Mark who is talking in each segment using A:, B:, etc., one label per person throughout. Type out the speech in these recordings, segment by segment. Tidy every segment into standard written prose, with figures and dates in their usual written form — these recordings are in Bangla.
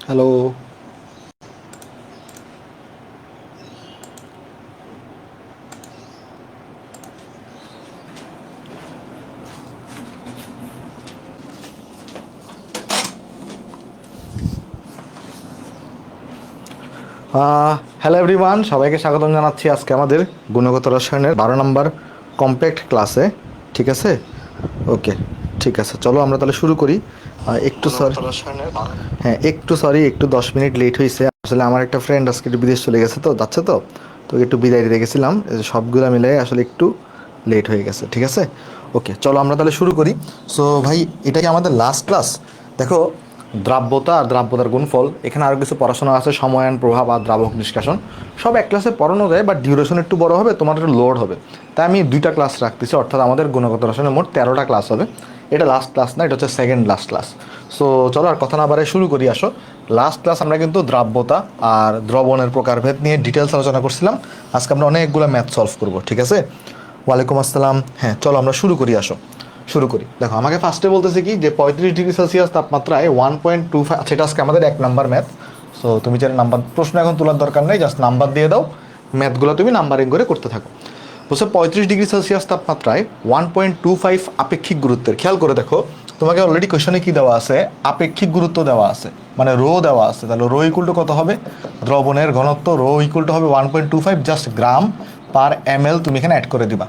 A: হ্যালো। হ্যালো এভরিওয়ান, সবাইকে স্বাগতম জানাচ্ছি আজকে আমাদের গুণগত রসায়নের 12 নম্বর কম্প্যাক্ট ক্লাসে। ঠিক আছে, ওকে, ঠিক আছে, চলো আমরা তাহলে শুরু করি। একটু সরি, হ্যাঁ একটু সরি, একটু 10 মিনিট লেট হয়েছে। আসলে আমার একটা ফ্রেন্ড আজকে একটু বিদেশ চলে গেছে, তো যাচ্ছে, তো একটু বিদায় দিতে গেছিলাম, সবগুলো মিলে আসলে একটু লেট হয়ে গেছে। ঠিক আছে, ওকে, চলো আমরা তাহলে শুরু করি। সো ভাই, এটা কি আমাদের লাস্ট ক্লাস? দেখো, দ্রাব্যতা আর দ্রাব্যতার গুণফল, এখানে আরও কিছু পড়াশোনা আছে, সময়ায়ন, প্রভাব আর দ্রাবক নিষ্কাশন, সব এক ক্লাসে পড়ানো যায়, বাট ডিউরেশন একটু বড় হবে, তোমার একটু লোড হবে, তাই আমি 2টা ক্লাস রাখতেছি। অর্থাৎ আমাদের গুণগত রসায়নের মোট 13টা ক্লাস হবে। এটা লাস্ট ক্লাস না, এটা হচ্ছে সেকেন্ড লাস্ট ক্লাস। সো চলো আর কথা না বাড়াই শুরু করি, আসো। লাস্ট ক্লাস আমরা কিন্তু দ্রাব্যতা আর দ্রবণের প্রকারভেদ নিয়ে ডিটেলস আলোচনা করছিলাম। আজকে আমরা অনেকগুলো ম্যাথ সলভ করব, ঠিক আছে? ওয়ালাইকুম আসসালাম। হ্যাঁ, চলো আমরা শুরু করি, আসো শুরু করি। দেখো, আমাকে ফার্স্টে বলতেছে কি যে 35 ডিগ্রি সেলসিয়াস তাপমাত্রায় 1.25, আচ্ছা এটা আজকে আমাদের 1 নম্বর ম্যাথ। সো তুমি চাইলে নাম্বার, প্রশ্ন এখন তোলার দরকার নেই, জাস্ট নাম্বার দিয়ে দাও, ম্যাথগুলো তুমি নাম্বারিং করে করতে থাকো। বলছে 35 ডিগ্রি সেলসিয়াস তাপমাত্রায় 1.25 আপেক্ষিক গুরুত্বের, খেয়াল করে দেখো, তোমাকে অলরেডি কোয়েশনে কি দেওয়া আছে, আপেক্ষিক গুরুত্ব দেওয়া আছে, মানে রো দেওয়া আছে। তাহলে রো ইকুয়াল টু কত হবে? দ্রবণের ঘনত্ব রো ইকুয়াল টু হবে 1.25, জাস্ট গ্রাম পার ml তুমি এখানে অ্যাড করে দিবা।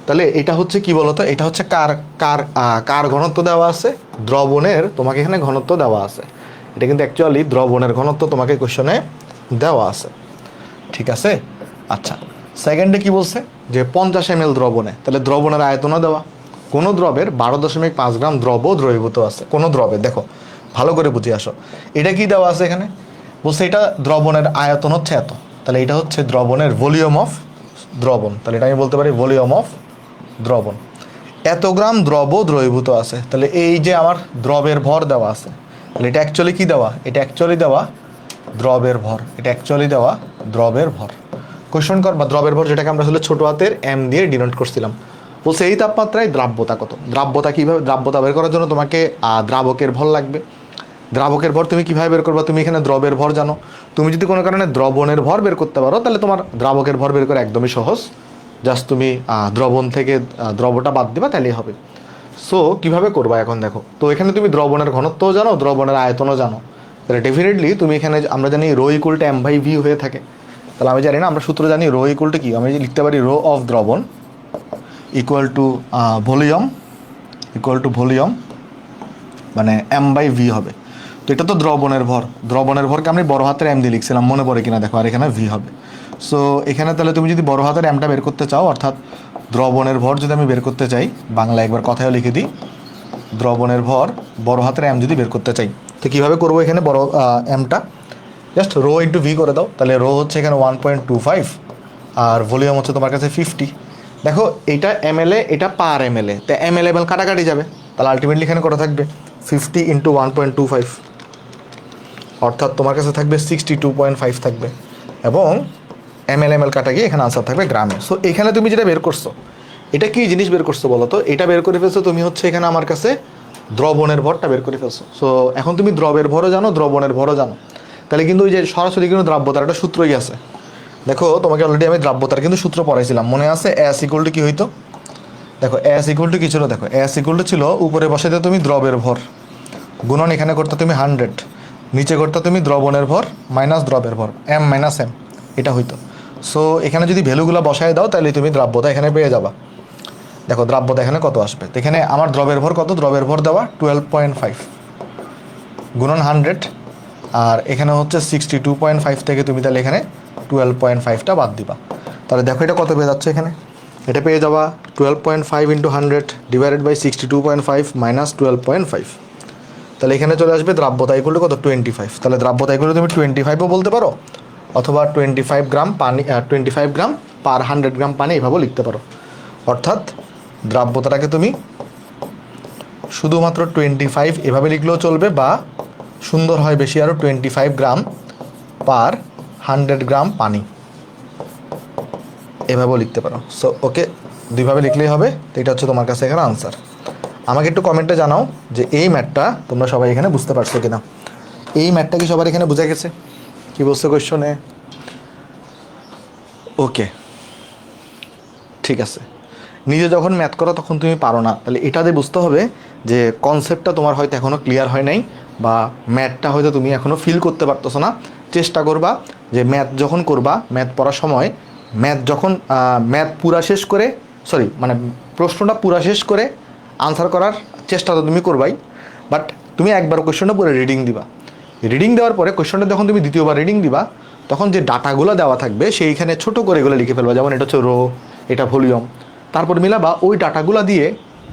A: তাহলে এটা হচ্ছে কি বলতো, এটা হচ্ছে কার কার কার ঘনত্ব দেওয়া আছে? দ্রবণের তোমাকে এখানে ঘনত্ব দেওয়া আছে। এটা কিন্তু অ্যাকচুয়ালি দ্রবণের ঘনত্ব তোমাকে কোশ্চেনে দেওয়া আছে, ঠিক আছে? আচ্ছা, সেকেন্ডে কি বলছে যে 50 ml দ্রবণে, তাহলে দ্রবণের আয়তনও দেওয়া। কোনো দ্রবের 12.5 গ্রাম দ্রব দ্রবীভূত আছে, কোনো দ্রবে, দেখো ভালো করে বুঝে আসো, এটা কি দেওয়া আছে এখানে? বলছে এটা দ্রবণের আয়তন হচ্ছে এত, তাহলে এটা হচ্ছে দ্রবণের ভলিউম অফ দ্রবণ, তাহলে এটা আমি বলতে পারি ভলিউম অফ দ্রবণ। এত গ্রাম দ্রব দ্রবীভূত আছে, তাহলে এই যে আমার দ্রবের ভর দেওয়া আছে, তাহলে এটা অ্যাকচুয়ালি কি দেওয়া? এটা অ্যাকচুয়ালি দেওয়া দ্রবের ভর, এটা অ্যাকচুয়ালি দেওয়া দ্রবের ভর। কোয়েশ্চন কর বা দ্রবের ভর, যেটাকে আমরা আসলে ছোট হাতের এম দিয়ে ডিনোট করছিলাম। বলছে এই তাপমাত্রায় দ্রাব্যতা কত? দ্রাব্যতা কীভাবে, দ্রাব্যতা বের করার জন্য তোমাকে দ্রাবকের ভর লাগবে। দ্রাবকের ভর তুমি কীভাবে বের করবা? তুমি এখানে দ্রবের ভর জানো। তুমি যদি কোনো কারণে দ্রবণের ভর বের করতে পারো, তাহলে তোমার দ্রাবকের ভর বের করা একদমই সহজ। জাস্ট তুমি দ্রবণ থেকে দ্রবটা বাদ দিবা, তাহলেই হবে। সো কীভাবে করবা এখন দেখো, তো এখানে তুমি দ্রবণের ঘনত্বও জানো, দ্রবণের আয়তনও জানো, তাহলে ডেফিনেটলি তুমি এখানে, আমরা জানি রো ইকুয়াল টু m/v হয়ে থাকে। তাহলে আমি জানি না, আমরা সূত্র জানি রো ইকুয়াল টু কি, আমি লিখতে পারি রো অফ দ্রবণ ইকুয়াল টু ভলিউম, মানে m/v হবে। তো এটা তো দ্রবণের ভর, দ্রবণের ভরকে আমি বড় হাতের এম দিয়ে লিখছিলাম, মনে পড়ে কিনা দেখো, আর এখানে ভি হবে। সো এখানে তাহলে তুমি যদি বড় হাতের এমটা বের করতে চাও, অর্থাৎ দ্রবণের ভর যদি আমি বের করতে চাই, বাংলা একবার কথাও লিখে দিই, দ্রবণের ভর বড় হাতের এম যদি বের করতে চাই, তো কীভাবে করবো? এখানে বড় এমটা জাস্ট রো ইন্টু ভি করে দাও। তাহলে রো হচ্ছে এখানে 1.25 আর ভলিউম হচ্ছে তোমার কাছে 50। দেখো এইটা ml, এটা পার ml, তো ml কাটাকাটি যাবে, তাহলে আলটিমেটলি এখানে কত থাকবে? 50 ইন্টু 1.25, অর্থাৎ তোমার কাছে থাকবে 62.5 থাকবে, এবং ml কাটা গিয়ে এখানে আনসার থাকবে গ্রামে। সো এখানে তুমি যেটা বের করছো, এটা কি জিনিস বের করছো বলো তো? এটা বের করে ফেলছো তুমি হচ্ছে এখানে আমার কাছে দ্রবণের ভরটা বের করে ফেলছো। সো এখন তুমি দ্রবের ভরও জানো, দ্রবণের ভরও জানো, তাহলে কিন্তু ওই যে সরাসরি কিন্তু দ্রাব্যতার একটা সূত্রই আছে। দেখো, তোমাকে অলরেডি আমি দ্রাব্যতার কিন্তু সূত্র পড়াইছিলাম, মনে আছে? এস ইকুয়াল টু কি হইতো? দেখো এস ইকুয়াল টু কি ছিল? দেখো এস ইকুয়াল টু ছিল, উপরে বসাইতে তুমি দ্রবের ভর গুণন, এখানে করতে তুমি 100, নিচে করতে তুমি দ্রবণের ভর মাইনাস দ্রবের ভর m-m, এটা হইতো। সো এখানে যদি ভ্যালুগুলো বসায় দাও, তাহলে তুমি দ্রাব্যতা এখানে পেয়ে যাবা। দেখো দ্রাব্যতা এখানে কত আসবে, তো এখানে আমার দ্রবের ভর কত? দ্রবের ভর দেওয়া 12.5 গুণন 100, আর এখানে হচ্ছে 62.5 থেকে তুমি তাহলে এখানে 12.5টা বাদ দিবা। তাহলে দেখো এটা কত পেয়ে যাচ্ছে এখানে, এটা পেয়ে যাবা 12.5 ইন্টু 100 ডিভাইডেড বাই 62.5 মাইনাস 12.5। তাহলে এখানে চলে আসবে দ্রাব্যতা ইকুয়াল টু কত? 25। তাহলে দ্রাব্যতা ইকুয়াল টু তুমি 25ও বলতে পারো, অথবা 25 গ্রাম পানি, 25 গ্রাম পার 100 গ্রাম পানি, এভাবেও লিখতে পারো। অর্থাৎ দ্রাব্যতাটাকে তুমি শুধুমাত্র 25 এভাবে লিখলেও চলবে, বা সুন্দর হয় বেশি আরও 25 গ্রাম পার 100 গ্রাম পানি, এভাবেও লিখতে পারো। সো ওকে, দুইভাবে লিখলেই হবে। তো এটা হচ্ছে তোমার কাছে এখানে আনসার। আমাকে একটু কমেন্টে জানাও যে এই ম্যাথটা তোমরা সবাই এখানে বুঝতে পারছো কিনা। এই ম্যাথটা কি সবার এখানে বোঝা গেছে? কি বলছে কোয়েশ্চনে? ওকে, ঠিক আছে। নিজে যখন ম্যাথ করো তখন তুমি পারো না, তাহলে এটা দিয়ে বুঝতে হবে যে কনসেপ্টটা তোমার হয়তো এখনও ক্লিয়ার হয় নাই, বা ম্যাথটা হয়তো তুমি এখনও ফিল করতে পারতেছো না। চেষ্টা করবা যে ম্যাথ যখন করবা, ম্যাথ পড়ার সময় ম্যাথ পুরা শেষ করে, মানে প্রশ্নটা পুরা শেষ করে আনসার করার চেষ্টা তো তুমি করবাই, বাট তুমি একবার কোয়েশ্চনটা পরে রিডিং দিবা। রিডিং দেওয়ার পরে কোয়েশ্চনটা যখন তুমি দ্বিতীয়বার রিডিং দিবা, তখন যে ডাটাগুলো দেওয়া থাকবে সেইখানে ছোট করে এগুলো লিখে ফেলবা, যেমন এটা হচ্ছে রো, এটা ভলিউম, তারপর মিলাবা ওই ডাটাগুলো দিয়ে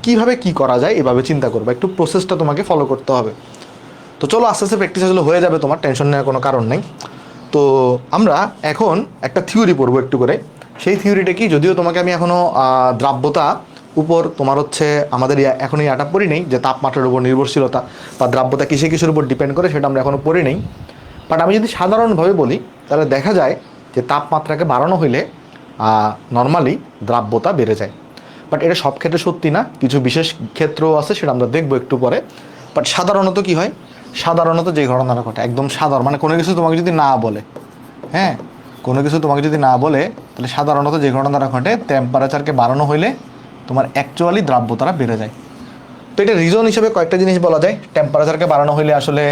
A: কিভাবে কি করা যায় এভাবে চিন্তা করবা। একটু প্রসেসটা তোমাকে ফলো করতে হবে। তো চলো আস্তে আস্তে প্র্যাকটিস আসলে হয়ে যাবে, তোমার টেনশন নেওয়ার কোনো কারণ নেই। তো আমরা এখন একটা থিওরি পড়বো একটু করে। সেই থিওরিটা কি, যদিও তোমাকে আমি এখনও দ্রাব্যতা উপর তোমার হচ্ছে আমাদের এখন এই পড়ি নেই যে তাপমাত্রার উপর নির্ভরশীলতা বা দ্রাব্যতা কিসের উপর ডিপেন্ড করে, সেটা আমরা এখনও পড়ি নেই। বাট আমি যদি সাধারণভাবে বলি, তাহলে দেখা যায় যে তাপমাত্রাকে বাড়ানো হইলে নর্মালি দ্রাব্যতা বেড়ে যায়। বাট এটা সব ক্ষেত্রে সত্যি না, কিছু বিশেষ ক্ষেত্রও আছে, সেটা আমরা দেখবো একটু পরে। বাট সাধারণত কি হয়, সাধারণত যে ঘটনাটা ঘটে একদম সাধারণ, মানে কোনো কিছু তোমাকে যদি না বলে, হ্যাঁ, কোনো কিছু তোমাকে যদি না বলে, তাহলে সাধারণত যে ঘটনাটা ঘটে, টেম্পারেচারকে বাড়ানো হইলে তোমার অ্যাকচুয়ালি দ্রাব্যতাটা বেড়ে যায়। তো এটা রিজন হিসেবে কয়েকটা জিনিস বলা যায়। টেম্পারেচারকে বাড়ানো হইলে আসলে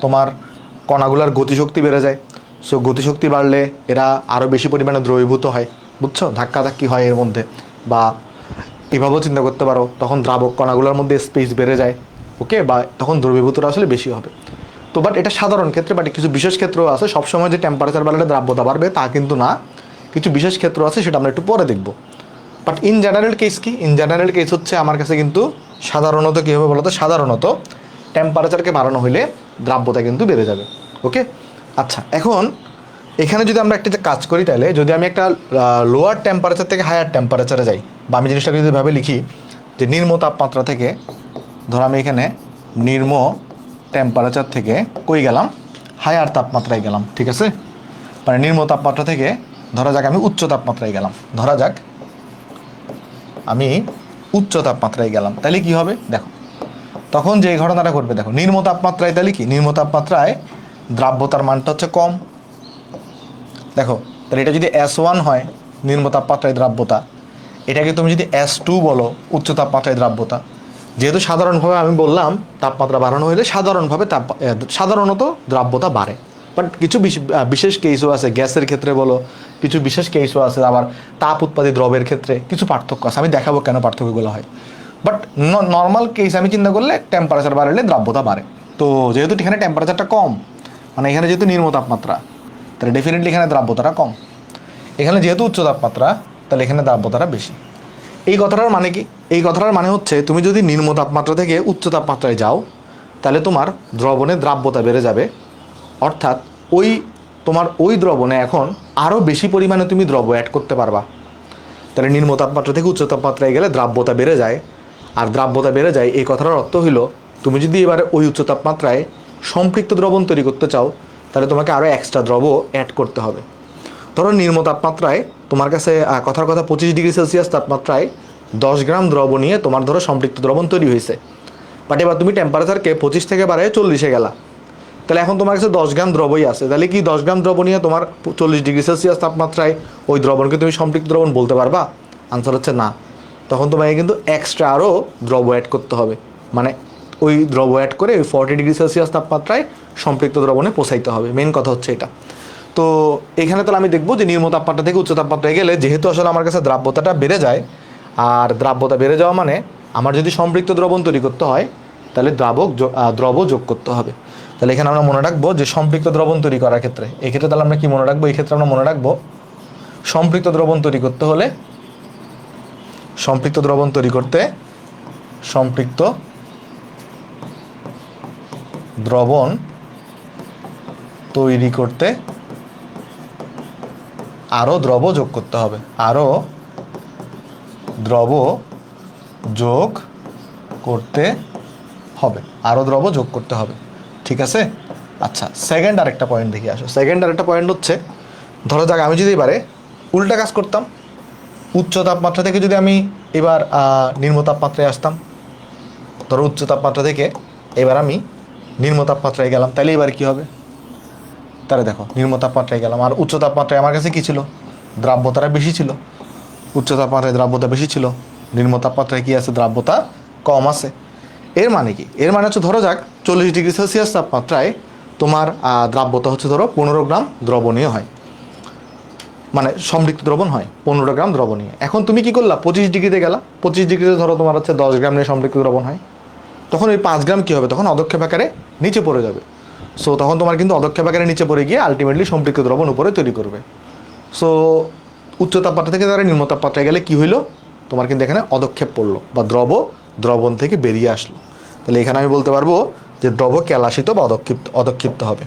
A: তোমার কণাগুলোর গতিশক্তি বেড়ে যায়। সো গতিশক্তি বাড়লে এরা আরও বেশি পরিমাণে দ্রবীভূত হয়, বুঝছো, ধাক্কাধাক্কি হয় এর মধ্যে, বা এভাবেও চিন্তা করতে পারো তখন দ্রাবক কণাগুলোর মধ্যে স্পেস বেড়ে যায়, ওকে, বা তখন দ্রবীভূতটা আসলে বেশি হবে। তো বাট এটা সাধারণ ক্ষেত্রে, বাট কিছু বিশেষ ক্ষেত্রও আছে। সবসময় যে টেম্পারেচার বাড়লে দ্রাব্যতা বাড়বে তা কিন্তু না, কিছু বিশেষ ক্ষেত্র আছে, সেটা আমরা একটু পরে দেখবো। বাট ইন জেনারেল কেস কি, ইন জেনারেল কেস হচ্ছে আমার কাছে কিন্তু সাধারণত কী হবে বলতো, সাধারণত টেম্পারেচারকে বাড়ানো হইলে দ্রাব্যতা কিন্তু বেড়ে যাবে, ওকে। আচ্ছা, এখন এখানে যদি আমরা একটা কাজ করি, তাহলে যদি আমি একটা লোয়ার টেম্পারেচার থেকে হায়ার টেম্পারেচারে যাই, বা আমি জিনিসটাকে যদি ভাবে লিখি যে নিম্ন তাপমাত্রা থেকে, ধর আমি এখানে নিম্ন টেম্পারেচার থেকে কই গেলাম, হায়ার তাপমাত্রায় গেলাম, ঠিক আছে। মানে নিম্ন তাপমাত্রা থেকে ধরা যাক আমি উচ্চ তাপমাত্রায় গেলাম, ধরা যাক আমি উচ্চ তাপমাত্রায় গেলাম, তাহলে কি হবে দেখো, তখন যে ঘটনাটা ঘটবে দেখো, নিম্ন তাপমাত্রায় তাহলে কি, নিম্ন তাপমাত্রায় দ্রাব্যতার মানটা হচ্ছে কম। দেখো তাহলে এটা যদি S1 হয় নিম্ন তাপমাত্রায় দ্রাব্যতা, এটাকে তুমি যদি S2 বলো উচ্চ তাপমাত্রায় দ্রাব্যতা, যেহেতু সাধারণভাবে আমি বললাম তাপমাত্রা বাড়ানো হলে সাধারণত দ্রাব্যতা বাড়ে। বাট কিছু বিশেষ কেসও আছে, গ্যাসের ক্ষেত্রে বলো, কিছু বিশেষ কেসও আছে, আবার তাপ উৎপাদিত দ্রবের ক্ষেত্রে কিছু পার্থক্য আছে, আমি দেখাবো কেন পার্থক্যগুলো হয়। বাট নর্মাল কেস আমি চিন্তা করলে টেম্পারেচার বাড়লে দ্রাব্যতা বাড়ে। তো যেহেতু এখানে টেম্পারেচারটা কম, মানে এখানে যেহেতু নিম্ন তাপমাত্রা, তাহলে ডেফিনেটলি এখানে দ্রাব্যতাটা কম। এখানে যেহেতু উচ্চ তাপমাত্রা, তাহলে এখানে দ্রাব্যতাটা বেশি। এই কথাটার মানে কি, এই কথাটার মানে হচ্ছে তুমি যদি নিম্ন তাপমাত্রা থেকে উচ্চ তাপমাত্রায় যাও, তাহলে তোমার দ্রবণে দ্রাব্যতা বেড়ে যাবে। অর্থাৎ তোমার ওই দ্রবণে এখন আরও বেশি পরিমাণে তুমি দ্রব্য অ্যাড করতে পারবা। তাহলে নিম্ন তাপমাত্রা থেকে উচ্চ তাপমাত্রায় গেলে দ্রাব্যতা বেড়ে যায়, আর দ্রাব্যতা বেড়ে যায় এই কথাটার অর্থ হইল তুমি যদি এবারে ওই উচ্চ তাপমাত্রায় সম্পৃক্ত দ্রবণ তৈরি করতে চাও, তাহলে তোমাকে আরও এক্সট্রা দ্রব্য অ্যাড করতে হবে। ধরো নিম্ন তাপমাত্রায় তোমার কাছে কথার কথা 25 ডিগ্রি সেলসিয়াস তাপমাত্রায় 10 গ্রাম দ্রব্য নিয়ে তোমার ধরো সম্পৃক্ত দ্রবণ তৈরি হয়েছে। বাট এবার তুমি টেম্পারেচারকে 25 থেকে বাড়ায় 40-এ গেলা, তাহলে এখন তোমার কাছে 10 গ্রাম দ্রবই আছে। তাহলে কি 10 গ্রাম দ্রব্য নিয়ে তোমার 40 ডিগ্রি সেলসিয়াস তাপমাত্রায় ওই দ্রবণকে তুমি সম্পৃক্ত দ্রবণ বলতে পারবা? আনসার হচ্ছে না। তখন তোমাকে কিন্তু এক্সট্রা আরও দ্রব্য অ্যাড করতে হবে, মানে ওই দ্রব্য অ্যাড করে ওই 40 ডিগ্রি সেলসিয়াস তাপমাত্রায় সম্পৃক্ত দ্রবণে পৌঁছাইতে হবে। মেন কথা হচ্ছে এটা। তো এখানে তাহলে আমি দেখবো যে নিম্ন তাপমাত্রা থেকে উচ্চ তাপমাত্রায় গেলে যেহেতু আসলে আমার কাছে দ্রাব্যতাটা বেড়ে যায়, আর দ্রাব্যতা বেড়ে যাওয়া মানে আমার যদি সম্পৃক্ত দ্রবণ তৈরি করতে হয়, তাহলে দ্রব্য যোগ করতে হবে। তাহলে এখানে আমরা মনে রাখবো যে সম্পৃক্ত দ্রবণ তৈরি করার ক্ষেত্রে, এক্ষেত্রে তাহলে আমরা কি মনে রাখবো, এই ক্ষেত্রে আমরা মনে রাখবো সম্পৃক্ত দ্রবণ তৈরি করতে হলে, সম্পৃক্ত দ্রবণ তৈরি করতে সম্পৃক্ত দ্রবণ তৈরি করতে আরও দ্রব্য যোগ করতে হবে, আরও দ্রব্য যোগ করতে হবে, আরও দ্রব্য যোগ করতে হবে, ঠিক আছে। আচ্ছা, সেকেন্ড আরেকটা পয়েন্ট দেখি আসো। সেকেন্ড আরেকটা পয়েন্ট হচ্ছে, ধরো যাক আমি যদি এবারে উল্টা কাজ করতাম, উচ্চ তাপমাত্রা থেকে যদি আমি এবার নিম্ন তাপমাত্রায় আসতাম, ধরো উচ্চ তাপমাত্রা থেকে এবার আমি নিম্ন তাপমাত্রায় গেলাম, তাহলে এবার কি হবে? তাহলে দেখো নিম্ন তাপমাত্রায় গেলাম, আর উচ্চ তাপমাত্রায় আমার কাছে কী ছিল? দ্রাব্যতাটা বেশি ছিল। উচ্চ তাপমাত্রায় দ্রাব্যতা বেশি ছিল, নিম্ন তাপমাত্রায় কী আছে? দ্রাব্যতা কম আছে। এর মানে কি? এর মানে হচ্ছে ধরো যাক 40 ডিগ্রি সেলসিয়াস তাপমাত্রায় তোমার দ্রাব্যতা হচ্ছে ধরো 15 গ্রাম দ্রবণীয় হয়, মানে সম্পৃক্ত দ্রবণ হয় 15 গ্রাম দ্রবণীয়। এখন তুমি কি করলা? 25 ডিগ্রিতে গেলা, 25 ডিগ্রিতে ধরো তোমার হচ্ছে 10 গ্রাম নিয়ে সম্পৃক্ত দ্রবণ হয়, তখন ওই 5 গ্রাম কী হবে? তখন অদক্ষেপ আকারে নিচে পড়ে যাবে। সো তখন তোমার কিন্তু অদক্ষেপ আকারে নিচে পড়ে গিয়ে আলটিমেটলি সম্পৃক্ত দ্রবণ উপরে তৈরি করবে। সো উচ্চ তাপমাত্রা থেকে তারা নিম্ন তাপমাত্রায় গেলে কি হইলো? তোমার কিন্তু এখানে অদক্ষেপ পড়লো বা দ্রবণ থেকে বেরিয়ে আসলো। তাহলে এখানে আমি বলতে পারবো যে দ্রব কেলাসিত বা অদক্ষিপ্ত হবে।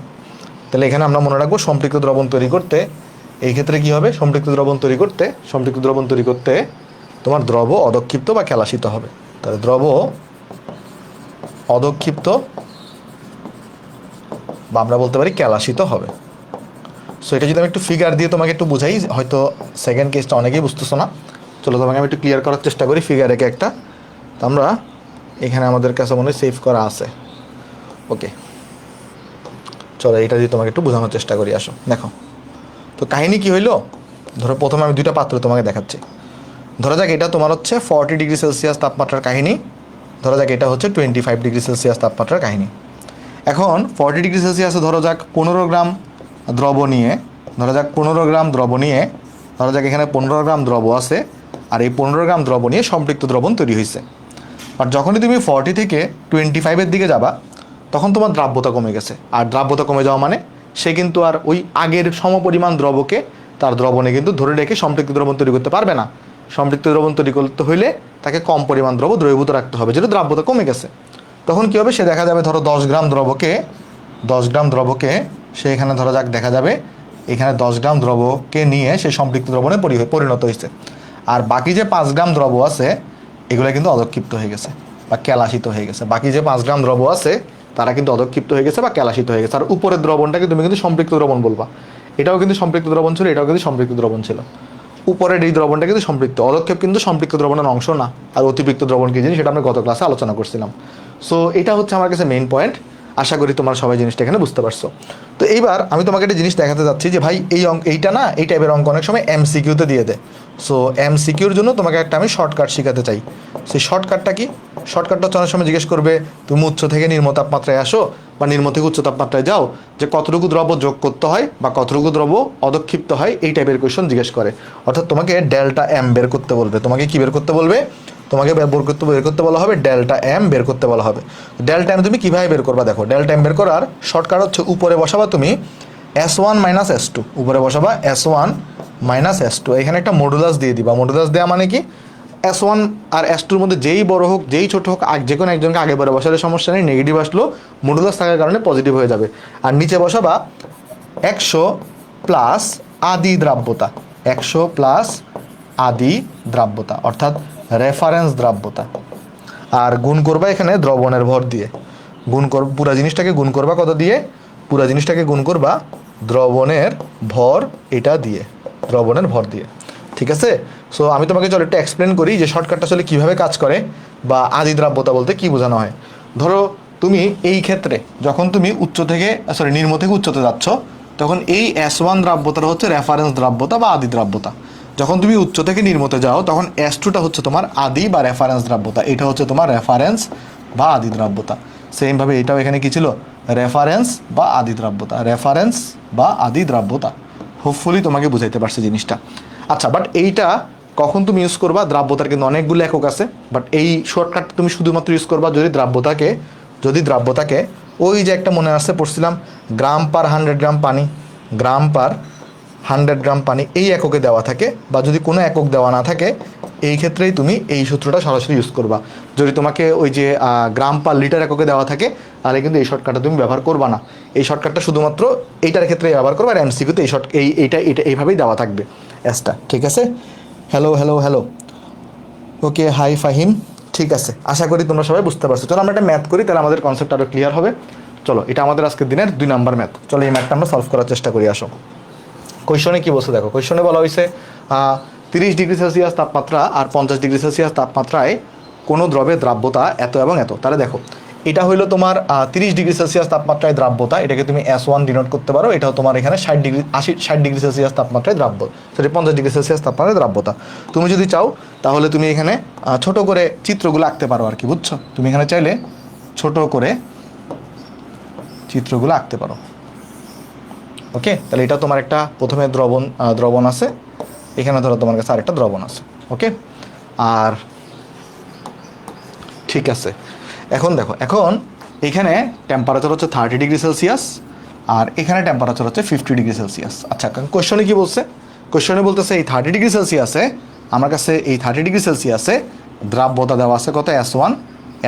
A: তাহলে এখানে আমরা মনে রাখবো সম্পৃক্ত দ্রবণ তৈরি করতে, এই ক্ষেত্রে কি হবে? সম্পৃক্ত দ্রবণ তৈরি করতে তোমার দ্রব অদক্ষিপ্ত বা কেলাসিত হবে। তাহলে দ্রব অদক্ষিপ্ত বা আমরা বলতে পারি কেলাসিত হবে। সো এটা যদি আমি একটু ফিগার দিয়ে তোমাকে একটু বুঝাই, হয়তো সেকেন্ড কেসটা অনেকেই বুঝতেছো না, চলো তোমাকে আমি একটু ক্লিয়ার করার চেষ্টা করি ফিগার একে একটা। তো আমরা এখানে আমাদের কাছে মনে হয় সেভ করা আছে। ওকে, চলো এটা দিয়ে তোমাকে একটু বোঝানোর চেষ্টা করি। আসো দেখো, তো কাহিনী কি হইলো? ধরো প্রথমে আমি দুইটা পাত্র তোমাকে দেখাচ্ছি। ধরা যাক এটা তোমার হচ্ছে 40 ডিগ্রি সেলসিয়াস তাপমাত্রার কাহিনী, ধরা যাক এটা হচ্ছে 25 ডিগ্রি সেলসিয়াস তাপমাত্রার কাহিনী। এখন 40 ডিগ্রি সেলসিয়াসে ধরো যাক 15 গ্রাম দ্রব নিয়ে, ধরা যাক 15 গ্রাম দ্রব নিয়ে, ধরা যাক এখানে 15 গ্রাম দ্রব আছে, আর এই 15 গ্রাম দ্রব নিয়ে সম্পৃক্ত দ্রবণ তৈরি হয়েছে। আর যখনই তুমি 40 থেকে 25-এর দিকে যাবা, তখন তোমার দ্রাব্যতা কমে গেছে। আর দ্রাব্যতা কমে যাওয়া মানে সে কিন্তু আর ওই আগের সমপরিমাণ দ্রবকে তার দ্রবণে কিন্তু ধরে রেখে সম্পৃক্ত দ্রবণ তৈরি করতে পারবে না। সম্পৃক্ত দ্রবণ তৈরি করতে হইলে তাকে কম পরিমাণ দ্রব দ্রবীভূত রাখতে হবে, যেটা দ্রাব্যতা কমে গেছে। তখন কী হবে? সে দেখা যাবে ধরো 10 গ্রাম দ্রবকে সে এখানে ধরা যাক দেখা যাবে এখানে 10 গ্রাম দ্রবকে নিয়ে সে সম্পৃক্ত দ্রবণে পরিণত হয়েছে। আর বাকি যে 5 গ্রাম দ্রব আছে এগুলো কিন্তু অদক্ষিপ্ত হয়ে গেছে বা কেলাসিত হয়ে গেছে। বাকি যে 5 গ্রাম দ্রব আছে তারা কিন্তু অদক্ষিপ্ত হয়ে গেছে বা কেলাসিত হয়ে গেছে। আর উপরের দ্রবণটাকে তুমি কিন্তু সম্পৃক্ত দ্রবণ বলবা। এটাও কিন্তু সম্পৃক্ত দ্রবণ ছিল, এটাও কিন্তু সম্পৃক্ত দ্রবণ ছিল। উপরের এই দ্রবণটা কিন্তু সম্পৃক্ত, অদক্ষেপ কিন্তু সম্পৃক্ত দ্রবণের অংশ না। আর অতিরিক্ত দ্রবণ কি জিনিস সেটা আমরা গত ক্লাসে আলোচনা করছিলাম। সো এটা হচ্ছে আমার কাছে মেইন পয়েন্ট। আশা করি তোমরা সবাই জিনিসটা এখানে বুঝতে পারছো। তো এইবার আমি তোমাকে একটা জিনিস দেখাতে যাচ্ছি যে ভাই এইটা না, এই টাইপের অঙ্ক অনেক সময় এমসিকিউতে দিয়ে দেয়। সো এমসিকিউর জন্য তোমাকে একটা আমি শর্টকাট শেখাতে চাই। সেই শর্টকাটটা কি? শর্টকাটটা হচ্ছে অনেক সময় জিজ্ঞেস করবে তুমি উচ্চ থেকে নিম্ন তাপমাত্রায় আসো বা নিম্ন থেকে উচ্চ তাপমাত্রায় যাও, যে কতটুকু দ্রব্য যোগ করতে হয় বা কতটুকু দ্রব্য অদক্ষিপ্ত হয়, এই টাইপের কোয়েশ্চন জিজ্ঞেস করে। অর্থাৎ তোমাকে ডেল্টা এম বের করতে বলবে। তোমাকে কি বের করতে বলবে? তোমাকে বের করতে বলা হবে ডেল্টা এম বের করতে বলা হবে। ডেল্টা এম তুমি কীভাবে বের করবা? দেখো, ডেল্টা এম বের করার শর্টকাট হচ্ছে উপরে বসাবা তুমি S1 মাইনাস S2, উপরে বসাবা S1 মাইনাস S2, এখানে একটা মডুলাস দিয়ে দিবা। মডুলাস দেওয়া মানে কি? S1 আর S2-র মধ্যে যেই বড় হোক যেই ছোট হোক, যে কোনো একজনকে আগে পরে বসালে সমস্যা নেই, নেগেটিভ আসলো মডুলাস থাকার কারণে পজিটিভ হয়ে যাবে। আর নিচে বসাবা 100 প্লাস আদি দ্রাব্যতা, 100 প্লাস আদি দ্রাব্যতা অর্থাৎ রেফারেন্স দ্রাব্যতা। আর গুণ করবা এখানে দ্রবণের ভর দিয়ে। পুরা জিনিসটাকে গুণ করবা কত দিয়ে? পুরা জিনিসটাকে গুণ করবা দ্রবণের ভর এটা দিয়ে, দ্রবণের ভর দিয়ে। ঠিক আছে? সো আমি তোমাকে চলো একটু এক্সপ্লেন করি যে শর্টকাটটা আসলে কীভাবে কাজ করে বা আদি দ্রাব্যতা বলতে কী বোঝানো হয়। ধরো তুমি এই ক্ষেত্রে যখন তুমি নিম্ন থেকে উচ্চতে যাচ্ছ, তখন এই S1 দ্রাব্যতাটা হচ্ছে রেফারেন্স দ্রাব্যতা বা আদি দ্রাব্যতা। যখন তুমি উচ্চ থেকে নিম্নতে যাও তখন S2টা হচ্ছে তোমার আদি বা রেফারেন্স দ্রাব্যতা, এটা হচ্ছে তোমার রেফারেন্স বা আদি দ্রাব্যতা। সেমভাবে এটাও এখানে কি ছিল? রেফারেন্স বা আদি দ্রাব্যতা, রেফারেন্স বা আদি দ্রাব্যতা। হোপফুলি তোমাকে বুঝাইতে পারছি জিনিসটা। আচ্ছা, বাট এইটা কখন তুমি ইউজ করবা? দ্রাব্যতার কিন্তু অনেকগুলো একক আছে, বাট এই শর্টকাট তুমি শুধুমাত্র ইউজ করবা যদি দ্রাব্যতাকে ওই যে একটা মনে আসছে পড়ছিলাম, গ্রাম পার 100 গ্রাম পানি, গ্রাম পার 100 গ্রাম পানি এই এককে দেওয়া থাকে, বা যদি কোনো একক দেওয়া না থাকে এই ক্ষেত্রেই তুমি এই সূত্রটা সরাসরি ইউজ করবা। যদি তোমাকে ওই যে গ্রাম পার লিটার এককে দেওয়া থাকে তাহলে কিন্তু এই শর্টকাটটা তুমি ব্যবহার করবা না। এই শর্টকাটটা শুধুমাত্র এইটার ক্ষেত্রে ব্যবহার করবা। আর এমসিকিউতে এইটা এইভাবেই দেওয়া থাকবে এসটা। ঠিক আছে? হ্যালো হ্যালো হ্যালো, ওকে, হাই ফাহিম। ঠিক আছে, আশা করি তোমরা সবাই বুঝতে পারছো। চলো আমরা একটা ম্যাথ করি, তাহলে আমাদের কনসেপ্ট আরও ক্লিয়ার হবে। চলো, এটা আমাদের আজকের দিনের 2 নাম্বার ম্যাথ। চলো এই ম্যাথটা আমরা সলভ করার চেষ্টা করি। আসো, কোয়েশনে কি বলছে দেখো। কোয়েশনে বলা হয়েছে 30 ডিগ্রি সেলসিয়াস তাপমাত্রা আর 50 ডিগ্রি সেলসিয়াস তাপমাত্রায় কোনো দ্রবের দ্রাব্যতা এত এবং এত। তাহলে দেখো এটা হলো তোমার 30 ডিগ্রি সেলসিয়াস তাপমাত্রায় দ্রাব্যতা, এটাকে তুমি S1 ডিনোট করতে পারো। এটাও তোমার এখানে 60 ডিগ্রি সেলসিয়াস তাপমাত্রায় দ্রাব্য, সরি 50 ডিগ্রি সেলসিয়াস তাপমাত্রায় দ্রাব্যতা। তুমি যদি চাও তাহলে তুমি এখানে ছোট করে চিত্রগুলো আঁকতে পারো আর কি, বুঝছো? তুমি এখানে চাইলে ছোট করে চিত্রগুলো আঁকতে পারো। ওকে, তাহলে এটা তোমার একটা প্রথমে দ্রবণ আছে, এখানে ধরো তোমার কাছে আরেকটা দ্রবণ আছে। ওকে, আর ঠিক আছে, এখন দেখো, এখন এখানে টেম্পারেচার হচ্ছে 30 ডিগ্রি সেলসিয়াস আর এখানে টেম্পারেচার হচ্ছে 50 ডিগ্রি সেলসিয়াস। আচ্ছা, কোয়েশ্চনে কি বলছে? কোয়েশ্চনে বলতেছে এই 30 ডিগ্রি সেলসিয়াসে আমার কাছে এই 30 ডিগ্রি সেলসিয়াসে দ্রাব্যতা দেওয়া আছে কত?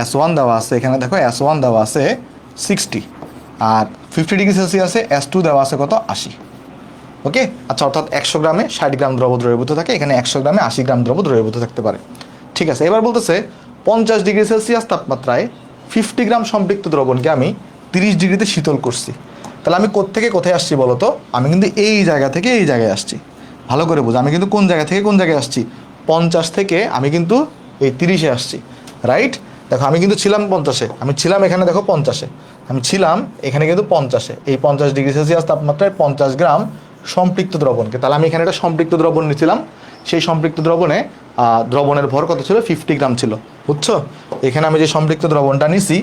A: S1 দেওয়া আছে, এখানে দেখো S1 দেওয়া আছে 60, আর 50 ডিগ্রি সেলসিয়াসে S2 দেওয়া আছে কত? 80। ওকে, আচ্ছা, অর্থাৎ 100 গ্রামে 60 গ্রাম দ্রব দ্রবীভূত থাকে, এখানে 100 গ্রামে 80 গ্রাম দ্রব দ্রবীভূত থাকতে পারে। ঠিক আছে, এবার বলতেছে 50 ডিগ্রি সেলসিয়াস তাপমাত্রায় 50 গ্রাম সম্পৃক্ত দ্রবণকে আমি 30 ডিগ্রিতে শীতল করছি। তাহলে আমি কোত্থেকে কোথায় আসছি বলো তো? আমি কিন্তু এই জায়গা থেকে এই জায়গায় আসছি। ভালো করে বুঝো, আমি কিন্তু কোন জায়গা থেকে কোন জায়গায় আসছি? 50 থেকে আমি কিন্তু এই 30-এ আসছি, রাইট? দেখো, আমি কিন্তু ছিলাম 50-এ, আমি ছিলাম এখানে দেখো 50-এ, আমি ছিলাম এখানে কিন্তু 50-এ। এই 50 ডিগ্রি সেলসিয়াস তাপমাত্রায় 50 গ্রাম সম্পৃক্ত দ্রবণকে, তাহলে আমি এখানে একটা সম্পৃক্ত দ্রবণ নিয়েছিলাম, সেই সম্পৃক্ত দ্রবণে দ্রবণের ভর কত ছিল? 50 গ্রাম ছিল, বুঝছো? এখানে আমি যে সম্পৃক্ত দ্রবণটা নিছি,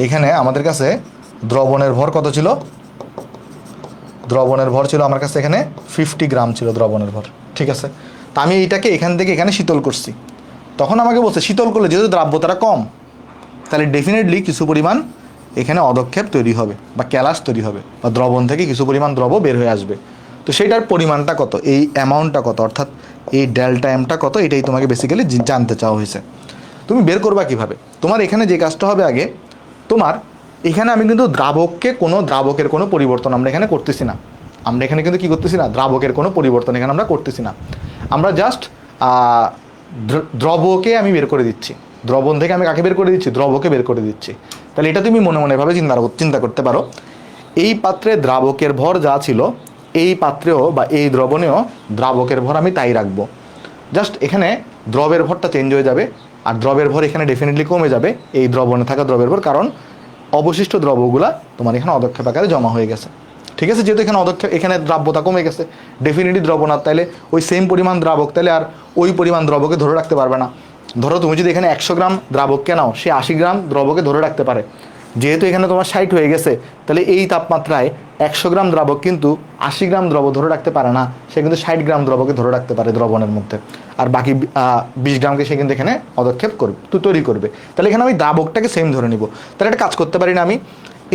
A: এখানে আমাদের কাছে দ্রবণের ভর কত ছিল? দ্রবণের ভর ছিল আমার কাছে এখানে 50 গ্রাম ছিল দ্রবণের ভর। ঠিক আছে, তা আমি এইটাকে এখান থেকে এখানে শীতল করছি। তখন আমাকে বলছে শীতল করলে যেহেতু দ্রাব্যতাটা কম, তাহলে ডেফিনেটলি কিছু পরিমাণ এখানে অদক্ষেপ তৈরি হবে বা ক্যালাস তৈরি হবে, বা দ্রবণ থেকে কিছু পরিমাণ দ্রব বের হয়ে আসবে। তো সেইটার পরিমাণটা কত, এই অ্যামাউন্টটা কত, অর্থাৎ এই ডেল্টা এমটা কত, এটাই তোমাকে বেসিক্যালি জানতে চাওয়া হয়েছে। তুমি বের করবা কিভাবে? তোমার এখানে যে কাজটা হবে আগে, তোমার এখানে আমি কিন্তু দ্রাবকের কোনো পরিবর্তন আমরা এখানে করতেছি না। আমরা এখানে কিন্তু কী করতেছি না? দ্রাবকের কোনো পরিবর্তন এখানে আমরা করতেছি না। আমরা জাস্ট দ্রবকে আমি বের করে দিচ্ছি। দ্রবণ থেকে আমি কাকে বের করে দিচ্ছি? দ্রবকে বের করে দিচ্ছি। তাহলে এটা তুমি মনে মনে ভাবে চিন্তা করতে পারো, এই পাত্রে দ্রাবকের ভর যা ছিল, এই পাত্রেও বা এই দ্রবণেও দ্রাবকের ভর আমি তাই রাখবো। জাস্ট এখানে দ্রবের ভরটা চেঞ্জ হয়ে যাবে, আর দ্রবের ভর এখানে ডেফিনেটলি কমে যাবে এই দ্রবণে থাকা দ্রবের ভর, কারণ অবশিষ্ট দ্রবগুলা তোমার এখানে অদক্ষেপ আকারে জমা হয়ে গেছে। ঠিক আছে, যেহেতু এখানে দ্রাব্যতা কমে গেছে, ডেফিনেটলি দ্রবণার তাইলে ওই সেম পরিমাণ দ্রাবক তাহলে আর ওই পরিমাণ দ্রবকে ধরে রাখতে পারবে না। ধরো তুমি যদি এখানে 100 গ্রাম দ্রাবককে নাও, সে 80 গ্রাম দ্রবকে ধরে রাখতে পারে। যেহেতু এখানে তোমার 60 হয়ে গেছে, তাহলে এই তাপমাত্রায় 100 গ্রাম দ্রাবক কিন্তু 80 গ্রাম দ্রব ধরে রাখতে পারে না, সে কিন্তু 60 গ্রাম দ্রবকে ধরে রাখতে পারে দ্রবণের মধ্যে, আর বাকি 20 গ্রামকে সে কিন্তু এখানে অদক্ষেপ করবে, তৈরি করবে। তাহলে এখানে আমি দ্রাবকটাকে সেম ধরে নিব। তাহলে একটা কাজ করতে পারি না আমি?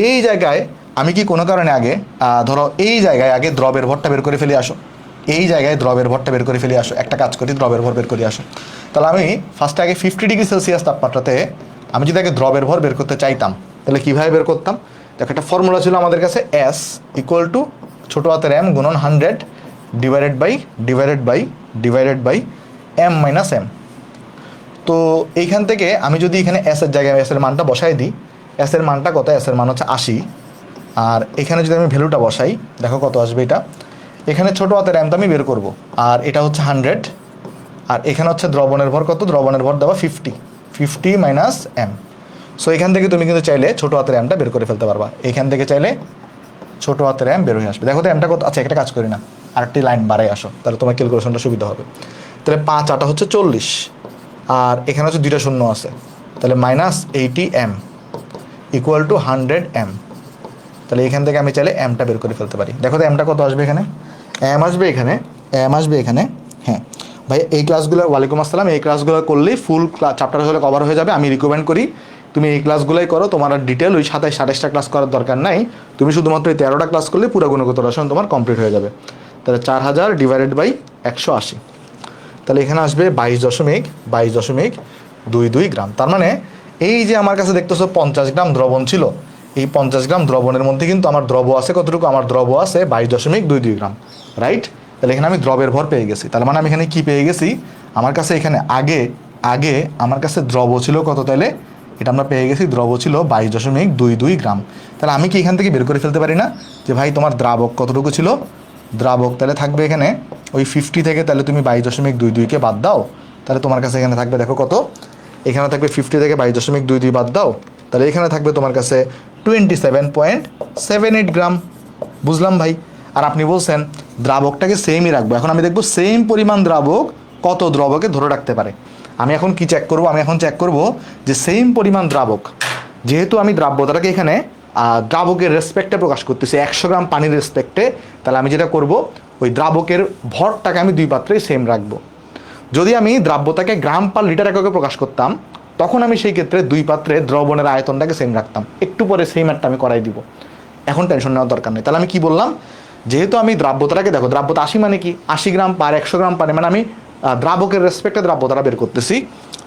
A: এই জায়গায় আমি কি কোনো কারণে আগে ধরো এই জায়গায় আগে দ্রবের ভরটা বের করে ফেলে আসো, এই জায়গায় দ্রবের ভরটা বের করে ফেলে আসো। একটা কাজ করি, দ্রবের ভর বের করে আসো। তাহলে আমি ফার্স্টে আগে 50 ডিগ্রি সেলসিয়াস তাপমাত্রাতে আমি যদি আগে দ্রবের ভর বের করতে চাইতাম, তাহলে কীভাবে বের করতাম? দেখো, একটা ফর্মুলা ছিল আমাদের কাছে, S ইকুয়াল টু ছোটো হাতের M গুণন 100 divided by M minus M। তো এইখান থেকে আমি যদি এখানে S এর জায়গায় S এর মানটা বসাই দিই, S এর মানটা কত? S এর মান হচ্ছে 80, আর এখানে যদি আমি ভ্যালুটা বসাই, দেখো কত আসবে এটা। এখানে ছোটো হাতের M তো আমি বের করব, আর এটা হচ্ছে 100, আর এখানে হচ্ছে দ্রবণের ভর কত? দ্রবণের ভর দেওয়া 50 মাইনাস M। সো এখান থেকে তুমি কিন্তু চাইলে ছোটো হাতের এমটা বের করে ফেলতে পারবা। এখান থেকে চাইলে ছোটো হাতের এম বের হয়ে আসবে। দেখো তো এমটা কত? আচ্ছা, একটা কাজ করি না, আরেকটি লাইন বাড়াই আসো, তাহলে তোমার ক্যালকুলেশনটা সুবিধা হবে। তাহলে 5 8 হচ্ছে 40, আর এখানে হচ্ছে 2টা শূন্য আছে, তাহলে minus 80 M equal to 100 M। তাহলে এখান থেকে আমি চাইলে এমটা বের করে ফেলতে পারি। দেখো তো এমটা কত আসবে? এখানে এম আসবে, এখানে হ্যাঁ ভাই, এই ক্লাসগুলো, ওয়ালাইকুম আসসালাম, এই ক্লাসগুলো করলেই ফুল চ্যাপ্টার হলে কভার হয়ে যাবে। আমি রিকমেন্ড করি তুমি এই ক্লাসগুলোই করো, তোমার আর ডিটেল ওই 27-28টা ক্লাস করার দরকার নাই। তুমি শুধুমাত্র এই 13টা ক্লাস করলে পুরো গুণগত রসায়ন তোমার কমপ্লিট হয়ে যাবে। তাহলে 4000 ডিভাইডেড বাই 180, তাহলে এখানে আসবে 22.22 গ্রাম। তার মানে এই যে আমার কাছে দেখতেছো 50 গ্রাম দ্রবণ ছিল, এই 50 গ্রাম দ্রবণের মধ্যে কিন্তু আমার দ্রব আছে কতটুকু? আমার দ্রব আছে 22.22 গ্রাম, রাইট? তাহলে এখানে আমি দ্রবের ভর পেয়ে গেছি। তার মানে আমি এখানে কি পেয়ে গেছি? আমার কাছে এখানে আগে আমার কাছে দ্রব ছিল কত? তাহলে এটা আমরা পেয়ে গেছি, দ্রব ছিল 22.22 গ্রাম। তাহলে আমি কি এখান থেকে বের করে ফেলতে পারি না যে ভাই তোমার দ্রাবক কতটুকু ছিল? দ্রাবক তাহলে থাকবে এখানে ওই 50 থেকে, তাহলে তুমি 22.22কে বাদ দাও, তাহলে তোমার কাছে এখানে থাকবে দেখো কত? এখানে থাকবে 50 থেকে 22.22 বাদ দাও, তাহলে এখানে থাকবে তোমার কাছে 27.78 গ্রাম। বুঝলাম ভাই। আর আপনি বলছেন দ্রাবকটাকে সেমই রাখবো, এখন আমি দেখবো সেম পরিমাণ দ্রাবক কত দ্রবকে ধরে রাখতে পারে। আমি এখন কি চেক করব, আমি এখন চেক করব যে সেম পরিমাণ দ্রাবক, যেহেতু আমি দ্রাব্যতাটাকে এখানে দ্রাবকের রেসপেক্টে প্রকাশ করতেছি 100 গ্রাম পানির রেসপেক্টে, তাহলে আমি যেটা করব ওই দ্রাবকের ভরটাকে আমি দুই পাত্রেই সেম রাখবো। যদি আমি দ্রাব্যতাকে গ্রাম পার লিটার এককে প্রকাশ করতাম, তখন আমি সেই ক্ষেত্রে দুই পাত্রে দ্রবণের আয়তনটাকে সেম রাখতাম। একটু পরে সেম একটা আমি করাই দিব, এখন টেনশন নেওয়ার দরকার নেই। তাহলে আমি কি বললাম, যেহেতু আমি দ্রাব্যতাটাকে দেখো, দ্রাব্যতা 80 মানে কি 80 গ্রাম পার 100 গ্রাম পানি, মানে আমি দ্রাবকের রেসপেক্টে দ্রাব্যতাটা বের করতেছি।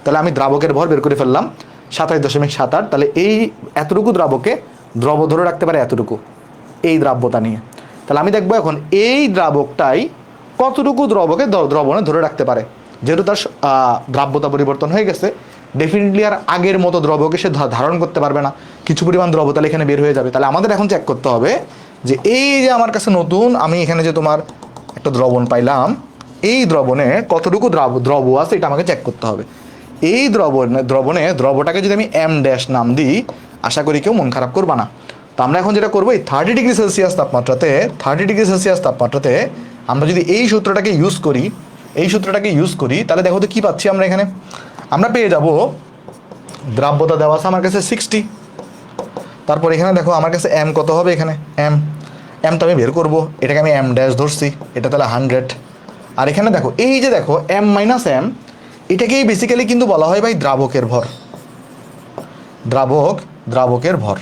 A: তাহলে আমি দ্রাবকের ভর বের করে ফেললাম 27.78। তাহলে এই এতটুকু দ্রাবকে দ্রব ধরে রাখতে পারে এতটুকু এই দ্রাব্যতা নিয়ে। তাহলে আমি দেখবো এখন এই দ্রাবকটাই কতটুকু দ্রবকে দ্রবণে ধরে রাখতে পারে। যেহেতু তার দ্রাব্যতা পরিবর্তন হয়ে গেছে, ডেফিনেটলি আর আগের মতো দ্রবকে সে ধারণ করতে পারবে না, কিছু পরিমাণ দ্রব তাহলে এখানে বের হয়ে যাবে। তাহলে আমাদের এখন চেক করতে হবে যে এই যে আমার কাছে নতুন আমি এখানে যে তোমার একটা দ্রবণ পাইলাম, এই দ্রবণে কতটুকু দ্রব আছে এটা আমাকে চেক করতে হবে। এই দ্রবণে দ্রবটাকে যদি আমি এম ড্যাশ নাম দিই, আশা করি কেউ মন খারাপ করবা না। তো আমরা এখন যেটা করবো, এই 30°C তাপমাত্রাতে আমরা যদি এই সূত্রটাকে ইউজ করি, তাহলে দেখো তো কি পাচ্ছি আমরা এখানে। আমরা পেয়ে যাব দ্রাব্যতা দেওয়া আছে আমার কাছে 60। তারপর এখানে দেখো আমার কাছে এম কত হবে, এখানে এম তো আমি বের করবো, এটাকে আমি এম ড্যাশ ধরছি, এটা তাহলে 100। আর এখানে দেখো এই যে দেখো এম মাইনাস এম, এটাকেই বেসিক্যালি কিন্তু বলা হয় ভাই দ্রাবকের ভর। দ্রাবকের ভর।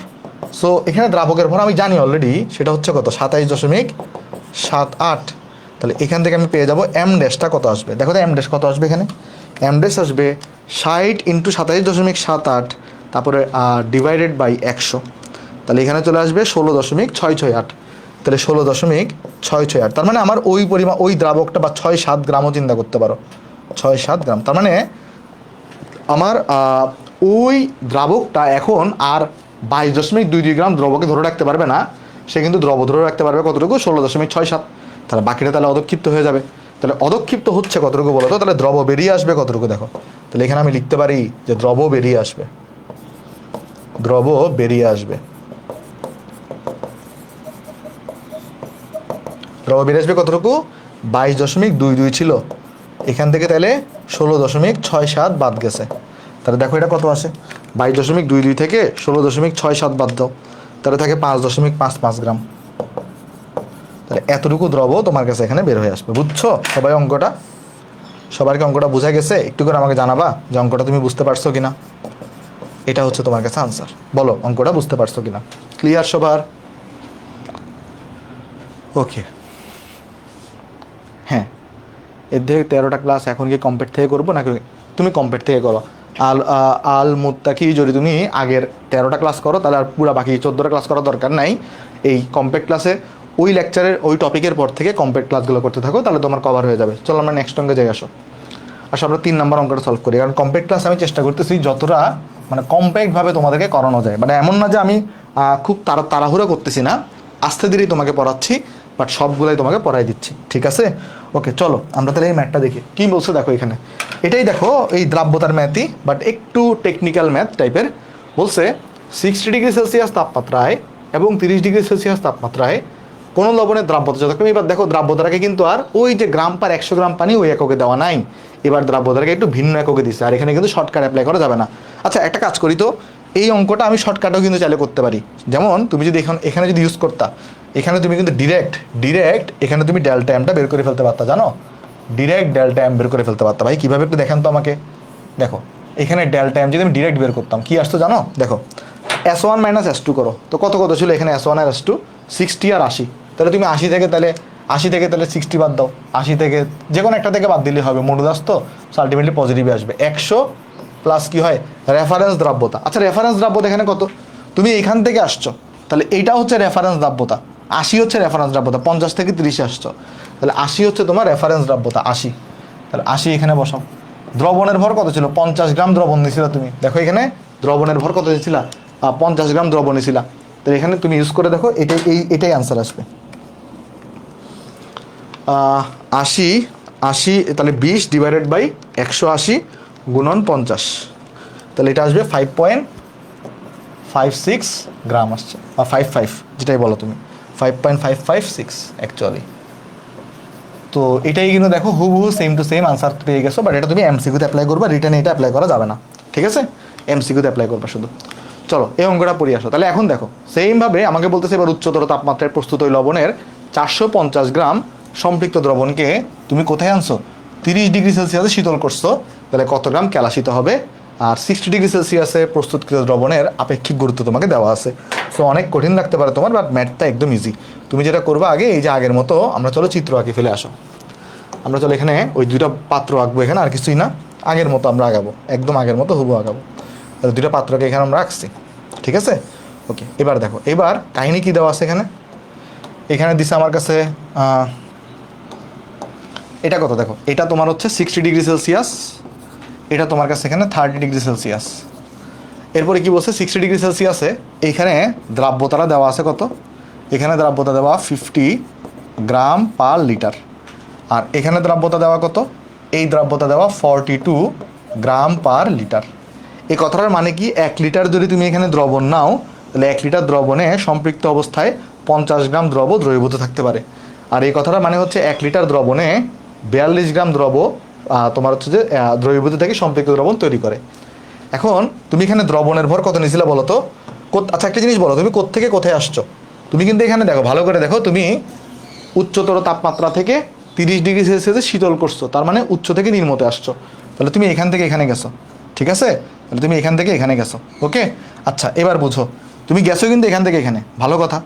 A: সো এখানে দ্রাবকের ভর আমি জানি অলরেডি, সেটা হচ্ছে কত 27.78। তাহলে এখান থেকে আমি পেয়ে যাব এম ড্যাশটা কত আসবে। দেখো তো এম ড্যাশ কত আসবে, এখানে এম ড্যাশ আসবে 60 × 27.78, তারপরে ডিভাইডেড বাই 100। তাহলে এখানে চলে আসবে 16.668। তাহলে 16.668, তার মানে আমার ওই পরিমাণ ওই দ্রাবকটা বা 6-7 গ্রামও চিন্তা করতে পারো, 6-7 গ্রাম। তার মানে আমার ওই দ্রাবকটা এখন আর 22.22 গ্রাম দ্রবকে ধরে রাখতে পারবে না, সে কিন্তু দ্রব ধরে রাখতে পারবে কতটুকু 16.67। তাহলে বাকিটা তাহলে অদক্ষিপ্ত হয়ে যাবে। তাহলে অদক্ষিপ্ত হচ্ছে কতটুকু বলো তো, তাহলে দ্রব বেরিয়ে আসবে কতটুকু দেখো। তাহলে এখানে আমি লিখতে পারি যে দ্রব বেরিয়ে আসবে দ্রব বেরিয়ে আসবে কতটুকু, 22.22 ছিল, এখান থেকে তাহলে 16.67 বাদ গেছে। তাহলে দেখো এটা কত আসে, 22.22 থেকে 16.67 বাদ দাও, তাহলে থাকে 5.55 গ্রাম। তাহলে এতটুকু দ্রব তোমার কাছে এখানে বের হয়ে আসবে। বুঝছো সবাই অঙ্কটা? সবাইকে অঙ্কটা বোঝা গেছে? একটু করে আমাকে জানাবা যে অঙ্কটা তুমি বুঝতে পারছো কিনা। এটা হচ্ছে তোমার কাছে আনসার। বলো অঙ্কটা বুঝতে পারছো কিনা। ক্লিয়ার সবার? ওকে, হ্যাঁ, এর থেকে 13টা ক্লাস এখন কি কমপ্লিট থেকে করবো নাকি তুমি কমপ্লিট থেকে করো? আল মুত্তাকি যদি তুমি আগের 13টা ক্লাস করো, তাহলে আর পুরো বাকি 14টা ক্লাস করার দরকার নাই। এই কমপ্লিট ক্লাসে ওই লেকচারের ওই টপিকের পর থেকে কমপ্লিট ক্লাসগুলো করতে থাকো, তাহলে তোমার কভার হয়ে যাবে। চলো আমরা নেক্সট অঙ্কে যাই। আসো আমরা 3 নম্বর অঙ্কটা সলভ করি। কারণ কমপ্লিট ক্লাস আমি চেষ্টা করতেছি যতটা মানে কম্প্যাক্টভাবে তোমাদেরকে করানো যায়। মানে এমন না যে আমি খুব তাড়াহুড়ো করতেছি না, আস্তে ধীরেই তোমাকে পড়াচ্ছি, বাট সবগুলাই তোমাকে পড়াই দিচ্ছি। ঠিক আছে? ওকে, চলো আমরা তাহলে এই ম্যাথটা দেখি কি বলছে। দেখো এখানে এটাই দেখো, এই দ্রাব্যতার ম্যাথই, বাট একটু টেকনিক্যাল ম্যাথ টাইপের। বলছে 60°C তাপমাত্রায় এবং 30°C তাপমাত্রায় কোনো লবণের দ্রাব্যতা যতক্ষণ। এবার দেখো দ্রাব্যতাটাকে কিন্তু আর ওই যে গ্রাম পার 100 গ্রাম পানি ওই এককে দেওয়া নাই, এবার দ্রাব্যতাটাকে একটু ভিন্ন এককে দিচ্ছে। আর এখানে কিন্তু শর্টকাট অ্যাপ্লাই করা যাবে না। আচ্ছা একটা কাজ করি তো, এই অঙ্কটা আমি শর্টকাটও কিন্তু চাইলে করতে পারি। যেমন তুমি যদি এখানে যদি ইউজ করতা, এখানে তুমি কিন্তু ডিরেক্ট এখানে তুমি ডেল্টা এমটা বের করে ফেলতে পারতা, জানো? ডিরেক্ট ডেল্টা এম বের করে ফেলতে পারতা। ভাই কীভাবে একটু দেখান তো আমাকে। দেখো এখানে ডেল্টা এম যদি আমি ডিরেক্ট বের করতাম কি আসতো জানো? দেখো S1 - S2 করো তো কত ছিল এখানে S1 আর S2 60 আর 80। তাহলে তুমি 80 থেকে তাহলে 60 বাদ দাও, 80 থেকে যে কোনো একটা থেকে বাদ দিলে হবে, মডুলাস তো আলটিমেটলি পজিটিভই আসবে। 100 প্লাস কি হয় রেফারেন্স দ্রাব্যতা। আচ্ছা রেফারেন্স দ্রাব্যতা এখানে কত? তুমি এখান থেকে আসছো, তাহলে এইটা হচ্ছে রেফারেন্স দ্রাব্যতা। 80 হচ্ছে রেফারেন্স দ্রাব্যতা, 50 থেকে 30 আসছো, তাহলে 80 হচ্ছে তোমার রেফারেন্স দ্রাব্যতা 80। তাহলে 80 এখানে বসাও। দ্রবণের ভর কত ছিল? 50 গ্রাম দ্রবণ নিয়েছিল তুমি। দেখো এখানে দ্রবণের ভর কত দিয়েছিল? 50 গ্রাম দ্রবণ নিয়েছিল। তাহলে এখানে তুমি ইউজ করে দেখো, এটাই আনসার আসবে। 80 তাহলে 20 / 180 × 50। তাহলে এটা আসবে 5.56 গ্রাম আসছে, বা 55 যেটাই বলো তুমি, 5.556 অ্যাকচুয়ালি। তো এটাই কিন্তু দেখো হুবহু সেম টু সেম আনসার পেয়ে গেছো, বাট এটা তুমি এমসিকিউতে অ্যাপ্লাই করবা, রিটার্নে এটা অ্যাপ্লাই করা যাবে না, ঠিক আছে? এমসিকিউতে অ্যাপ্লাই করবা শুধু। চলো এই অঙ্কটা পড়ে আসো। তাহলে এখন দেখো সেমভাবে আমাকে বলতেছে এবার উচ্চতর তাপমাত্রায় প্রস্তুত ওই লবণের 450 গ্রাম সম্পৃক্ত দ্রবণকে তুমি কোথায় আনছো? 30 ডিগ্রি সেলসিয়াসে শীতল করছো, তাহলে কত গ্রাম কেলাসিত হবে? আর 60 ডিগ্রি সেলসিয়াসে প্রস্তুতকৃত দ্রবণের আপেক্ষিক গুরুত্ব তোমাকে দেওয়া আছে। সো অনেক কঠিন লাগতে পারে তোমার, বাট ম্যাথটা একদম ইজি। তুমি যেটা করবা আগে, এই যে আগের মতো আমরা চলো চিত্র আঁকি ফেলে আসো। আমরা চলো এখানে ওই দুইটা পাত্র আঁকবো, এখানে আর কিছুই না, আগের মতো আমরা আঁকাবো, একদম আগের মতো হুবহু আঁকাবো। তাহলে দুইটা পাত্রকে এখানে আমরা আঁকছি, ঠিক আছে? ওকে, এবার দেখো এবার কাহিনী কি দেওয়া আছে এখানে। এখানে দিছে আমার কাছে এটা কত, দেখো এটা তোমার হচ্ছে 60 ডিগ্রি সেলসিয়াস, এটা তোমার কাছে এখানে 30 ডিগ্রি সেলসিয়াস। এরপরে কি বলছে, 60 ডিগ্রি সেলসিয়াসে এইখানে দ্রাব্যতাটা দেওয়া আছে কত, এখানে দ্রাব্যতা দেওয়া 50 গ্রাম পার লিটার, আর এখানে দ্রাব্যতা দেওয়া কত, এই দ্রাব্যতা দেওয়া 42 গ্রাম পার লিটার। এই কথাটার মানে কি, 1 লিটার যদি তুমি এখানে দ্রবণ নাও, তাহলে 1 লিটার দ্রবণে সম্পৃক্ত অবস্থায় 50 গ্রাম দ্রব দ্রবীভূত থাকতে পারে। আর এই কথাটা মানে হচ্ছে 1 লিটার দ্রবণে 42 গ্রাম দ্রব তোমার হচ্ছে যে দ্রবীভূত থেকে সম্পৃক্ত দ্রবণ তৈরি করে। এখন তুমি এখানে দ্রবণের ভর কত নিয়েছিলে বলো তো? আচ্ছা একটা জিনিস বলো, তুমি কোত্থেকে কোথায় আসছো? তুমি কিন্তু এখানে দেখো, ভালো করে দেখো, তুমি উচ্চতর তাপমাত্রা থেকে 30 ডিগ্রি সেলসিয়াসে শীতল করছো, তার মানে উচ্চ থেকে নিম্নতে আসছো। তাহলে তুমি এখান থেকে এখানে গেছো, ঠিক আছে? তাহলে তুমি এখান থেকে এখানে গেছো, ওকে? আচ্ছা এবার বুঝো, তুমি গেছো কিন্তু এখান থেকে এখানে, ভালো কথা।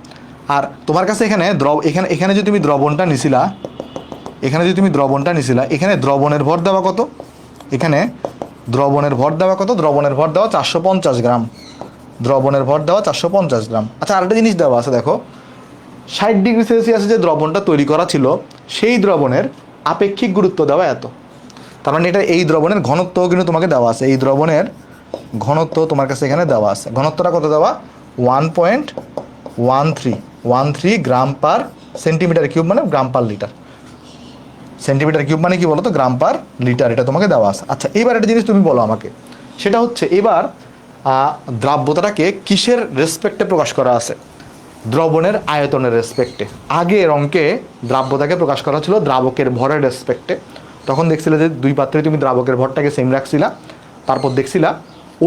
A: আর তোমার কাছে এখানে এখানে যদি তুমি দ্রবণটা নিছিলা, এখানে দ্রবণের ভর দেওয়া কত, এখানে দ্রবণের ভর দেওয়া কত, দ্রবণের ভর দেওয়া 450 গ্রাম, দ্রবণের ভর দেওয়া 450 গ্রাম। আচ্ছা আরেকটা জিনিস দেওয়া আছে দেখো, 60 ডিগ্রি সেলসিয়াসে যে দ্রবণটা তৈরি করা ছিল, সেই দ্রবণের আপেক্ষিক গুরুত্ব দেওয়া এত। তার মানে এটা এই দ্রবণের ঘনত্ব কিন্তু তোমাকে দেওয়া আছে, এই দ্রবণের ঘনত্ব তোমার কাছে এখানে দেওয়া আছে। ঘনত্বটা কত দেওয়া? 1.13 গ্রাম পার সেন্টিমিটার কিউব, মানে গ্রাম পার লিটার। সেন্টিমিটার কিউব মানে কি বলো তো? গ্রাম পার লিটার, এটা তোমাকে দেওয়া আছে। আচ্ছা এবার একটা জিনিস তুমি বলো আমাকে, সেটা হচ্ছে এবার দ্রাব্যতাটাকে কিসের রেসপেক্টে প্রকাশ করা আছে? দ্রবণের আয়তনের রেসপেক্টে। আগের অঙ্কে দ্রাব্যতাকে প্রকাশ করা ছিল দ্রাবকের ভরের রেসপেক্টে। তখন দেখছিলে যে দুই পাত্রে তুমি দ্রাবকের ভরটাকে সেম রাখছিলা, তারপর দেখছিলা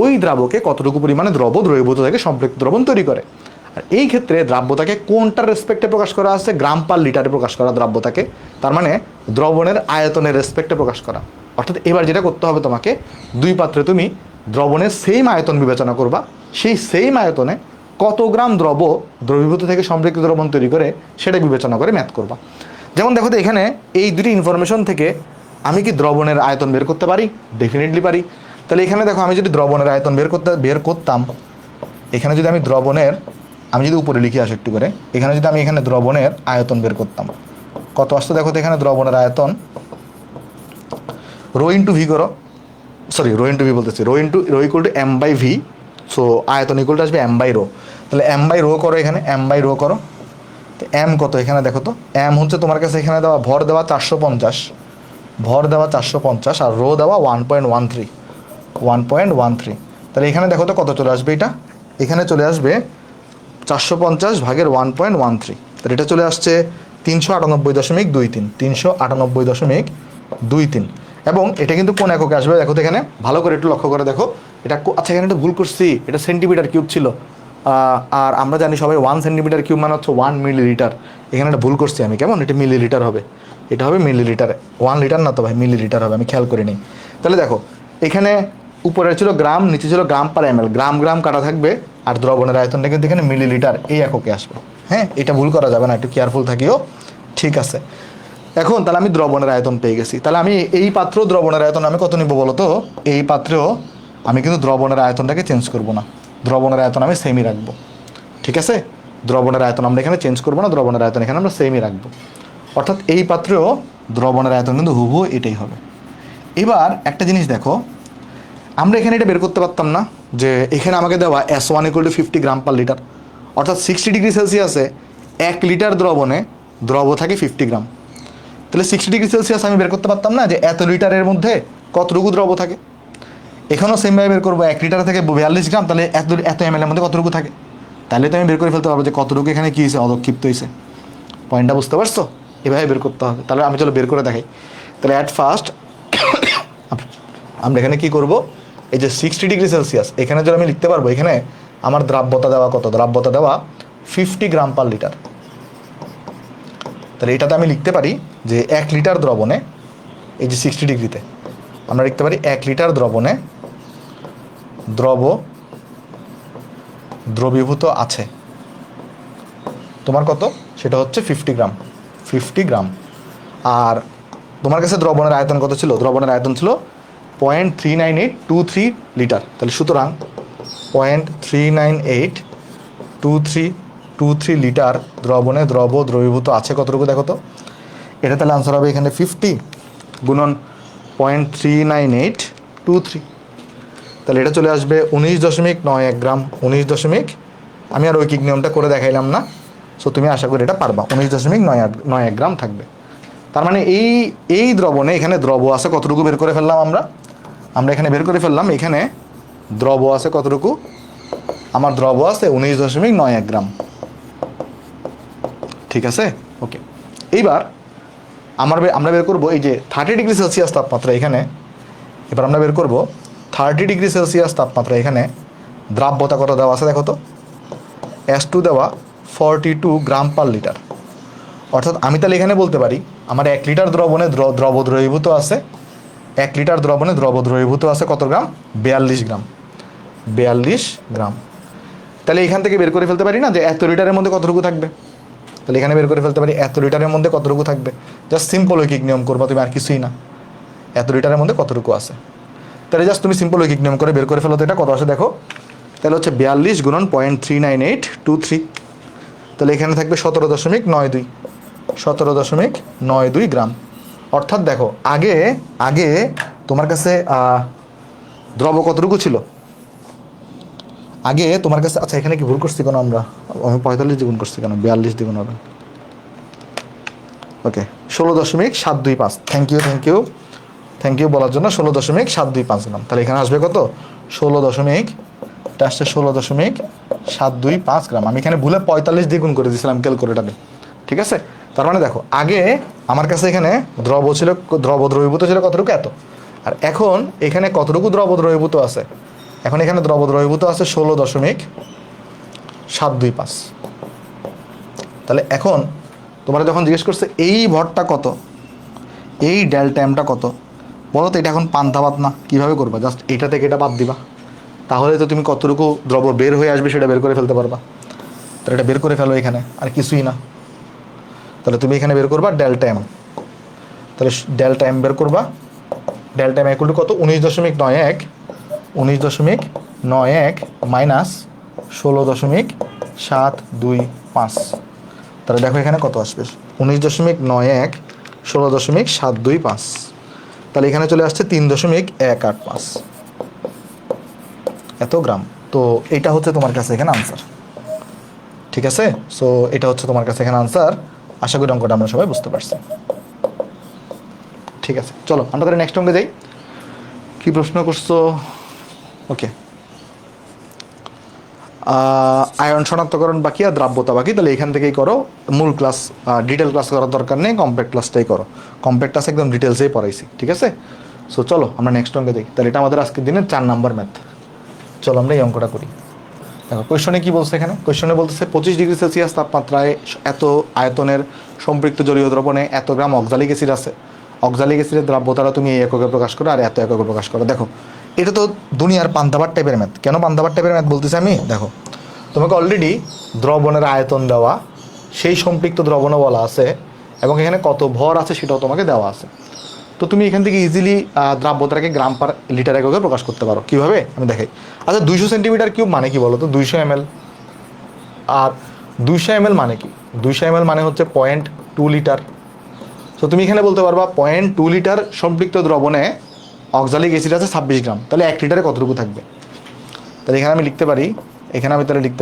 A: ওই দ্রাবকে কতটুকু পরিমাণে দ্রবীভূত থেকে সম্পৃক্ত দ্রবণ তৈরি করে। আর এই ক্ষেত্রে দ্রাব্যতাকে কোনটার রেসপেক্টে প্রকাশ করা আছে? গ্রাম পার লিটারে প্রকাশ করা দ্রাব্যতাকে, তার মানে দ্রবণের আয়তনের রেসপেক্টে প্রকাশ করা। অর্থাৎ এবার যেটা করতে হবে তোমাকে, দুই পাত্রে তুমি দ্রবণের সেম আয়তন বিবেচনা করবা, সেই সেম আয়তনে কত গ্রাম দ্রবীভূত থেকে সম্পৃক্ত দ্রবণ তৈরি করে সেটা বিবেচনা করে ম্যাথ করবা। যেমন দেখো তো এখানে এই দুটি ইনফরমেশন থেকে আমি কি দ্রবণের আয়তন বের করতে পারি? ডেফিনেটলি পারি। তাহলে এখানে দেখো, আমি যদি দ্রবণের আয়তন বের করতাম, এখানে যদি আমি যদি উপরে লিখে আসি একটু করে, এখানে যদি আমি এখানে দ্রবণের আয়তন বের করতাম, কত আসতো দেখো তো? এখানে দ্রবণের আয়তন রো ইন্টু ভি করো, সরি রো ইন্টু ভি বলতেছি, rho equal to M by V. So আয়তন ইকুয়াল টু আসবে এম বাই রো। তাহলে এম বাই রো করো, এখানে এম বাই রো করো। তো এম কত এখানে দেখো তো? এম হচ্ছে তোমার কাছে এখানে দেওয়া ভর দেওয়া 450, আর রো দেওয়া 1.13। তাহলে এখানে দেখো তো কত চলে আসবে? এটা এখানে চলে আসবে 450 ভাগের 1.13, তাহলে এটা চলে আসছে 398.23। এবং এটা কিন্তু কোন এককে আসবে দেখো তো? এখানে ভালো করে একটু লক্ষ্য করে দেখো এটা। আচ্ছা এখানে একটু ভুল করছি, এটা সেন্টিমিটার কিউব ছিল, আর আমরা জানি সবাই 1 সেন্টিমিটার কিউব মানে হচ্ছে 1 মিলিলিটার। এখানে একটা ভুল করছি আমি, কেমন? এটা মিলিলিটার হবে, এটা হবে মিলিলিটার, 1 লিটার না তো ভাই, মিলিলিটার হবে, আমি খেয়াল করি নি। তাহলে দেখো এখানে উপরে ছিল গ্রাম, নিচে ছিল গ্রাম পার এম এল, গ্রাম কাটা থাকবে, আর দ্রবণের আয়তনটা কিন্তু এখানে মিলিলিটার এই এককে আসবে। হ্যাঁ, এটা ভুল করা যাবে না, একটু কেয়ারফুল থাকিও, ঠিক আছে? এখন তাহলে আমি দ্রবণের আয়তন পেয়ে গেছি। তাহলে আমি এই পাত্র দ্রবণের আয়তন আমি কত নিব বলো তো? এই পাত্রেও আমি কিন্তু দ্রবণের আয়তনটাকে চেঞ্জ করব না, দ্রবণের আয়তন আমি সেমই রাখবো, ঠিক আছে? দ্রবণের আয়তন আমরা এখানে চেঞ্জ করবো না, দ্রবণের আয়তন এখানে আমরা সেমই রাখবো। অর্থাৎ এই পাত্রেও দ্রবণের আয়তন কিন্তু হুবহু এটাই হবে। এবার একটা জিনিস দেখো, আমরা এখানে এটা বের করতে পারতাম না যে এখানে আমাকে দেওয়া S1 = 50 গ্রাম পার লিটার, অর্থাৎ 60 ডিগ্রি সেলসিয়াসে 1 লিটার দ্রবণে দ্রব থাকে 50 গ্রাম। তাহলে 60 ডিগ্রি সেলসিয়াস আমি বের করতে পারতাম না যে এত লিটারের মধ্যে কতটুকু দ্রব থাকে? এখানেও সেমভাবে বের করবো 1 লিটার থেকে 42 গ্রাম, তাহলে এত এত এম এর মধ্যে কতটুকু থাকে, তাহলে তো আমি বের করে ফেলতে পারবো যে কতটুকু এখানে কী হয়েছে, অদক্ষিপ্ত হয়েছে। পয়েন্টটা বুঝতে পারছো? এভাবে বের করতে হবে। তাহলে আমি চলো বের করে দেখাই। তাহলে অ্যাট ফার্স্ট আমরা এখানে কি করব, এই যে 60°C, এখানে যদি আমি লিখতে পারবো, এখানে আমার দ্রাব্যতা দেওয়া কত, দ্রাব্যতা দেওয়া 50 গ্রাম পার লিটার। তাহলে এটাতে আমি লিখতে পারি যে 1 লিটার দ্রবণে, এই যে 60°তে আমরা লিখতে পারি 1 লিটার দ্রবণে দ্রবীভূত আছে তোমার কত, সেটা হচ্ছে 50 গ্রাম, 50 গ্রাম। আর তোমার কাছে দ্রবণের আয়তন কত ছিল, দ্রবণের আয়তন ছিল 0.39823 লিটার। তাহলে সুতরাং 0.39823 লিটার দ্রবণে দ্রবীভূত আছে কতটুকু দেখো তো। এটা তাহলে আনসার হবে এখানে 50 গুণন 0.39823, তাহলে এটা চলে আসবে 19.91 গ্রাম। 19 আমি আর ঐকিক নিয়মটা করে দেখাইলাম না, সো তুমি আশা করি এটা পারবা। 19.91 গ্রাম থাকবে। তার মানে এই দ্রবণে এখানে দ্রব আছে কতটুকু বের করে ফেললাম আমরা এখানে বের করে ফেললাম, এখানে দ্রব আছে কতটুকু, আমার দ্রব আছে 19.91 গ্রাম। ঠিক আছে, ওকে। এইবার আমরা বের করবো এই যে 30°C তাপমাত্রা এখানে। এবার আমরা বের করবো 30°C তাপমাত্রা এখানে দ্রাব্যতা কত দেওয়া আছে দেখো তো, S2 দেওয়া 42 গ্রাম পার লিটার। অর্থাৎ আমি তাহলে এখানে বলতে পারি আমার 1 লিটার দ্রবণে দ্রবীভূত আছে, 1 লিটার দ্রবণে দ্রবীভূত আছে কত গ্রাম, 42 গ্রাম, 42 গ্রাম। তাহলে এখান থেকে বের করে ফেলতে পারি না যে এত লিটারের মধ্যে কতটুকু থাকবে, তাহলে এখানে বের করে ফেলতে পারি এত লিটারের মধ্যে কতটুকু থাকবে। জাস্ট সিম্পল ঐকিক নিয়ম করবা তুমি, আর কিছুই না। এত লিটারের মধ্যে কতটুকু আছে, তাহলে জাস্ট তুমি সিম্পল ঐকিক নিয়ম করে বের করে ফেলো তো এটা কত আসে দেখো। তাহলে হচ্ছে 42 গুণন 0.39823, তাহলে এখানে থাকবে 17.92, 17.92 গ্রাম। অর্থাৎ দেখো আগে তোমার কাছে দ্রব কতটুকু ছিল, আগে তোমার কাছে, আচ্ছা এখানে কি ভুল করছি কেন, আমি 45 দ্বিগুণ করছি কেন, 42 দ্বিগুণ হবে। ওকে, 16.725, থ্যাংক ইউ বলার জন্য। 16.725 গ্রাম, তাহলে এখানে আসবে কত, 16.725 গ্রাম। আমি এখানে ভুলে 45 দ্বিগুণ করে দিয়েছিলাম ক্যালকুলেটারে। ঠিক আছে, তার মানে দেখো আগে আমার কাছে এখানে দ্রবীভূত ছিল কতটুকু, এত। আর এখন এখানে কতটুকু দ্রবীভূত আছে, এখন এখানে দ্রবীভূত আছে 16.725। তাহলে এখন তোমরা যখন জিজ্ঞেস করছে এই ভরটা কত, এই ডেল্টা এমটা কত, বলো তো এটা এখন পান্তা ভাত না, কীভাবে করবা, জাস্ট এটা থেকে এটা বাদ দিবা, তাহলে তো তুমি কতটুকু দ্রব বের হয়ে আসবে সেটা বের করে ফেলতে পারবা। তাহলে এটা বের করে ফেলো এখানে, আর কিছুই না। তাহলে তুমি এখানে বের করবা ডেল্টা এম, তাহলে ডেল্টা এম বের করবা, ডেল্টা এম ইকুয়াল টু কত, 19.91 মাইনাস 16.725। তাহলে দেখো এখানে কত আসবে, 19.91 16.725, তাহলে এখানে চলে আসছে 3.185 এত গ্রাম। তো এটা হচ্ছে তোমার কাছে এখানে আনসার। ঠিক আছে, সো এটা হচ্ছে তোমার কাছে এখানে আনসার। আশা করি অঙ্কটা আমরা সবাই বুঝতে পারছি। ঠিক আছে, চলো আমরা তাহলে নেক্সট অঙ্কে যাই। কি প্রশ্ন করছো? ওকে, আয়ন শনাক্তকরণ বাকি আর দ্রাব্যতা বাকি, তাহলে এখান থেকেই করো। মূল ক্লাস ডিটেল ক্লাস করার দরকার নেই, কম্প্যাক্ট ক্লাসটাই করো। কম্প্যাক্ট ক্লাস একদম ডিটেলসেই পড়াইছি। ঠিক আছে, সো চলো আমরা নেক্সট অঙ্কে যাই। তাহলে এটা আমাদের আজকের দিনের 4 নাম্বার ম্যাথ। চলো আমরা এই অঙ্কটা করি। দেখো কোয়েশনে কি বলছে, এখানে কোয়েশনে বলতেছে 25°C তাপমাত্রায় এত আয়তনের সম্পৃক্ত জলীয় দ্রবণে এত গ্রাম অক্সালিক অ্যাসিড আছে। অক্সালিক অ্যাসিডের দ্রাব্যতারা তুমি এই এককে প্রকাশ করো আর এত এককে প্রকাশ করো। দেখো এটা তো দুনিয়ার পান্তাভাত টাইপের ম্যাথ। কেন পান্তাভাত টাইপের ম্যাথ বলতেছি আমি, দেখো তোমাকে অলরেডি দ্রবণের আয়তন দেওয়া, সেই সম্পৃক্ত দ্রবণও বলা আছে, এবং এখানে কত ভর আছে সেটাও তোমাকে দেওয়া আছে। তো তুমি এখান থেকে ইজিলি দ্রাব্যতাকে গ্রাম পার লিটার এককে প্রকাশ করতে পারো। কীভাবে আমি দেখাই। আচ্ছা 200 সেন্টিমিটার কিউব মানে কি বলো তো, 200 ml। আর 200 ml মানে কি, 200 ml মানে হচ্ছে 0.2 লিটার। তো তুমি এখানে বলতে পারবা 0.2 লিটার সম্পৃক্ত দ্রবণে অক্সালিক অ্যাসিড আছে 26 গ্রাম, তাহলে 1 লিটারে কতটুকু থাকবে। তাহলে এখানে আমি লিখতে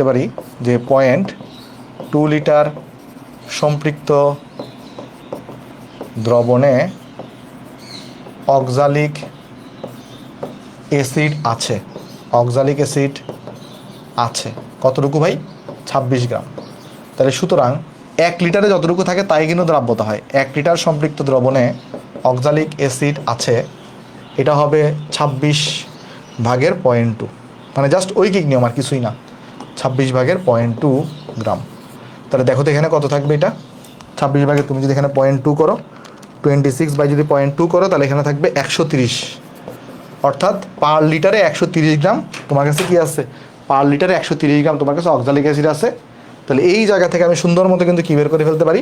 A: পারি, যে 0.2 লিটার সম্পৃক্ত দ্রবণে অক্সালিক অ্যাসিড আছে, অক্সালিক অ্যাসিড আছে কতটুকু ভাই? 26 গ্রাম। তাহলে সুতরাং 1 লিটারে যতটুকু থাকে তাই কিন্তু দ্রাব্যতা হয়। 1 লিটার সম্পৃক্ত দ্রবণে অক্সালিক অ্যাসিড আছে, এটা হবে 26/0.2, মানে জাস্ট ঐকিক নিয়ম আর কিছুই না, 26/0.2 গ্রাম। তাহলে দেখো তো এখানে কত থাকবে, এটা 26 তুমি যদি এখানে 0.2 করো, 26 বাই যদি 0.2 করো, তাহলে এখানে থাকবে 130, অর্থাৎ পার লিটারে 130 গ্রাম তোমার কাছে কি আছে? পার লিটারে 130 গ্রাম তোমার কাছে অক্সালিক অ্যাসিড আছে। তাহলে এই জায়গা থেকে আমি সুন্দর মতো কিন্তু কী বের করে ফেলতে পারি?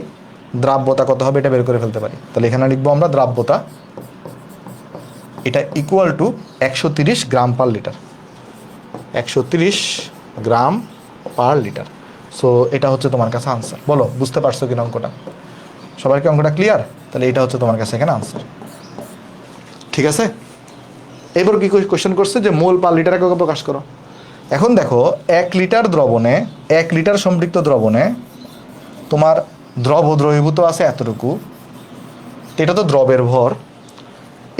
A: দ্রাব্যতা কত হবে এটা বের করে ফেলতে পারি। তাহলে এখানে লিখবো আমরা দ্রাব্যতা, এটা ইকুয়াল টু 130 গ্রাম পার লিটার, 130 গ্রাম পার লিটার। সো এটা হচ্ছে তোমার কাছে আনসার। বলো বুঝতে পারছো কিনা অঙ্কটা? সবার কি অঙ্কটা ক্লিয়ার? তাহলে এটা হচ্ছে তোমার কাছে এখানে আনসার, ঠিক আছে? এবার কি কোয়েশ্চেন করছে যে মোল পার লিটার এককে প্রকাশ করো। এখন দেখো 1 লিটার দ্রবণে, 1 লিটার সম্পৃক্ত দ্রবণে তোমার দ্রবীভূত আছে এতটুকু, এটা তো দ্রবের ভর।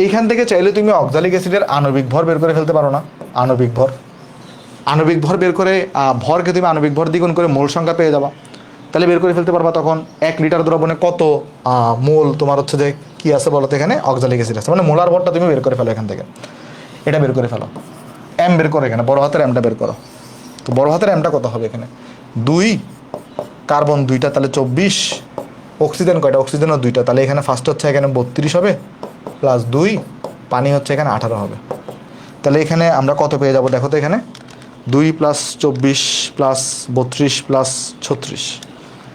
A: এইখান থেকে চাইলে তুমি অক্সালিক অ্যাসিডের আণবিক ভর বের করে ফেলতে পারো না? আণবিক ভর, আণবিক ভর বের করে ভরকে তুমি আণবিক ভর দ্বিগুণ করে মোল সংখ্যা পেয়ে যাবা, তাহলে বের করে ফেলতে পারবা তখন 1 লিটার দ্রবণে কত মোল তোমার হচ্ছে যে কি আছে বলো তো, এখানে অক্সালিক অ্যাসিড আছে, মানে মোলার ভরটা তুমি বের করে ফেলো এখান থেকে, এটা বের করে ফেলো। এম বের করো, এখানে বড় হাতের এমটা বের করো। তো বড় হাতের এমটা কত হবে এখানে? 2, কার্বন 2টা, তাহলে 24, অক্সিজেন কয়টা? অক্সিজেনও 2টা, তাহলে এখানে ফার্স্ট হচ্ছে এখানে 32 হবে, প্লাস 2, পানি হচ্ছে এখানে 18 হবে। তাহলে এখানে আমরা কত পেয়ে যাবো দেখো তো, এখানে 2 + 24 + 32 + 36,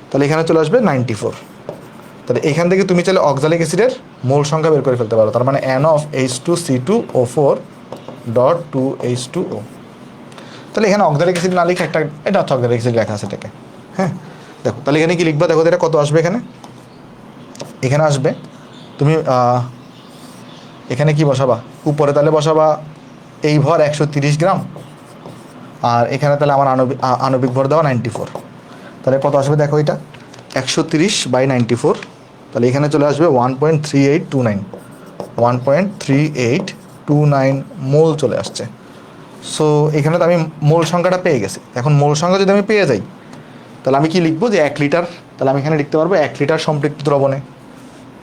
A: তাহলে এখানে চলে আসবে 94। তাহলে এখান থেকে তুমি চাইলে অক্সালিক অ্যাসিডের মোল সংখ্যা বের করে ফেলতে পারো, তার মানে NH2C2O4.2H2O। তাহলে এখানে অক্সালিক অ্যাসিড না লিখে একটা, এটা হচ্ছে অক্সালিক অ্যাসিড লেখা আছে এটাকে, হ্যাঁ। দেখো তাহলে এখানে কি লিখবা, দেখো এটা কত আসবে এখানে, এখানে আসবে তুমি এখানে কি বসাবা উপরে, তাহলে বসাবা এই ভর 130 গ্রাম, আর এখানে তাহলে আমার আণবিক ভর দেওয়া 94, তাহলে কত আসবে দেখো, এটা 130/94, তাহলে এখানে চলে আসবে 1.3829, 1.3829 মোল চলে আসছে। সো এখানে তো আমি মোল সংখ্যাটা পেয়ে গেছি। এখন মোল সংখ্যা যদি আমি পেয়ে যাই, তাহলে আমি কি লিখবো যে 1 লিটার, তাহলে আমি এখানে লিখতে পারবো 1 লিটার সম্পৃক্ত দ্রবণে,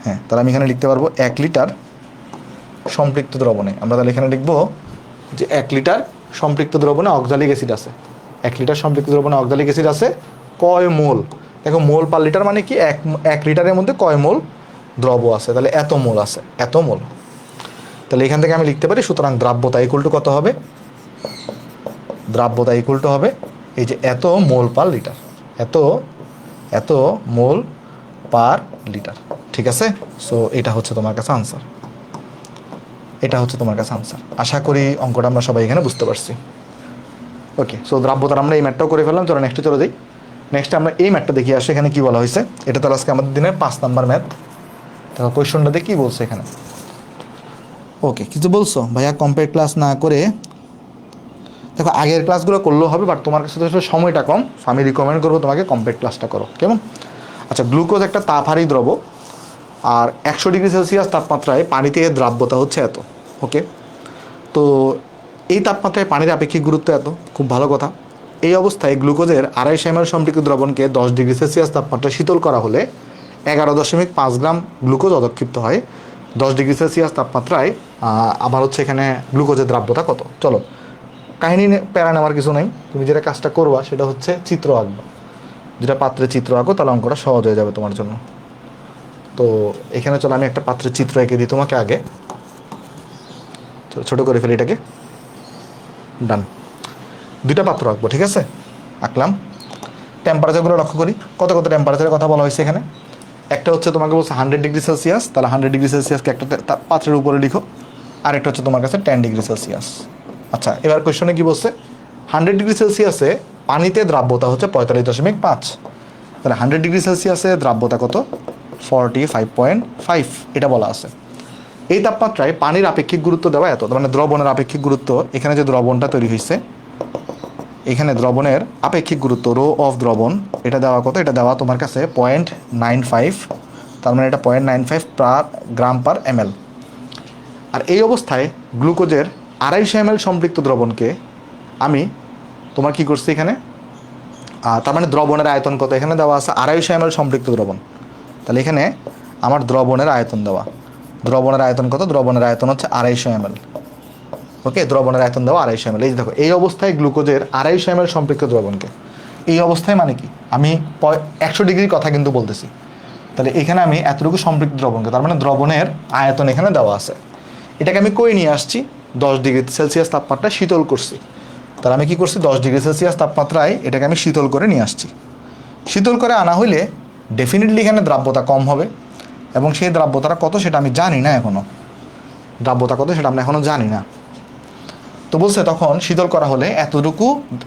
A: হ্যাঁ, তাহলে আমি এখানে লিখতে পারবো 1 লিটার সম্পৃক্ত দ্রবণে, আমরা তাহলে এখানে লিখবো যে 1 লিটার সম্পৃক্ত দ্রবণে অক্সালিক অ্যাসিড আছে, 1 লিটার সম্পৃক্ত দ্রবণে অক্সালিক অ্যাসিড আছে কয় মোল? দেখো মোল পার লিটার মানে কি, 1 লিটারের মধ্যে কয় মোল দ্রব আছে, তাহলে এত মোল আছে, এত মোল। তাহলে এখান থেকে আমি লিখতে পারি, সুতরাং দ্রাব্যতা ইকুয়াল টু কত হবে? দ্রাব্যতা ইকুয়াল টু হবে এই যে এত মোল পার লিটার, এত মোল পার লিটার, ঠিক আছে? সো এটা হচ্ছে তোমার কাছে আনসার, এটা হচ্ছে তোমার কাছে আনসার। আশা করি অঙ্কটা আমরা সবাই এখানে বুঝতে পারছি। ওকে, সো দ্রাব্যতার আমরা এই ম্যাথটাও করে ফেললাম। চলো নেক্সটে চলে যাই। নেক্সট আমরা এই ম্যাথটা দেখি আসি, এখানে কি বলা হয়েছে। এটা তো আজকে আমাদের দিনের 5 নাম্বার ম্যাথ। দেখো কোয়েশনটাতে কি বলছে এখানে। ওকে, কিছু বলছো ভাইয়া কম্পেয়ার ক্লাস না করে, দেখো আগের ক্লাসগুলো করলেও হবে, বাট তোমার কাছে তো সময়টা কম, আমি রিকমেন্ড করবো তোমাকে কম্পেয়ার ক্লাসটা করো, কেমন? আচ্ছা, গ্লুকোজ একটা তাপহারী দ্রব, আর 100 ডিগ্রি সেলসিয়াস তাপমাত্রায় পানিতে এর দ্রাব্যতা হচ্ছে এত। ওকে, তো এই তাপমাত্রায় পানির আপেক্ষিক গুরুত্ব এত, খুব ভালো কথা। এই অবস্থায় গ্লুকোজের 250 ml সম্পৃক্ত দ্রবণকে 10 ডিগ্রি সেলসিয়াস তাপমাত্রায় শীতল করা হলে 11.5 গ্রাম গ্লুকোজ অধক্ষিপ্ত হয় 10 ডিগ্রি সেলসিয়াস তাপমাত্রায়। আবার হচ্ছে এখানে গ্লুকোজের দ্রাব্যতা কত? চলো, কাহিনী প্যারা নেওয়ার কিছু নেই, তুমি যেটা কাজটা করবা সেটা হচ্ছে চিত্র আঁকবা, যেটা পাত্রে চিত্র আঁকো, তাহলে অঙ্কটা সহজ হয়ে যাবে তোমার জন্য। তো এখানে চলো আমি একটা পাত্রের চিত্র এঁকে দিই তোমাকে আগে, ছোট করে ফেলি এটাকে, ডান। 2টা পাত্র আঁকবো, ঠিক আছে? আঁকলাম। টেম্পারেচারগুলো লক্ষ্য করি, কত কত টেম্পারেচারের কথা বলা হয়েছে এখানে। একটা হচ্ছে তোমাকে বলছে 100 ডিগ্রি সেলসিয়াস, তাহলে 100 ডিগ্রি সেলসিয়াসকে একটা পাত্রের উপরে লিখো। আরেকটা হচ্ছে তোমার কাছে 10 ডিগ্রি সেলসিয়াস। আচ্ছা, এবার কোয়েশনে কি বলছে, 100 ডিগ্রি সেলসিয়াসে পানিতে দ্রাব্যতা হচ্ছে 45.5, তাহলে 100 ডিগ্রি সেলসিয়াসে দ্রাব্যতা কত? 45.5 এটা বলা আছে। এই তাপমাত্রায় পানির আপেক্ষিক গুরুত্ব দেওয়া এত, মানে দ্রবণের আপেক্ষিক গুরুত্ব, এখানে যে দ্রবণটা তৈরি হয়েছে, এখানে দ্রবণের আপেক্ষিক গুরুত্ব রো অফ দ্রবণ, এটা দেওয়া কত? এটা দেওয়া তোমার কাছে 0.95, তার মানে এটা 0.95 গ্রাম পার ml। আর এই অবস্থায় গ্লুকোজের 250 ml সম্পৃক্ত দ্রবণকে আমি তোমার কি করছি এখানে, তার মানে দ্রবণের আয়তন কত এখানে দেওয়া আছে 250 ml সম্পৃক্ত দ্রবণ। তাহলে এখানে আমার দ্রবণের আয়তন দেওয়া, দ্রবণের আয়তন কত, দ্রবণের আয়তন হচ্ছে 250 ml। ওকে, দ্রবণের আয়তন দেওয়া 250 ml। এই দেখো এই অবস্থায় গ্লুকোজের 250 ml সম্পৃক্ত দ্রবণকে, এই অবস্থায় মানে কি আমি 100 ডিগ্রির কথা কিন্তু বলতেছি। তাহলে এখানে আমি এতটুকু সম্পৃক্ত দ্রবণকে, তার মানে দ্রবণের আয়তন এখানে দেওয়া আছে, এটাকে আমি কই নিয়ে আসছি 10 ডিগ্রি সেলসিয়াস তাপমাত্রায় শীতল করছি। তাহলে আমি কি করছি 10 ডিগ্রি সেলসিয়াস তাপমাত্রায় এটাকে আমি শীতল করে নিয়ে আসছি। শীতল করে আনা হইলে ডেফিনেটলি এখানে দ্রাব্যতা কম হবে, এবং সেই দ্রাব্যতাটা কত সেটা আমি জানি না এখনও, দ্রাব্যতা কত সেটা আমরা এখনও জানি না। তো বলছে তখন শীতল করা হলে এতটুকু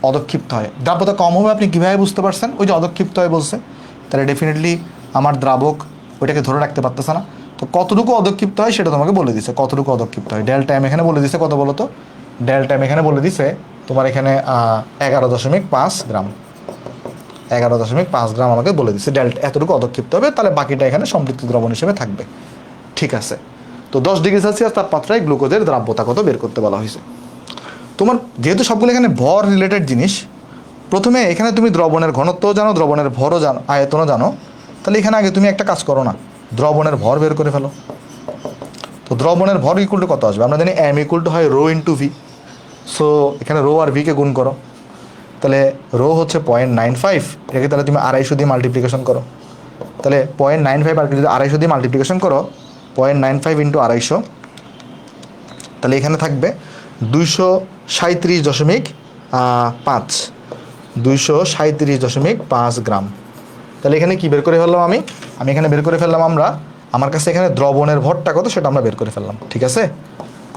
A: অদক্ষিপ্ত হয়। দ্রাব্যতা কম হবে আপনি কীভাবে বুঝতে পারছেন, ওই যে অদক্ষিপ্ত হয় বলছে, তাহলে ডেফিনেটলি আমার দ্রাবক ওইটাকে ধরে রাখতে পারতেছে না। তো কতটুকু অদক্ষিপ্ত হয় সেটা তোমাকে বলে দিছে, কতটুকু অদক্ষিপ্ত হয়। ডেল্টা এম এখানে বলে দিছে কত বলো তো, ডেল্টা এম এখানে বলে দিছে তোমার এখানে 11.5 গ্রাম, 11.5 গ্রাম আমাকে বলে দিচ্ছে ডেল্টা এতটুকু অদক্ষিপ্ত হবে, তাহলে বাকিটা এখানে সম্পৃক্ত দ্রবণ হিসেবে থাকবে। ঠিক আছে, তো 10 ডিগ্রি সেলসিয়াস তাপমাত্রায় গ্লুকোজের দ্রাব্যতা কত বের করতে বলা হয়েছে। তোমার যেহেতু সবগুলো এখানে ভর রিলেটেড জিনিস, প্রথমে এখানে তুমি দ্রবণের ঘনত্বও জানো, দ্রবণের ভরও জানো, আয়তনও জানো, তাহলে এখানে আগে তুমি একটা কাজ করো না, দ্রবণের ভর বের করে ফেলো। তো দ্রবণের ভর ইকুয়াল টু কত আসবে, আমরা জানি এম ইকুয়াল টু হয় রো ইন্টু ভি। সো এখানে রো আর ভিকে গুণ করো, তাহলে রো হচ্ছে 0.95, এটাকে তাহলে তুমি 250 দিয়ে মাল্টিপ্লিকেশন করো। তাহলে 0.95 আর যদি 250 দিয়ে মাল্টিপ্লিকেশন করো, 0.95 ইন্টু 250, তাহলে এখানে থাকবে 237.5, 237.5 গ্রাম। তাহলে এখানে কি বের করে ফেললাম আমি এখানে বের করে ফেললাম আমার কাছে এখানে দ্রবণের ভরটা কত সেটা আমরা বের করে ফেললাম। ঠিক আছে,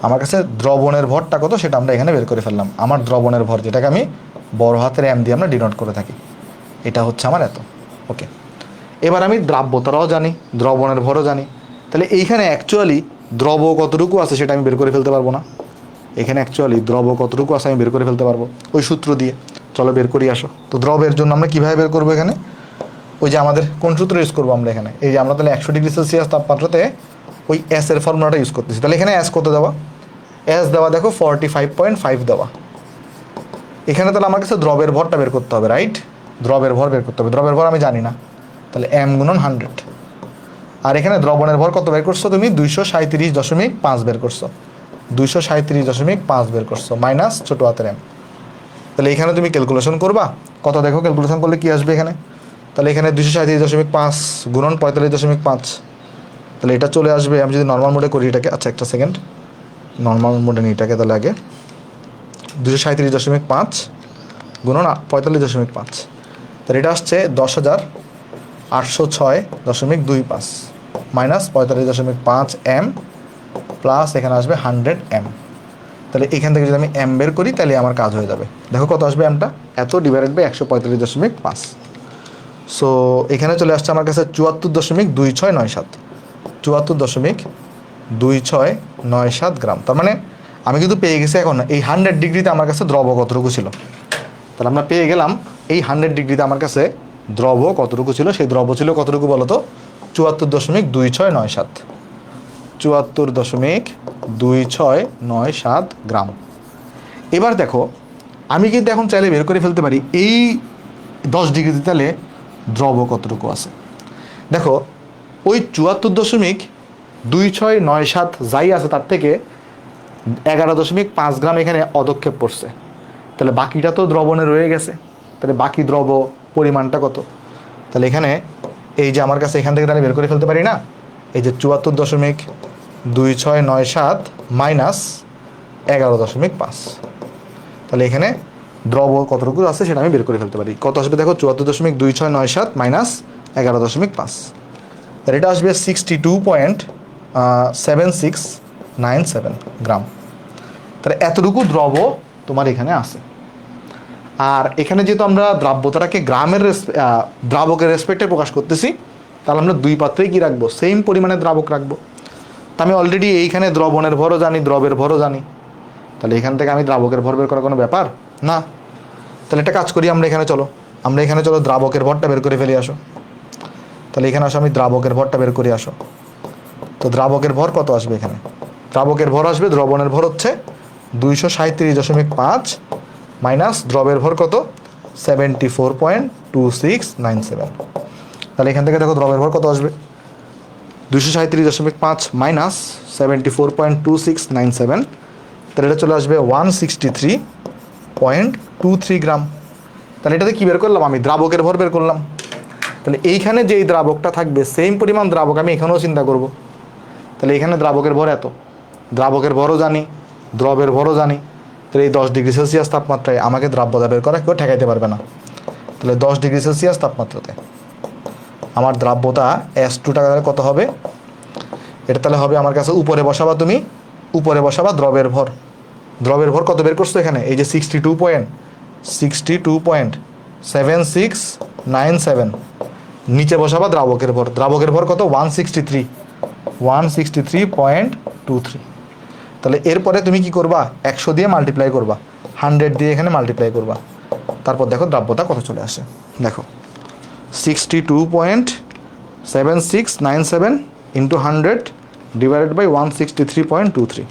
A: আমার কাছে দ্রবণের ভরটা কত সেটা আমরা এখানে বের করে ফেললাম। আমার দ্রবণের ভর, যেটাকে আমি বড় হাতের এম দিয়ে আমরা ডিনোট করে থাকি, এটা হচ্ছে আমার এত। ওকে, এবার আমি দ্রাব্যতারাও জানি, দ্রবণের ভরও জানি, তাহলে এইখানে অ্যাকচুয়ালি দ্রব কতটুকু আছে সেটা আমি বের করে ফেলতে পারবো না। এখানে অ্যাকচুয়ালি দ্রব কতটুকু আছে আমি বের করে ফেলতে পারবো ওই সূত্র দিয়ে। চলো বের করি আসো। তো দ্রবের জন্য আমরা কীভাবে বের করবো, এখানে ওই যে আমাদের কোন সূত্র ইউজ করবো আমরা এখানে, এই যে আমরা তাহলে 100 ডিগ্রি সেলসিয়াস তাপমাত্রাতে ওই এস এর ফর্মুলাটা ইউজ করতেছি। তাহলে এখানে এস কত দেওয়া, এস দেওয়া দেখো 45.5 দেওয়া। এখানে তাহলে আমার কাছে দ্রবের ভরটা বের করতে হবে, রাইট, দ্রবের ভর বের করতে হবে। দ্রবের ভর আমি জানি না, তাহলে এম গুণন 100। আর এখানে দ্রবণের ভর কত বের করছো তুমি, 237.5 বের করছো, 237.5 বের করছো, মাইনাস ছোটো হাতের এম। তাহলে এখানে তুমি ক্যালকুলেশন করবা, কত দেখো ক্যালকুলেশন করলে কি আসবে এখানে, তাহলে এখানে 237.5 গুণন 45.5, তাহলে এটা চলে আসবে। আমি যদি নর্মাল মোডে করি এটাকে, আচ্ছা একটা সেকেন্ড, নর্মাল মোডে নিই এটাকে, তাহলে আগে 237.5 গুণন 45.5, তাহলে এটা আসছে 10,806.25 মাইনাস 45.5 এম প্লাস এখানে আসবে 100 এম। তাহলে এখান থেকে যদি আমি এম বের করি তাহলে আমার কাজ হয়ে যাবে। দেখো কত আসবে এমটা, এত ডিভাইডেড বাই 145.5। সো এখানে চলে আসছে আমার কাছে 74.2697, 74.2697 গ্রাম। তার মানে আমি কিন্তু পেয়ে গেছি এখন এই 100 ডিগ্রিতে আমার কাছে দ্রব কতটুকু ছিল। তাহলে আমরা পেয়ে গেলাম এই 100 ডিগ্রিতে আমার কাছে দ্রব কতটুকু ছিল। সেই দ্রব ছিল কতটুকু বলো তো, 74.2697, 74.2697 গ্রাম। এবার দেখো আমি কিন্তু এখন চাইলে বের করে ফেলতে পারি এই 10 ডিগ্রিতে তাহলে দ্রব কতটুকু আছে। দেখো ওই 74.2697 যাই আছে তার থেকে 11.5 গ্রাম এখানে অদক্ষেপ পড়ছে, তাহলে বাকিটা তো দ্রবণে রয়ে গেছে। তাহলে বাকি দ্রব পরিমাণটা কত, তাহলে এখানে এই যে আমার কাছে এখান থেকে তাহলে বের করে ফেলতে পারি না, এই যে 74.2697 মাইনাস 11.5, তাহলে এখানে দ্রব কতটুকু আছে সেটা আমি বের করে ফেলতে পারি। কত আসবে দেখো, 74.2697 মাইনাস 11.5, তাহলে এটা আসবে 62.7697 গ্রাম। তাহলে এতটুকু দ্রব তোমার এখানে আছে। আর এখানে যেহেতু আমরা দ্রাব্যতাটাকে দ্রাবকের রেসপেক্টে প্রকাশ করতেছি, তাহলে আমরা দুই পাত্রেই কী রাখবো, সেম পরিমাণে দ্রাবক রাখবো। তা আমি অলরেডি এইখানে দ্রবণের ভরও জানি, দ্রবের ভরও জানি, তাহলে এখান থেকে আমি দ্রাবকের ভর বের করার কোনো ব্যাপার না। তাহলে একটা কাজ করি, আমরা এখানে চলো দ্রাবকের ভরটা বের করে ফেলে আসো। তাহলে এখানে আসো, আমি দ্রাবকের ভরটা বের করে আসো। তো দ্রাবকের ভর কত আসবে এখানে, দ্রাবকের ভর আসবে, দ্রবণের ভর হচ্ছে 237.5 মাইনাস দ্রবের ভর কত 74.2697। তাহলে এখান থেকে দেখো দ্রবের ভর কত আসবে 237.5 মাইনাস 74.2697, তাহলে এটা চলে আসবে 163.23 গ্রাম। তাহলে এটাতে কী বের করলাম আমি দ্রাবকের ভর বের করলাম। তাহলে এইখানে যেই দ্রাবকটা থাকবে সেম পরিমাণ দ্রাবক আমি এখানেও চিন্তা করব। তাহলে এখানে দ্রাবকের ভর এত, দ্রাবকের ভরও জানি, দ্রবের ভরও জানি। তাহলে এই 10 ডিগ্রি সেলসিয়াস তাপমাত্রায় আমাকে দ্রাব্যতা বের করা কেউ ঠেকাইতে পারবে না। তাহলে 10 ডিগ্রি সেলসিয়াস তাপমাত্রাতে আমার দ্রাব্যতা S2 টাকা কত হবে, এটা তাহলে হবে আমার কাছে উপরে বসাবা, তুমি উপরে বসাবা দ্রবের ভর। দ্রবের ভর কত বের করছো এখানে, এই যে 62.7697, নিচে বসাবা দ্রাবকের ভর। দ্রাবকের ভর কত 163.23। তাহলে এরপরে তুমি কি করবা 100 দিয়ে মাল্টিপ্লাই করবা, 100 দিয়ে এখানে মাল্টিপ্লাই করবা, তারপর দেখো দ্রাব্যতা কত চলে আসে। দেখো 62.7697 ইন্টু 100 ডিভাইডেড বাই 163.23,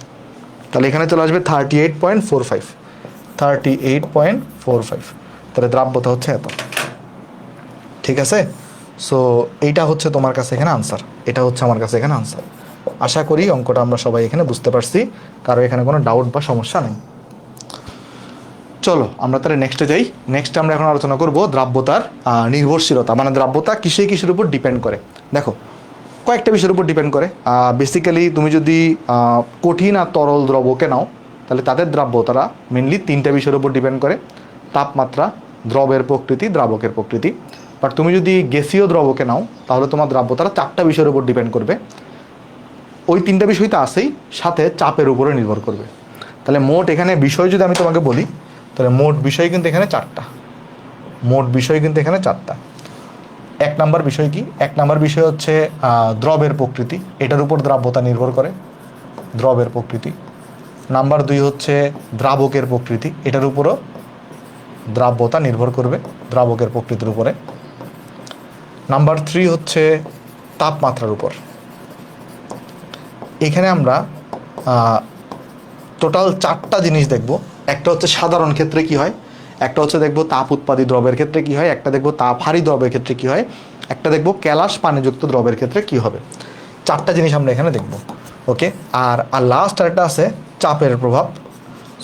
A: তাহলে এখানে চলে আসবে 38.45। তাহলে দ্রাব্যতা হচ্ছে এত। ঠিক আছে, সো এইটা হচ্ছে তোমার কাছে এখানে আনসার, এটা হচ্ছে আমার কাছে এখানে আনসার। আশা করি অঙ্কটা আমরা সবাই এখানে বুঝতে পারছি, কারো এখানে কোনো ডাউট বা সমস্যা নেই। চলো আমরা তাহলে নেক্সটে যাই। নেক্সটে আমরা এখন আলোচনা করব দ্রাব্যতার নির্ভরশীলতা, মানে দ্রাব্যতা কিসের উপর ডিপেন্ড করে। দেখো কয়েকটা বিষয়ের উপর ডিপেন্ড করে। বেসিক্যালি তুমি যদি কঠিন আর তরল দ্রবকে নাও তাহলে তাদের দ্রাব্যতারা মেনলি 3টা বিষয়ের উপর ডিপেন্ড করে, তাপমাত্রা, দ্রবের প্রকৃতি, দ্রাবকের প্রকৃতি। বাট তুমি যদি গ্যাসীয় দ্রবকে নাও তাহলে তোমার দ্রাব্যতারা 4টা বিষয়ের উপর ডিপেন্ড করবে। ওই 3টা বিষয় তো আছেই, সাথে চাপের উপরে নির্ভর করবে। তাহলে মোট এখানে বিষয় যদি আমি তোমাকে বলি তাহলে মোট বিষয় কিন্তু এখানে 4টা, মোট বিষয় কিন্তু এখানে 4টা। 1 নাম্বার বিষয় কি, 1 নাম্বার বিষয় হচ্ছে দ্রবের প্রকৃতি, এটার উপর দ্রাব্যতা নির্ভর করে, দ্রবের প্রকৃতি। নাম্বার 2 হচ্ছে দ্রাবকের প্রকৃতি, এটার উপরও দ্রাব্যতা নির্ভর করবে, দ্রাবকের প্রকৃতির উপরে। নাম্বার 3 হচ্ছে তাপমাত্রার উপর। এখানে আমরা টোটাল 4টা জিনিস দেখব। একটা হচ্ছে সাধারণ ক্ষেত্রে কি হয়, একটা হচ্ছে দেখব তাপ উৎপাদী দ্রবের ক্ষেত্রে কি হয়, একটা দেখব তাপহারী দ্রবের ক্ষেত্রে কি হয়, একটা দেখব ক্যালাস পানিযুক্ত দ্রবের ক্ষেত্রে কি হবে। 4টা জিনিস আমরা এখানে দেখব। ওকে, আর লাস্ট আরেকটা আছে চাপের প্রভাব।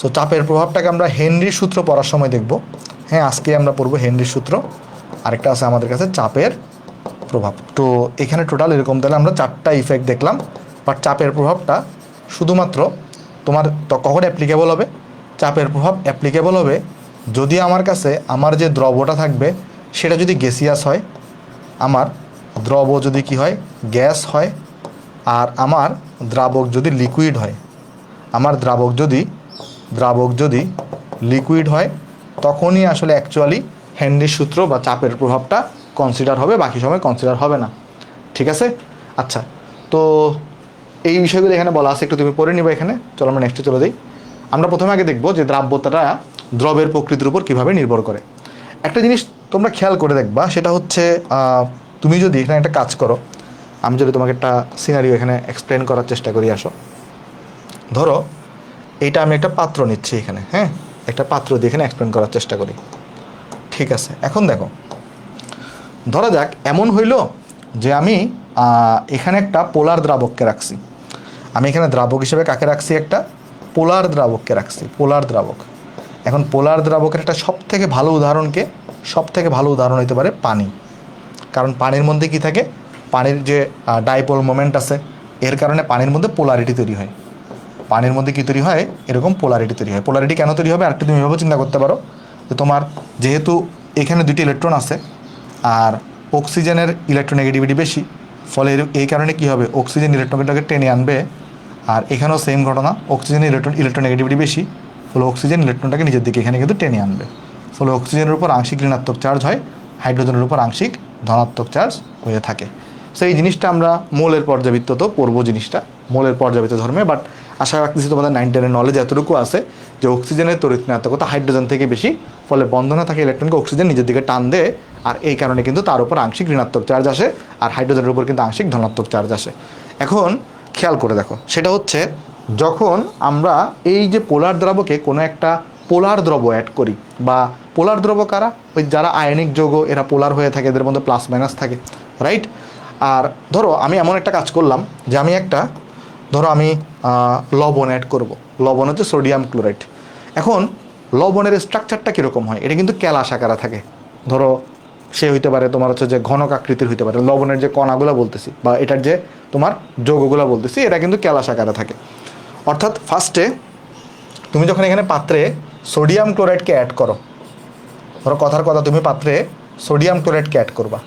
A: সো চাপের প্রভাবটাকে আমরা হেনরির সূত্র পড়ার সময় দেখব। হ্যাঁ, আজকে আমরা পড়বো হেনরির সূত্র। আরেকটা আছে আমাদের কাছে চাপের প্রভাব। তো এখানে টোটাল এরকম তাহলে আমরা 4টা ইফেক্ট দেখলাম। বাট চাপের প্রভাবটা শুধুমাত্র তোমার কখন অ্যাপ্লিকেবল হবে, চাপের প্রভাব অ্যাপ্লিকেবল হবে যদি আমার কাছে আমার যে দ্রবটা থাকবে সেটা যদি গ্যাসিয়াস হয়, আমার দ্রব যদি কি হয় গ্যাস হয়, আর আমার দ্রাবক যদি লিকুইড হয়, আমার দ্রাবক যদি লিকুইড হয় তখনই আসলে অ্যাকচুয়ালি হেনরির সূত্র বা চাপের প্রভাবটা কনসিডার হবে, বাকি সময় কনসিডার হবে না। ঠিক আছে, আচ্ছা, তো এই বিষয়গুলো এখানে বলা আছে, একটু তুমি পড়ে নিবে এখানে। চলো আমরা নেক্সটে চলে যাই। আমরা প্রথমে আগে দেখব যে দ্রাব্যতাটা দ্রবের প্রকৃতির উপর কীভাবে নির্ভর করে। একটা জিনিস তোমরা খেয়াল করে দেখবা, সেটা হচ্ছে তুমি যদি এখানে একটা কাজ করো, আমি যদি তোমাকে একটা সিনারিও এখানে এক্সপ্লেন করার চেষ্টা করি। আসো, ধরো এইটা আমি একটা পাত্র নিচ্ছি এখানে, হ্যাঁ, একটা পাত্র দিয়ে এখানে এক্সপ্লেন করার চেষ্টা করি। ঠিক আছে, এখন দেখো ধরা যাক এমন হইল যে আমি এখানে একটা পোলার দ্রাবককে রাখছি। আমি এখানে দ্রাবক হিসেবে কাকে রাখছি, একটা পোলার দ্রাবককে রাখছি, পোলার দ্রাবক। এখন পোলার দ্রাবকের একটা সবথেকে ভালো উদাহরণ হতে পারে পানি। কারণ পানির মধ্যে কি থাকে, পানির যে ডাইপোল মোমেন্ট আছে, এর কারণে পানির মধ্যে পোলারিটি তৈরি হয়। পানির মধ্যে কী তৈরি হয়, এরকম পোলারিটি তৈরি হয়। পোলারিটি কেন তৈরি হবে আরেকটু তুমি এভাবে চিন্তা করতে পারো যে তোমার যেহেতু এখানে 2টি ইলেকট্রন আছে আর অক্সিজেনের ইলেকট্রোনেগেটিভিটি বেশি, ফলে এই কারণে কি হবে, অক্সিজেন ইলেকট্রনটাকে টেনে আনবে। আর এখানেও সেম ঘটনা, অক্সিজেনের ইলেকট্রোনেগেটিভিটি বেশি, ফলে অক্সিজেন ইলেকট্রনটাকে নিজের দিকে এখানে কিন্তু টেনে আনবে। ফলে অক্সিজেনের উপর আংশিক ঋণাত্মক চার্জ হয়, হাইড্রোজেনের উপর আংশিক ধনাত্মক চার্জ হয়ে থাকে। সো এই জিনিসটা আমরা মোলের পর্যাবৃত্ত তো পড়বো, জিনিসটা মোলের পর্যাবৃত্ত ধর্মে। বাট আশা রাখতেছি তোমাদের 9 10 নলেজ এতটুকু আছে যে অক্সিজেনের তড়িৎ ঋণাত্মকতা হাইড্রোজেন থেকে বেশি, ফলে বন্ধনে থাকে ইলেকট্রনকে অক্সিজেন নিজের দিকে টান দেয়, আর এই কারণে কিন্তু তার উপর আংশিক ঋণাত্মক চার্জ আসে, আর হাইড্রোজেনের উপর কিন্তু আংশিক ধনাত্মক চার্জ আসে। এখন খেয়াল করে দেখো, সেটা হচ্ছে যখন আমরা এই যে পোলার দ্রবকে কোনো একটা পোলার দ্রব অ্যাড করি, বা পোলার দ্রব কারা, ওই যারা আয়নিক যৌগ এরা পোলার হয়ে থাকে, এদের মধ্যে প্লাস মাইনাস থাকে, রাইট। আর ধরো আমি এমন একটা কাজ করলাম যে আমি একটা, ধরো আমি লবণ অ্যাড করব, লবণ হচ্ছে সোডিয়াম ক্লোরাইড। এখন লবণের স্ট্রাকচারটা কীরকম হয়, এটা কিন্তু ক্যালাস আকারে থাকে। ধরো সে হইতে পারে তোমার হচ্ছে যে ঘনক আকৃতির হইতে পারে, লবণের যে কণাগুলো বলতেছি বা এটার যে তোমার যৌগগুলো বলতেছি, এটা কিন্তু ক্যালাস আকারে থাকে। অর্থাৎ ফার্স্টে তুমি যখন এখানে পাত্রে সোডিয়াম ক্লোরাইডকে অ্যাড করো, ধরো কথার কথা তুমি পাত্রে সোডিয়াম ক্লোরাইডকে অ্যাড করবা,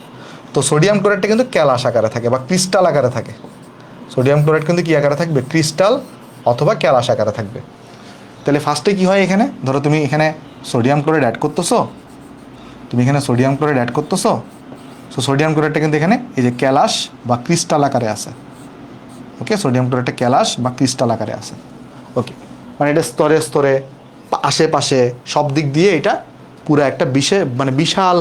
A: তো সোডিয়াম ক্লোরাইডটা কিন্তু ক্যালাস আকারে থাকে বা ক্রিস্টাল আকারে থাকে। সোডিয়াম ক্লোরাইড কিন্তু কী আকারে থাকবে, ক্রিস্টাল অথবা ক্যালাস আকারে থাকবে। তাহলে ফার্স্টে কী হয়, এখানে ধরো তুমি এখানে সোডিয়াম ক্লোরাইড অ্যাড করতেছো, তুমি এখানে সোডিয়াম ক্লোরাইড অ্যাড করতেছো, সো সোডিয়াম ক্লোরাইডটা কিন্তু এখানে এই যে ক্যালাস বা ক্রিস্টাল আকারে আছে। ওকে, সোডিয়াম ক্লোরাইডটা ক্যালাস বা ক্রিস্টাল আকারে আছে। ওকে, মানে এটা স্তরে স্তরে আশেপাশে সব দিক দিয়ে এটা পুরো একটা বিশাল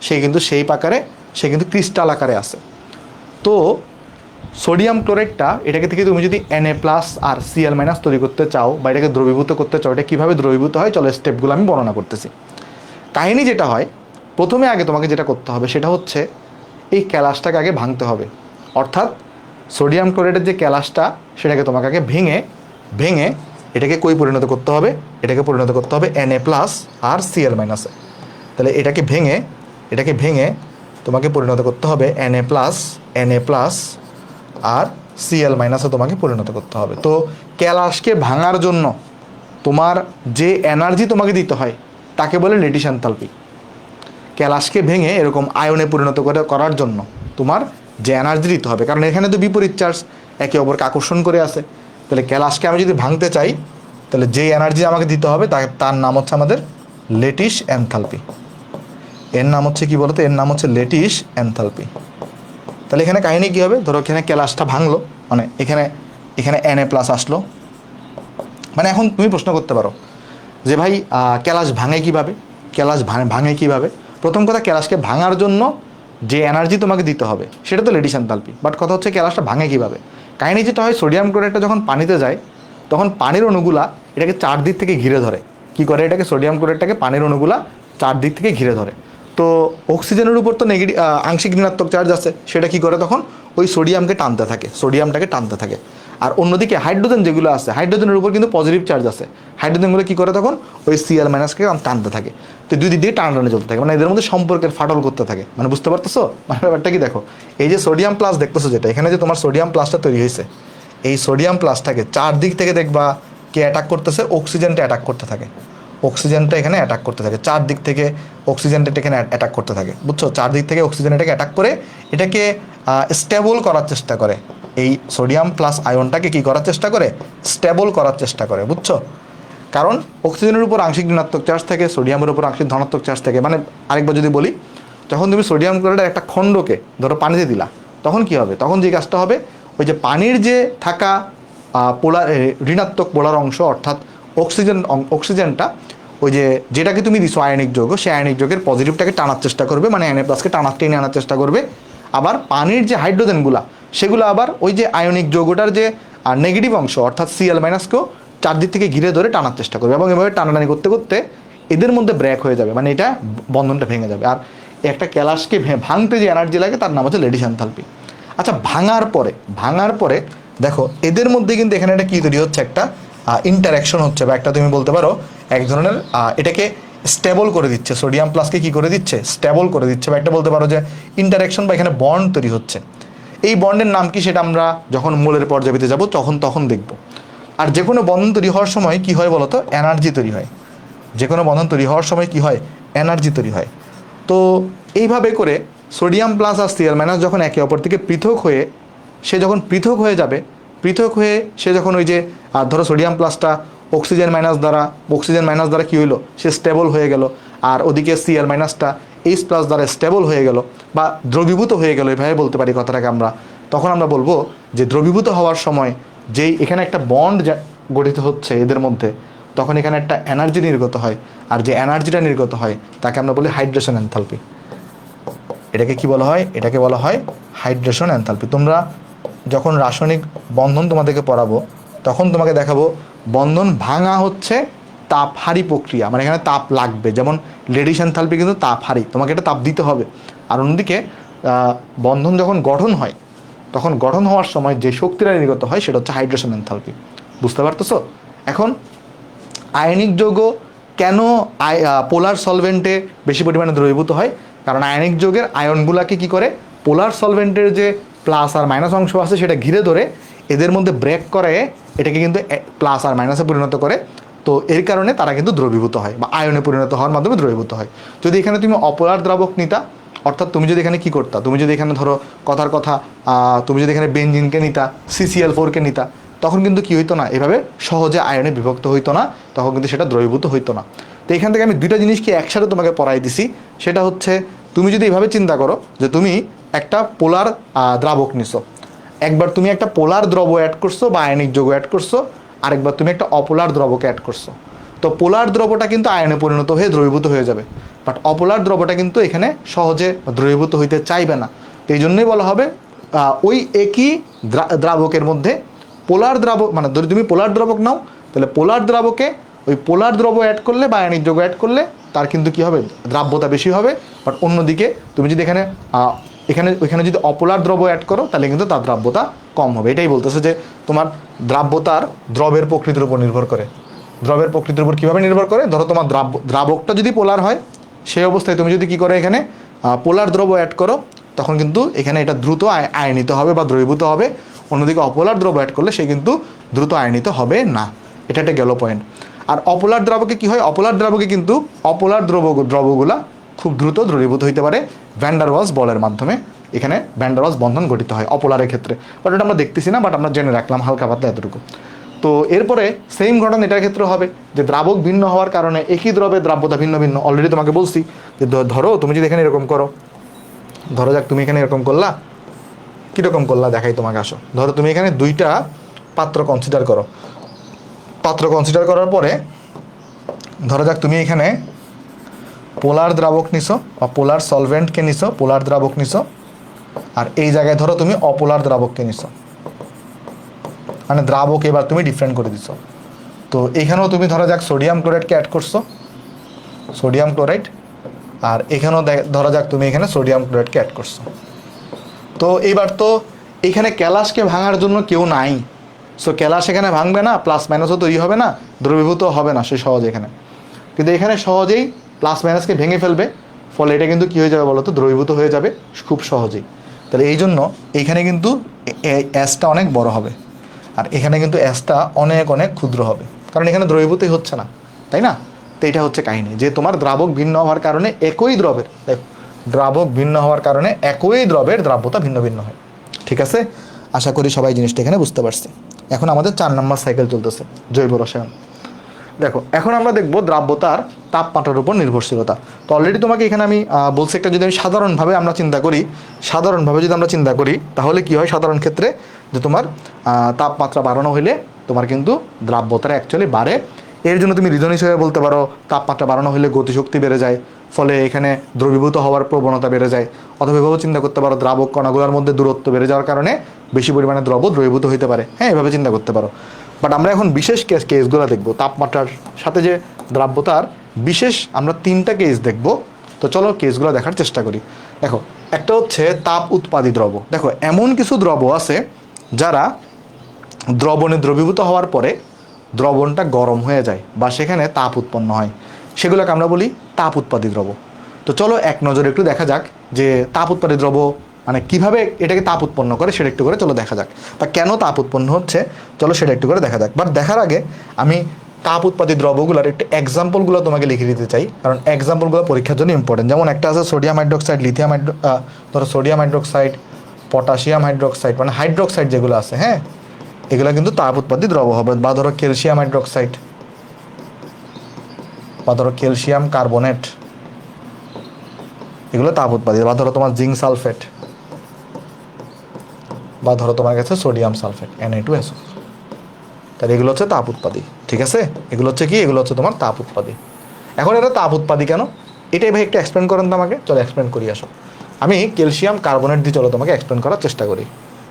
A: সে কিন্তু সেই আকারে, সে কিন্তু ক্রিস্টাল আকারে আছে। তো সোডিয়াম ক্লোরাইডটা, এটাকে থেকে তুমি যদি Na+ আর Cl- তৈরি করতে চাও বা এটাকে দ্রবীভূত করতে চাও, এটা কীভাবে দ্রবীভূত হয় চলো স্টেপগুলো আমি বর্ণনা করতেছি। কাহিনী যেটা হয়, প্রথমে আগে তোমাকে যেটা করতে হবে সেটা হচ্ছে এই ক্যালাসটাকে আগে ভাঙতে হবে। অর্থাৎ সোডিয়াম ক্লোরাইডের যে ক্যালাসটা, সেটাকে তোমাকে আগে ভেঙে ভেঙে এটাকে কই পরিণত করতে হবে, এটাকে পরিণত করতে হবে Na+ আর Cl-। তাহলে এটাকে ভেঙে তোমাকে পরিণত করতে হবে Na+ আর Cl- তোমাকে পরিণত করতে হবে। তো ক্যালাসকে ভাঙার জন্য তোমার যে এনার্জি তোমাকে দিতে হয় তাকে বলে ল্যাটিস এনথালপি। ক্যালাসকে ভেঙে এরকম আয়নে পরিণত করার জন্য তোমার যে এনার্জি দিতে হবে, কারণ এখানে তো বিপরীত চার্জ একে অপরকে আকর্ষণ করে আছে। তাহলে ক্যালাসকে আমি যদি ভাঙতে চাই, তাহলে যে এনার্জি আমাকে দিতে হবে তার নাম হচ্ছে আমাদের ল্যাটিস এনথালপি। এর নাম হচ্ছে কি বলতো, এর নাম হচ্ছে ল্যাটিস এনথালপি। তাহলে এখানে কাহিনী কী হবে, ধরো এখানে ক্যালাসটা ভাঙলো, মানে এখানে Na+ আসলো। মানে এখন তুমি প্রশ্ন করতে পারো যে ভাই ক্যালাস ভাঙে কীভাবে, ভাঙে কীভাবে? প্রথম কথা, ক্যালাসকে ভাঙার জন্য যে এনার্জি তোমাকে দিতে হবে সেটা তো ল্যাটিস এনথালপি। বাট কথা হচ্ছে ক্যালাসটা ভাঙে কীভাবে? কাহিনী যেটা হয়, সোডিয়াম ক্লোরাইডটা যখন পানিতে যায়, তখন পানির অণুগুলা এটাকে চারদিক থেকে ঘিরে ধরে। কি করে এটাকে, সোডিয়াম ক্লোরাইডটাকে পানির অণুগুলা চারদিক থেকে ঘিরে ধরে। তো অক্সিজেনের উপর তো আংশিক ঋণাত্মক চার্জ আছে, সেটা কি করে তখন ওই সোডিয়ামটাকে টানতে থাকে। আর অন্যদিকে হাইড্রোজেন যেগুলো আছে, হাইড্রোজেনের উপর কিন্তু পজিটিভ চার্জ আছে, হাইড্রোজেনগুলো কী করে তখন ওই Cl- টানতে থাকে। তো দুই দিক দিয়ে টানাটানি চলতে থাকে, মানে এদের মধ্যে সম্পর্কের ফাটল করতে থাকে। মানে বুঝতে পারতেছো মানে ব্যাপারটা কি? দেখো, এই যে সোডিয়াম প্লাস দেখতেছো, যেটা এখানে যে তোমার সোডিয়াম প্লাসটা তৈরি হয়েছে, এই সোডিয়াম প্লাসটাকে চারদিক থেকে দেখবা কে অ্যাটাক করতেছে, অক্সিজেনটা অ্যাটাক করতে থাকে। অক্সিজেনটা এখানে অ্যাটাক করতে থাকে, চারদিক থেকে অক্সিজেনটা এখানে অ্যাটাক করতে থাকে, বুঝছো? চারদিক থেকে অক্সিজেন এটাকে অ্যাটাক করে এটাকে স্টেবল করার চেষ্টা করে। এই সোডিয়াম প্লাস আয়নটাকে কি করার চেষ্টা করে, স্টেবল করার চেষ্টা করে, বুঝছো? কারণ অক্সিজেনের উপর আংশিক ঋণাত্মক চার্জ থাকে, সোডিয়ামের উপর আংশিক ধনাত্মক চার্জ থাকে। মানে আরেকবার যদি বলি, যখন তুমি সোডিয়াম ক্লোরাইডের একটা খণ্ডকে ধরো পানিতে দিলা, তখন কি হবে, তখন যে কাজটা হবে, ওই যে পানির যে থাকা পোলার ঋণাত্মক পোলার অংশ, অর্থাৎ অক্সিজেনটা ওই যেটাকে তুমি দিছো আয়নিক যৌগ, সেই আয়নিক যৌগের পজিটিভটাকে টানার চেষ্টা করবে, মানে Na+কে টেনে আনার চেষ্টা করবে। আবার পানির যে হাইড্রোজেনগুলা, সেগুলো আবার ওই যে আয়নিক যৌগটার যে নেগেটিভ অংশ অর্থাৎ Cl- চারদিক থেকে ঘিরে ধরে টানার চেষ্টা করবে, এবং এভাবে টানাটানি করতে করতে এদের মধ্যে ব্রেক হয়ে যাবে, মানে এটা বন্ধনটা ভেঙে যাবে। আর একটা ক্যালাসকে ভাঙতে যে এনার্জি লাগে তার নাম হচ্ছে ল্যাটিস এনথালপি। আচ্ছা, ভাঙার পরে দেখো এদের মধ্যে কিন্তু এখানে একটা কী তৈরি হচ্ছে, একটা ইন্টারাকশন হচ্ছে, বা একটা তুমি বলতে পারো এক ধরনের এটাকে স্টেবল করে দিচ্ছে, সোডিয়াম প্লাসকে কী করে দিচ্ছে, স্টেবল করে দিচ্ছে, বা একটা বলতে পারো যে ইন্টারাকশন বা এখানে বন্ড তৈরি হচ্ছে। এই বন্ডের নাম কি সেটা আমরা যখন মূলের পর্যায়ে যাব তখন দেখব। আর যে কোনো বন্ধন তৈরি হওয়ার সময় কি হয় বলতো, এনার্জি তৈরি হয়। যে কোনো বন্ধন তৈরি হওয়ার সময় কি হয়, এনার্জি তৈরি হয়। তো এইভাবে করে সোডিয়াম প্লাস আর Cl- যখন একে অপর থেকে পৃথক হয়ে যাবে, সে যখন ওই যে ধরো সোডিয়াম প্লাসটা অক্সিজেন মাইনাস দ্বারা কী হইলো, সে স্টেবল হয়ে গেল। আর ওদিকে Cl- H+ দ্বারা স্টেবল হয়ে গেল বা দ্রবীভূত হয়ে গেল, এভাবে বলতে পারি কথাটাকে আমরা। তখন আমরা বলবো যে দ্রবীভূত হওয়ার সময় যেই এখানে একটা বন্ড গঠিত হচ্ছে এদের মধ্যে, তখন এখানে একটা এনার্জি নির্গত হয়। আর যে এনার্জিটা নির্গত হয় তাকে আমরা বলি হাইড্রেশন এনথালপি। এটাকে কি বলা হয়, এটাকে বলা হয় হাইড্রেশন এনথালপি। তোমরা যখন রাসায়নিক বন্ধন তোমাদেরকে পড়াবো, তখন তোমাকে দেখাবো বন্ধন ভাঙা হচ্ছে তাপ হারি প্রক্রিয়া, মানে এখানে তাপ লাগবে। যেমন লেডিস এনথালপি কিন্তু তাপ হারি, তোমাকে এটা তাপ দিতে হবে। আর অন্যদিকে বন্ধন যখন গঠন হয় তখন গঠন হওয়ার সময় যে শক্তিটা নির্গত হয় সেটা হচ্ছে হাইড্রেশন এনথালপি। বুঝতে পারতেছো? এখন আয়নিক যৌগ কেন পোলার সলভেন্টে বেশি পরিমাণে দ্রবীভূত হয়? কারণ আয়নিক যৌগের আয়নগুলাকে কি করে, পোলার সলভেন্টের যে প্লাস আর মাইনাস অংশ আছে সেটা ঘিরে ধরে এদের মধ্যে ব্রেক করে এটাকে কিন্তু প্লাস আর মাইনাসে পরিণত করে। তো এর কারণে তারা কিন্তু দ্রবীভূত হয় বা আয়নে পরিণত হওয়ার মাধ্যমে দ্রবীভূত হয়। যদি এখানে তুমি অপোলার দ্রাবক নিতা, অর্থাৎ তুমি যদি এখানে কি করতা, তুমি যদি এখানে ধরো কথার কথা তুমি যদি এখানে বেনজিনকে নিতা, CCl4কে নিতা, তখন কিন্তু কি হইতো না, এভাবে সহজে আয়নে বিভক্ত হইতো না, তখন কিন্তু সেটা দ্রবীভূত হইতো না। তো এখান থেকে আমি দুইটা জিনিসকে একসাথে তোমাকে পড়াই দিছি। সেটা হচ্ছে তুমি যদি এইভাবে চিন্তা করো যে তুমি একটা পোলার দ্রাবক নিছো, একবার তুমি একটা পোলার দ্রব অ্যাড করছো বা আয়নিক যৌগ অ্যাড করছো, আরেকবার তুমি একটা অপোলার দ্রবকে অ্যাড করছো। তো পোলার দ্রবটা কিন্তু আয়নে পরিণত হয়ে দ্রবীভূত হয়ে যাবে, বাট অপোলার দ্রবটা কিন্তু এখানে সহজে দ্রবীভূত হইতে চাইবে না। তো এই জন্যই বলা হবে ওই একই দ্রাবকের মধ্যে পোলার দ্রাবক, মানে যদি তুমি পোলার দ্রাবক নাও তাহলে পোলার দ্রাবকে ওই পোলার দ্রব অ্যাড করলে বা আয়নিক যৌগ অ্যাড করলে তার কিন্তু কি হবে, দ্রাব্যতা বেশি হবে। বাট অন্যদিকে তুমি যদি এখানে ওইখানে যদি অপোলার দ্রব অ্যাড করো তাহলে কিন্তু তার দ্রাব্যতা কম হবে। এটাই বলতেছে যে তোমার দ্রাব্যতার দ্রবের প্রকৃতির উপর নির্ভর করে। দ্রবের প্রকৃতির উপর কীভাবে নির্ভর করে, ধরো তোমার দ্রাবকটা যদি পোলার হয় সেই অবস্থায় তুমি যদি কি করো, এখানে পোলার দ্রব অ্যাড করো, তখন কিন্তু এখানে এটা দ্রুত আয়নিত হবে বা দ্রবীভূত হবে। অন্যদিকে অপোলার দ্রব অ্যাড করলে সে কিন্তু দ্রুত আয়নিত হবে না। এটা একটা গেল পয়েন্ট। আর অপোলার দ্রাবকে কি হয়, অপোলার দ্রাবকে কিন্তু অপোলার দ্রবগুলা খুব দ্রুত দ্রবীভূত হইতে পারে ভ্যান ডার ওয়ালস বলের মাধ্যমে। এখানে ভ্যান ডার ওয়ালস বন্ধন গঠিত হয় অপোলারের ক্ষেত্রে, বাট এটা আমরা দেখতেছি না, বাট আমরা জেনে রাখলাম হালকা পাতলা এতটুকু। তো এরপরে সেম ঘটনা এটার ক্ষেত্রে হবে যে দ্রাবক ভিন্ন হওয়ার কারণে একই দ্রবের দ্রাব্যতা ভিন্ন ভিন্ন। অলরেডি তোমাকে বলছি যে ধরো তুমি যদি এখানে এরকম করো, ধরো যাক তুমি এখানে এরকম করলা, কীরকম করলা দেখাই তোমাকে, আসো। ধরো তুমি এখানে দুইটা পাত্র কনসিডার করো, পাত্র কনসিডার করার পরে ধরো যাক তুমি এখানে পোলার দ্রাবক নিছো বা পোলার সলভেন্টকে নিছো, পোলার দ্রাবক নিছো, আর এই জায়গায় ধরো তুমি অপোলার দ্রাবককে নিছো, মানে দ্রাবক এবার তুমি ডিফারেন্ট করে দিছো। তো এখানেও তুমি ধরো যাক সোডিয়াম ক্লোরাইডকে অ্যাড করছো, সোডিয়াম ক্লোরাইড, আর এখানেও ধরো যাক তুমি এখানে সোডিয়াম ক্লোরাইডকে অ্যাড করছো। তো এইবার তো এখানে ক্যালাসকে ভাঙার জন্য কেউ নাই, সো ক্যালাস এখানে ভাঙবে না, প্লাস মাইনাসও তৈরি হবে না, দ্রবীভূত হবে না সে সহজে এখানে। কিন্তু এখানে সহজেই প্লাস মাইনাসকে ভেঙে ফেলবে, ফলে এটা কিন্তু কী হয়ে যাবে বলো তো, দ্রবীভূত হয়ে যাবে খুব সহজেই। তাহলে এই জন্য এইখানে কিন্তু অ্যাসটা অনেক বড় হবে, আর এখানে কিন্তু অ্যাসটা অনেক অনেক ক্ষুদ্র হবে, কারণ এখানে দ্রবীভূতই হচ্ছে না, তাই না? তো এটা হচ্ছে কাহিনী যে তোমার দ্রাবক ভিন্ন হওয়ার কারণে একই দ্রবের, দেখো দ্রাবক ভিন্ন হওয়ার কারণে একই দ্রবের দ্রাব্যতা ভিন্ন ভিন্ন হয়। ঠিক আছে, আশা করি সবাই জিনিসটা এখানে বুঝতে পারছি। এখন আমাদের 4 নম্বর সাইকেল চলতেছে, জৈব রসায়ন। দেখো এখন আমরা দেখব দ্রাব্যতার তাপমাত্রার উপর নির্ভরশীলতা। তো অলরেডি তোমাকে এখানে আমি বলছি একটা, যদি আমি সাধারণভাবে আমরা চিন্তা করি, সাধারণভাবে যদি আমরা চিন্তা করি তাহলে কি হয় সাধারণ ক্ষেত্রে, যে তোমার তাপমাত্রা বাড়ানো হইলে তোমার কিন্তু দ্রাব্যতাটা অ্যাকচুয়ালি বাড়ে। এর জন্য তুমি রিজন হিসেবে বলতে পারো তাপমাত্রা বাড়ানো হলে গতিশক্তি বেড়ে যায়, ফলে এখানে দ্রবীভূত হওয়ার প্রবণতা বেড়ে যায়। অথবা এভাবে চিন্তা করতে পারো দ্রাবক কণাগুলোর মধ্যে দূরত্ব বেড়ে যাওয়ার কারণে বেশি পরিমাণে দ্রব দ্রবীভূত হতে পারে। হ্যাঁ, এভাবে চিন্তা করতে পারো। বাট আমরা এখন বিশেষ কেসগুলো দেখব, তাপমাত্রার সাথে যে দ্রাব্যতার বিশেষ আমরা 3টা কেস দেখব। তো চলো কেসগুলো দেখার চেষ্টা করি। দেখো একটা হচ্ছে তাপ উৎপাদী দ্রব। দেখো এমন কিছু দ্রব আছে যারা দ্রবণে দ্রবীভূত হওয়ার পরে দ্রবণটা গরম হয়ে যায় বা সেখানে তাপ উৎপন্ন হয়, সেগুলোকে আমরা বলি তাপ উৎপাদী দ্রব। তো চলো এক নজরে একটু দেখা যাক যে তাপ উৎপাদী দ্রব মানে কিভাবে এটাকে তাপ উৎপন্ন করে সেটা একটু করে চলো দেখা যাক, বা কেন তাপ উৎপন্ন হচ্ছে চলো সেটা একটু করে দেখা যাক। বাট দেখার আগে আমি তাপ উৎপাদী দ্রবগুলোর একটু এক্সাম্পলগুলো তোমাকে লিখে দিতে চাই, কারণ এক্সাম্পলগুলো পরীক্ষার জন্য ইম্পর্টেন্ট। যেমন একটা আছে সোডিয়াম হাইড্রোক্সাইড, ধরো সোডিয়াম হাইড্রোক্সাইড, পটাশিয়াম হাইড্রোক্সাইড, মানে হাইড্রোক্সাইড যেগুলো আছে, হ্যাঁ এগুলো কিন্তু তাপ উৎপাদী দ্রব হবে। বা ধরো ক্যালসিয়াম হাইড্রোক্সাইড, বা ধরো ক্যালসিয়াম কার্বনেট, এগুলো তাপ উৎপাদী। বা ধরো তোমার জিঙ্ক সালফেট, বা ধরো তোমার কাছে সোডিয়াম সালফেট Na2SO, তাহলে এগুলো হচ্ছে তাপ উৎপাদী। ঠিক আছে, এগুলো হচ্ছে কি, এগুলো হচ্ছে তোমার তাপ উৎপাদী। এখন এটা তাপ উৎপাদী কেন, এটাই ভাই একটু এক্সপ্লেন করেন তো আমাকে। চলো এক্সপ্লেন করি, আসো। আমি ক্যালসিয়াম কার্বনেট দিয়ে চলো তোমাকে এক্সপ্লেন করার চেষ্টা করি।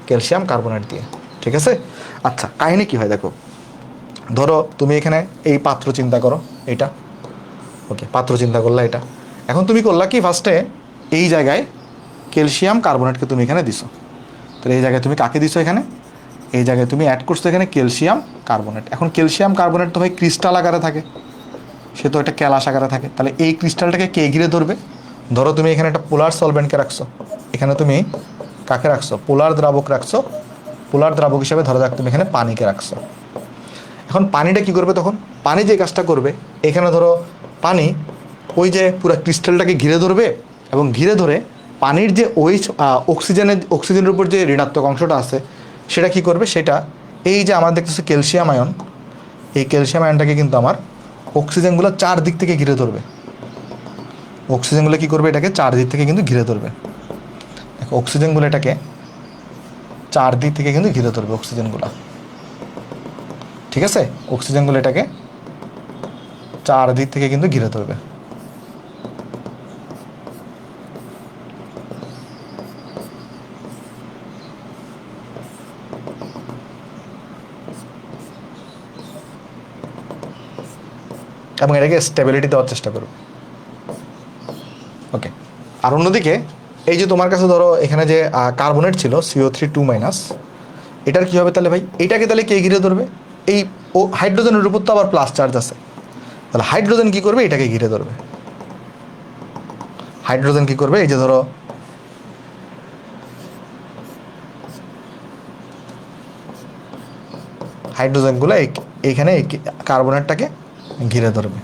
A: ক্যালসিয়াম কার্বনেট দিয়ে ঠিক আছে? আচ্ছা, কাহিনী কি হয় দেখো, ধরো তুমি এখানে এই পাত্র চিন্তা করো, এটা ওকে, পাত্র চিন্তা করলা এটা। এখন তুমি করলা কি, ফার্স্টে এই জায়গায় ক্যালসিয়াম কার্বনেটকে তুমি এখানে দিছো। তাহলে এই জায়গায় তুমি কাকে দিছো, এখানে এই জায়গায় তুমি অ্যাড করছো এখানে ক্যালসিয়াম কার্বনেট। এখন ক্যালসিয়াম কার্বনেট তো ভাই ক্রিস্টাল আকারে থাকে, সে তো একটা ক্যালাস আকারে থাকে। তাহলে এই ক্রিস্টালটাকে কে ঘিরে ধরবে? ধরো তুমি এখানে একটা পোলার সলভেন্টকে রাখছো, এখানে তুমি কাকে রাখছো, পোলার দ্রাবক রাখছো। পোলার দ্রাবক হিসেবে ধরো যাক তুমি এখানে পানিকে রাখছো। এখন পানিটা কি করবে তখন? পানি যে কাজটা করবে, এখানে ধরো পানি ওই যে পুরো ক্রিস্টালটাকে ঘিরে ধরবে, এবং ঘিরে ধরে পানির যে ওই অক্সিজেনের উপর যে ঋণাত্মক অংশটা আছে সেটা কি করবে, সেটা এই যে আমার দেখতেছে ক্যালসিয়াম আয়ন, এই ক্যালসিয়াম আয়নটাকে কিন্তু আমার অক্সিজেনগুলো চারদিক থেকে ঘিরে ধরবে। অক্সিজেনগুলো কি করবে, এটাকে চারদিক থেকে কিন্তু ঘিরে ধরবে। দেখো অক্সিজেনগুলো এটাকে চারদিক থেকে কিন্তু ঘিরে ধরবে অক্সিজেনগুলো, ঠিক আছে? অক্সিজেনগুলো এটাকে চারদিক থেকে কিন্তু ঘিরে ধরবে। এবং এটাকে স্টেবিলিটি দেওয়ার চেষ্টা করবে। ওকে, আর অন্যদিকে এই যে তোমার কাছে ধরো এখানে যে কার্বনেট ছিল CO3 2-, এটার কি হবে তাহলে ভাই, এটাকে তাহলে কে ঘিরে ধরবে? এই ও হাইড্রোজেনের উপর তো আবার প্লাস চার্জ আছে, তাহলে হাইড্রোজেন কি করবে, এটাকে ঘিরে ধরবে। হাইড্রোজেন কি করবে, এই যে ধরো হাইড্রোজেনগুলো এইখানে কার্বনেটটাকে ঘিরে ধরবে।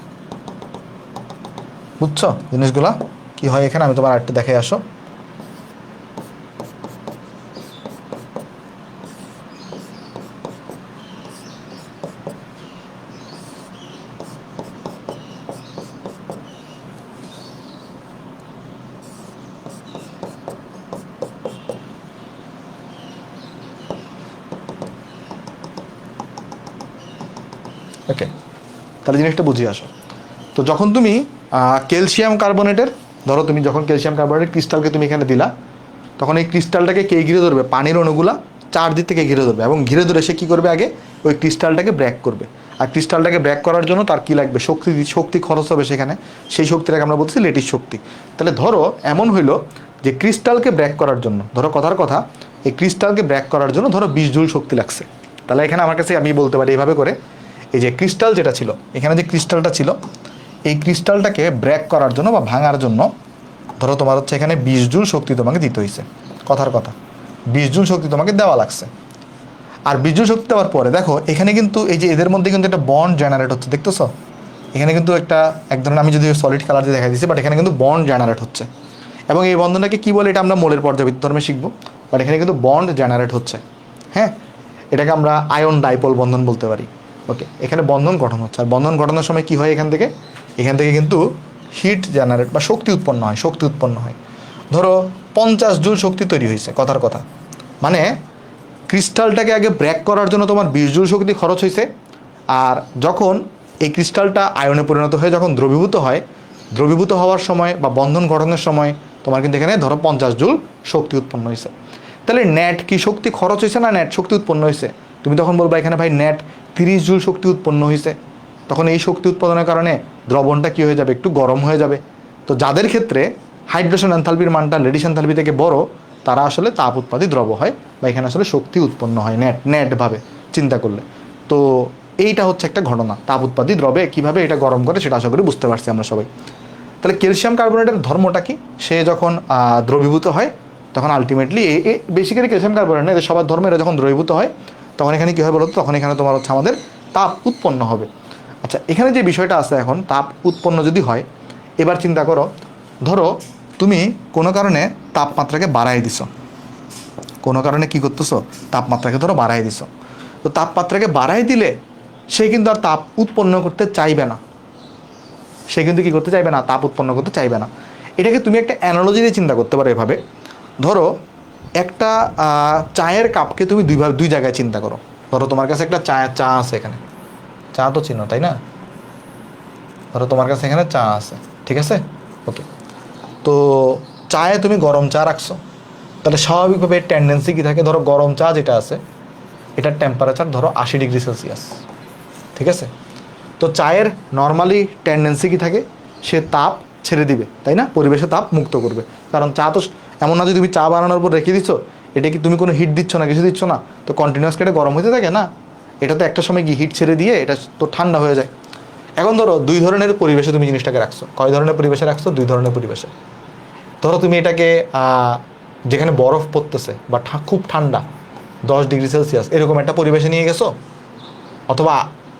A: বুঝছো জিনিসগুলা কি হয় এখানে? আমি তোমার আরেকটু দেখে আসো। ওকে, তাহলে জিনিসটা বুঝিয়ে আসো। তো যখন তুমি ক্যালসিয়াম কার্বনেটের, ধরো তুমি যখন ক্যালসিয়াম কার্বনেটের ক্রিস্টালকে তুমি এখানে দিলা, তখন এই ক্রিস্টালটাকে কে ঘিরে ধরবে? পানির অণুগুলা চারদিক থেকে ঘিরে ধরবে, এবং ঘিরে ধরে সে কী করবে, আগে ওই ক্রিস্টালটাকে ব্রেক করবে। আর ক্রিস্টালটাকে ব্রেক করার জন্য তার কী লাগবে, শক্তি খরচ হবে সেখানে। সেই শক্তিটাকে আমরা বলছি লেটিস শক্তি। তাহলে ধরো এমন হইলো যে ক্রিস্টালকে ব্রেক করার জন্য, ধরো কথার কথা, এই ক্রিস্টালকে ব্রেক করার জন্য ধরো 20 জুল শক্তি লাগছে। তাহলে এখানে আমার কাছে আমি বলতে পারি এইভাবে করে, এই যে ক্রিস্টাল যেটা ছিল, এখানে যে ক্রিস্টালটা ছিল, এই ক্রিস্টালটাকে ব্রেক করার জন্য বা ভাঙার জন্য ধরো তোমার হচ্ছে এখানে 20 জুল শক্তি তোমাকে দিতে হয়েছে। কথার কথা 20 জুল শক্তি তোমাকে দেওয়া লাগছে। আর 20 জুল শক্তি দেওয়ার পরে দেখো এখানে কিন্তু এই যে এদের মধ্যে কিন্তু একটা বন্ড জেনারেট হচ্ছে, দেখতেছো? এখানে কিন্তু একটা এক ধরনের, আমি যদি সলিড কালার দিয়ে দেখা দিচ্ছি, বাট এখানে কিন্তু বন্ড জেনারেট হচ্ছে। এবং এই বন্ধনটাকে কী বলে, এটা আমরা মোলের পর্যাবৃত্ত ধর্মে শিখবো, বাট এখানে কিন্তু বন্ড জেনারেট হচ্ছে। হ্যাঁ, এটাকে আমরা আয়ন ডাইপোল বন্ধন বলতে পারি। ওকে, এখানে বন্ধন গঠন হচ্ছে। আর বন্ধন ঘটানোর সময় কী হয়, এখান থেকে কিন্তু হিট জেনারেট বা শক্তি উৎপন্ন হয়। ধরো 50 জুল শক্তি তৈরি হয়েছে। কথার কথা মানে ক্রিস্টালটাকে আগে ব্রেক করার জন্য তোমার 20 জুল শক্তি খরচ হয়েছে। আর যখন এই ক্রিস্টালটা আয়নে পরিণত হয়ে যখন দ্রবীভূত হওয়ার সময় বা বন্ধন গঠনের সময় তোমার কিন্তু এখানে ধরো 50 জুল শক্তি উৎপন্ন হয়েছে। তাহলে নেট কি শক্তি খরচ হয়েছে না নেট শক্তি উৎপন্ন হয়েছে? তুমি তখন বলবা এখানে ভাই নেট 30 জুল শক্তি উৎপন্ন হয়েছে। তখন এই শক্তি উৎপাদনের কারণে দ্রবণটা কী হয়ে যাবে, একটু গরম হয়ে যাবে। তো যাদের ক্ষেত্রে হাইড্রেশন এনথালপির মানটা লেডিস এনথালপি থেকে বড়, তারা আসলে তাপ উৎপাদী দ্রব হয়, বা এখানে আসলে শক্তি উৎপন্ন হয় নেটভাবে চিন্তা করলে। তো এইটা হচ্ছে একটা ঘটনা, তাপ উৎপাদী দ্রবে কীভাবে এটা গরম করে সেটা আশা করি বুঝতে পারছি আমরা সবাই। তাহলে ক্যালসিয়াম কার্বনেটের ধর্মটা কি? সে যখন দ্রবীভূত হয় তখন আলটিমেটলি বেসিক্যালি ক্যালসিয়াম কার্বনেট না, এদের সবার ধর্মে এরা যখন দ্রবীভূত হয় তখন এখানে কী হয় বলতো, তখন এখানে তোমার হচ্ছে আমাদের তাপ উৎপন্ন হবে। আচ্ছা, এখানে যে বিষয়টা আছে, এখন তাপ উৎপন্ন যদি হয়, এবার চিন্তা করো, ধরো তুমি কোনো কারণে তাপমাত্রাকে বাড়াই দিছো, কোনো কারণে কী করতেছো, তাপমাত্রাকে ধরো বাড়াই দিছো। তো তাপমাত্রাকে বাড়াই দিলে সে কিন্তু আর তাপ উৎপন্ন করতে চাইবে না, সে কিন্তু কী করতে চাইবে না, তাপ উৎপন্ন করতে চাইবে না। এটাকে তুমি একটা অ্যানালজি দিয়ে চিন্তা করতে পারো এভাবে। ধরো একটা চায়ের কাপকে তুমি দুই জায়গায় চিন্তা করো। ধরো তোমার কাছে একটা চা আছে, এখানে চা তো চিনো তাই না? ধরো তোমার কাছে এখানে চা আছে, ঠিক আছে? ওকে, তো চায়ে তুমি গরম চা রাখছো। তাহলে স্বাভাবিকভাবে টেন্ডেন্সি কী থাকে, ধরো গরম চা যেটা আছে এটার টেম্পারেচার ধরো 80°C, ঠিক আছে? তো চায়ের নর্মালি টেন্ডেন্সি কি থাকে, সে তাপ ছেড়ে দিবে, তাই না, পরিবেশে তাপ মুক্ত করবে। কারণ চা তো এমন না যে তুমি চা বানানোর পর রেখে দিচ্ছ, এটা কি তুমি কোনো হিট দিচ্ছ না, কিছু দিচ্ছ না, তো কন্টিনিউয়াস এটা গরম হতে থাকে না, এটা তো একটা সময় গিয়ে হিট ছেড়ে দিয়ে এটা তো ঠান্ডা হয়ে যায়। এখন ধরো 2 ধরনের পরিবেশে তুমি জিনিসটাকে রাখছো। কয় ধরনের পরিবেশে রাখছো? 2 ধরনের পরিবেশে। ধরো তুমি এটাকে যেখানে বরফ পড়তেছে বা খুব ঠান্ডা 10°C এরকম একটা পরিবেশে নিয়ে গেছো, অথবা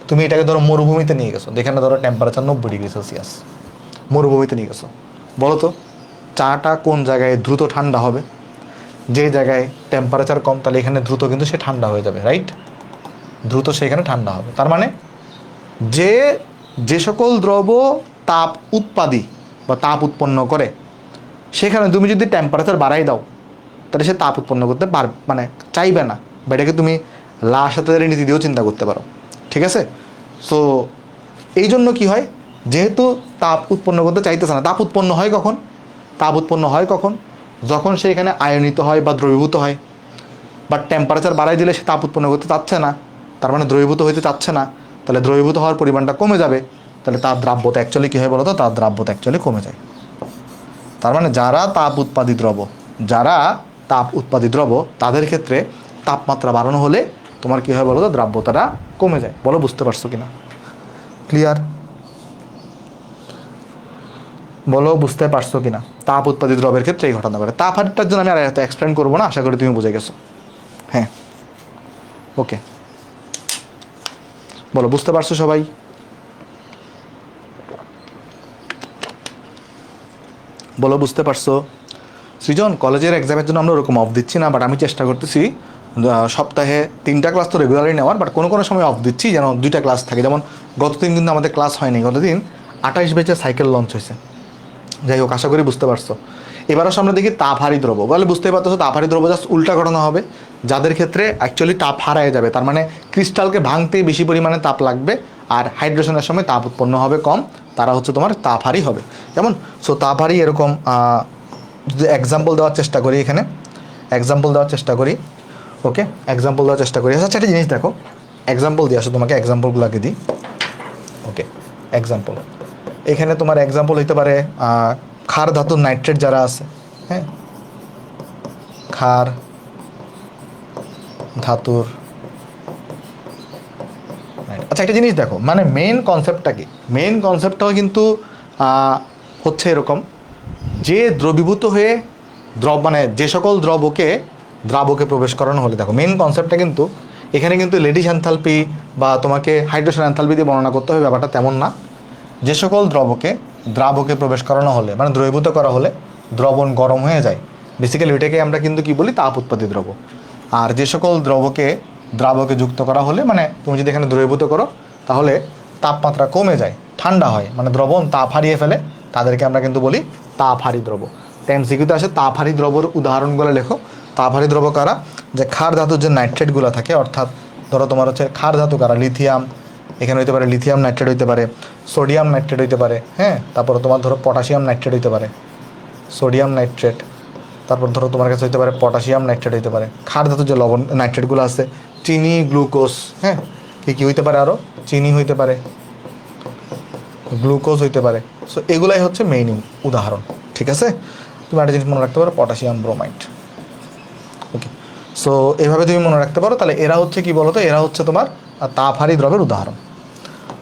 A: তুমি এটাকে ধরো মরুভূমিতে নিয়ে গেছো, যেখানে ধরো টেম্পারেচার 90°C, মরুভূমিতে নিয়ে গেছো। বলো তো চাটা কোন জায়গায় দ্রুত ঠান্ডা হবে? যে জায়গায় টেম্পারেচার কম, তাহলে এখানে দ্রুত কিন্তু সে ঠান্ডা হয়ে যাবে, রাইট? দ্রুত সেখানে ঠান্ডা হবে। তার মানে যে সকল দ্রব্য তাপ উৎপাদী বা তাপ উৎপন্ন করে, সেখানে তুমি যদি টেম্পারেচার বাড়াই দাও, তাহলে সে তাপ উৎপন্ন করতে মানে চাইবে না, বা এটাকে তুমি সাথে নীতি দিয়েও চিন্তা করতে পারো, ঠিক আছে? সো এই জন্য কী হয়, যেহেতু তাপ উৎপন্ন করতে চাইতেছে না, তাপ উৎপন্ন হয় কখন? তাপ উৎপন্ন হয় কখন? যখন সে এখানে আয়নিত হয় বা দ্রবীভূত হয়। বাট টেম্পারেচার বাড়াই দিলে সে তাপ উৎপন্ন করতে চাচ্ছে না, তার মানে দ্রবীভূত হইতে চাচ্ছে না, তাহলে দ্রবীভূত হওয়ার পরিমাণটা কমে যাবে, তাহলে তার দ্রাব্যতা অ্যাকচুয়ালি কী হয় বলো তো? তার দ্রাব্যতা অ্যাকচুয়ালি কমে যায়। তার মানে যারা তাপ উৎপাদিত দ্রব্য তাদের ক্ষেত্রে তাপমাত্রা বাড়ানো হলে তোমার কী হয় বলো তো? দ্রাব্যতাটা কমে যায়। বলো বুঝতে পারছো কিনা? ক্লিয়ার? বলো বুঝতে পারছো কিনা? তাপ উৎপাদিত দ্রব্যের ক্ষেত্রে এই ঘটনা ঘটে। তাপ হারিটার জন্য আমি আর এত এক্সপ্লেন করবো না, আশা করি তুমি বুঝে গেছো। হ্যাঁ, ওকে, বলো বুঝতে পারছো সবাই? বলো বুঝতে পারছো? সৃজন, কলেজের এক্সামের জন্য আমরা ওরকম অফ দিচ্ছি না, বাট আমি চেষ্টা করতেছি সপ্তাহে 3টা ক্লাস তো রেগুলারই নেওয়ার, বাট কোনো সময় অফ দিচ্ছি যেন 2টা ক্লাস থাকে। যেমন গতদিন কিন্তু আমাদের ক্লাস হয়নি, গতদিন 28 ব্যাচের সাইকেল লঞ্চ হয়েছে। যাই হোক, আশা করি বুঝতে পারছো। এবারও সামনে দেখি তাপহারী দ্রব্য, বলে বুঝতে পারতেছো তাপহারী দ্রব্য জাস্ট উল্টা ঘটনা হবে, যাদের ক্ষেত্রে অ্যাকচুয়ালি তাপ হারায় যাবে। তার মানে ক্রিস্টালকে ভাঙতে বেশি পরিমাণে তাপ লাগবে, আর হাইড্রেশনের সময় তাপ উৎপন্ন হবে কম, তারা হচ্ছে তোমার তাপহারী হবে। যেমন সো তাপহারী এরকম যদি এক্সাম্পল দেওয়ার চেষ্টা করি, এখানে এক্সাম্পল দেওয়ার চেষ্টা করি, ওকে, এক্সাম্পল দেওয়ার চেষ্টা করি। আচ্ছা, একটা জিনিস দেখো, এক্সাম্পল দিয়ে আসো, তোমাকে এক্সাম্পলগুলোকে দিই। ওকে, এক্সাম্পল এখানে তোমার এক্সাম্পল হইতে পারে ক্ষার ধাতুর নাইট্রেট যারা আছে, হ্যাঁ, ক্ষার ধাতুর। আচ্ছা, একটা জিনিস দেখো, মানে মেইন কনসেপ্টটা কি? মেইন কনসেপ্টটাও কিন্তু হচ্ছে এরকম, যে দ্রবীভূত হয়ে মানে যে সকল দ্রাবকে প্রবেশ করানো হলে, দেখো মেইন কনসেপ্টটা কিন্তু এখানে কিন্তু লেডিস এনথালপি বা তোমাকে হাইড্রেশন এনথালপি দিয়ে বর্ণনা করতে হবে, ব্যাপারটা তেমন না। যে সকল দ্রাবকে প্রবেশ করানো হলে, মানে দ্রবীভূত করা হলে দ্রবণ গরম হয়ে যায়, বেসিক্যালি ওইটাকে আমরা কিন্তু কি বলি? তাপ উৎপাদিত দ্রব্য। আর যে সকল দ্রাবকে যুক্ত করা হলে, মানে তুমি যদি এখানে দ্রবীভূত করো তাহলে তাপমাত্রা কমে যায়, ঠান্ডা হয়, মানে দ্রবণ তাপ হারিয়ে ফেলে, তাদেরকে আমরা কিন্তু বলি তাপহারী দ্রব্য। এমসিকিউতে আসে তাপহারী দ্রব্যর উদাহরণগুলো লেখো। তাপহারী দ্রব্য কারা? যে ক্ষার ধাতুর যে নাইট্রেটগুলো থাকে, অর্থাৎ ধরো তোমার হচ্ছে ক্ষার ধাতু কারা? লিথিয়াম, এখানে হইতে পারে লিথিয়াম নাইট্রেট, হইতে পারে সোডিয়াম নাইট্রেট, হইতে পারে, হ্যাঁ, তারপরে তোমার ধরো পটাশিয়াম নাইট্রেট হইতে পারে, সোডিয়াম নাইট্রেট, তারপর ধরো তোমার কাছে হইতে পারে পটাশিয়াম নাইট্রেট হইতে পারে। ক্ষার ধাতুর যে লবণ নাইট্রেটগুলো আছে, চিনি, গ্লুকোজ, হ্যাঁ, কি হইতে পারে আরও? চিনি হইতে পারে, গ্লুকোজ হইতে পারে। সো এগুলাই হচ্ছে মেইন উদাহরণ, ঠিক আছে? তুমি একটা জিনিস মনে রাখতে পারো, পটাশিয়াম ব্রোমাইড। ওকে, সো এভাবে তুমি মনে রাখতে পারো। তাহলে এরা হচ্ছে কি বলতো? এরা হচ্ছে তোমার তাপহারী দ্রবের উদাহরণ।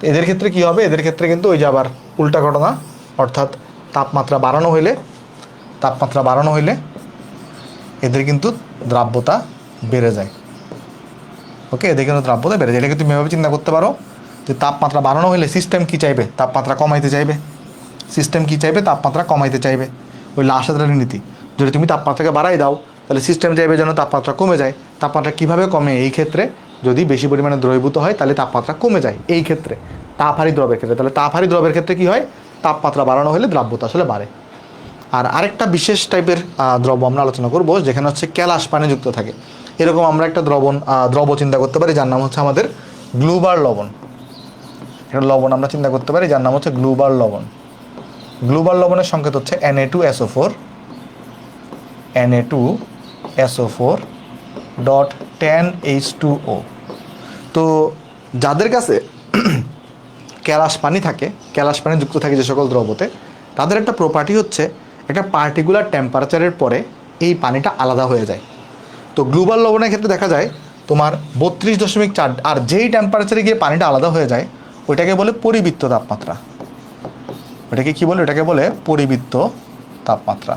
A: এদের ক্ষেত্রে কি হবে? এদের ক্ষেত্রে কিন্তু ওই যে আবার উল্টা ঘটনা, অর্থাৎ তাপমাত্রা বাড়ানো হইলে এদের কিন্তু দ্রাব্যতা বেড়ে যায়। ওকে, এদের কিন্তু দ্রাব্যতা বেড়ে যায়। এটাকে তুমি এভাবে চিন্তা করতে পারো যে তাপমাত্রা বাড়ানো হলে সিস্টেম কি চাইবে? তাপমাত্রা কমাইতে চাইবে। সিস্টেম কি চাইবে? তাপমাত্রা কমাইতে চাইবে। ওই লাসাদারের নীতি, যদি তুমি তাপমাত্রাকে বাড়াই দাও তাহলে সিস্টেম চাইবে যেন তাপমাত্রা কমে যায়। তাপমাত্রা কীভাবে কমে? এই ক্ষেত্রে যদি বেশি পরিমাণে দ্রবীভূত হয় তাহলে তাপমাত্রা কমে যায়, এই ক্ষেত্রে তাপহারী দ্রবের ক্ষেত্রে। তাহলে তাপহারী দ্রবের ক্ষেত্রে কী হয়? তাপমাত্রা বাড়ানো হলে দ্রাব্যতা আসলে বাড়ে। আর আরেকটা বিশেষ টাইপের দ্রব্য আমরা আলোচনা করব, যেখানে হচ্ছে ক্যালাস পানি যুক্ত থাকে। এরকম আমরা একটা দ্রব্য চিন্তা করতে পারি, যার নাম হচ্ছে আমাদের গ্লুবার লবণ। এটা লবণ আমরা চিন্তা করতে পারি, যার নাম হচ্ছে গ্লুবার লবণ। গ্লুবার লবণের সংকেত হচ্ছে Na2SO4, ডট 10H2O। তো যাদের কাছে ক্যালাস পানি থাকে, ক্যালাস পানি যুক্ত থাকে যে সকল দ্রবতে, তাদের একটা প্রপার্টি হচ্ছে একটা পার্টিকুলার টেম্পারেচারের পরে এই পানিটা আলাদা হয়ে যায়। তো গ্লোবাল লবণের ক্ষেত্রে দেখা যায় তোমার 32.4, আর যেই টেম্পারেচারে গিয়ে পানিটা আলাদা হয়ে যায় ওইটাকে বলে পরিবৃত্ত তাপমাত্রা। ওটাকে কি বলে? ওটাকে বলে পরিবৃত্ত তাপমাত্রা।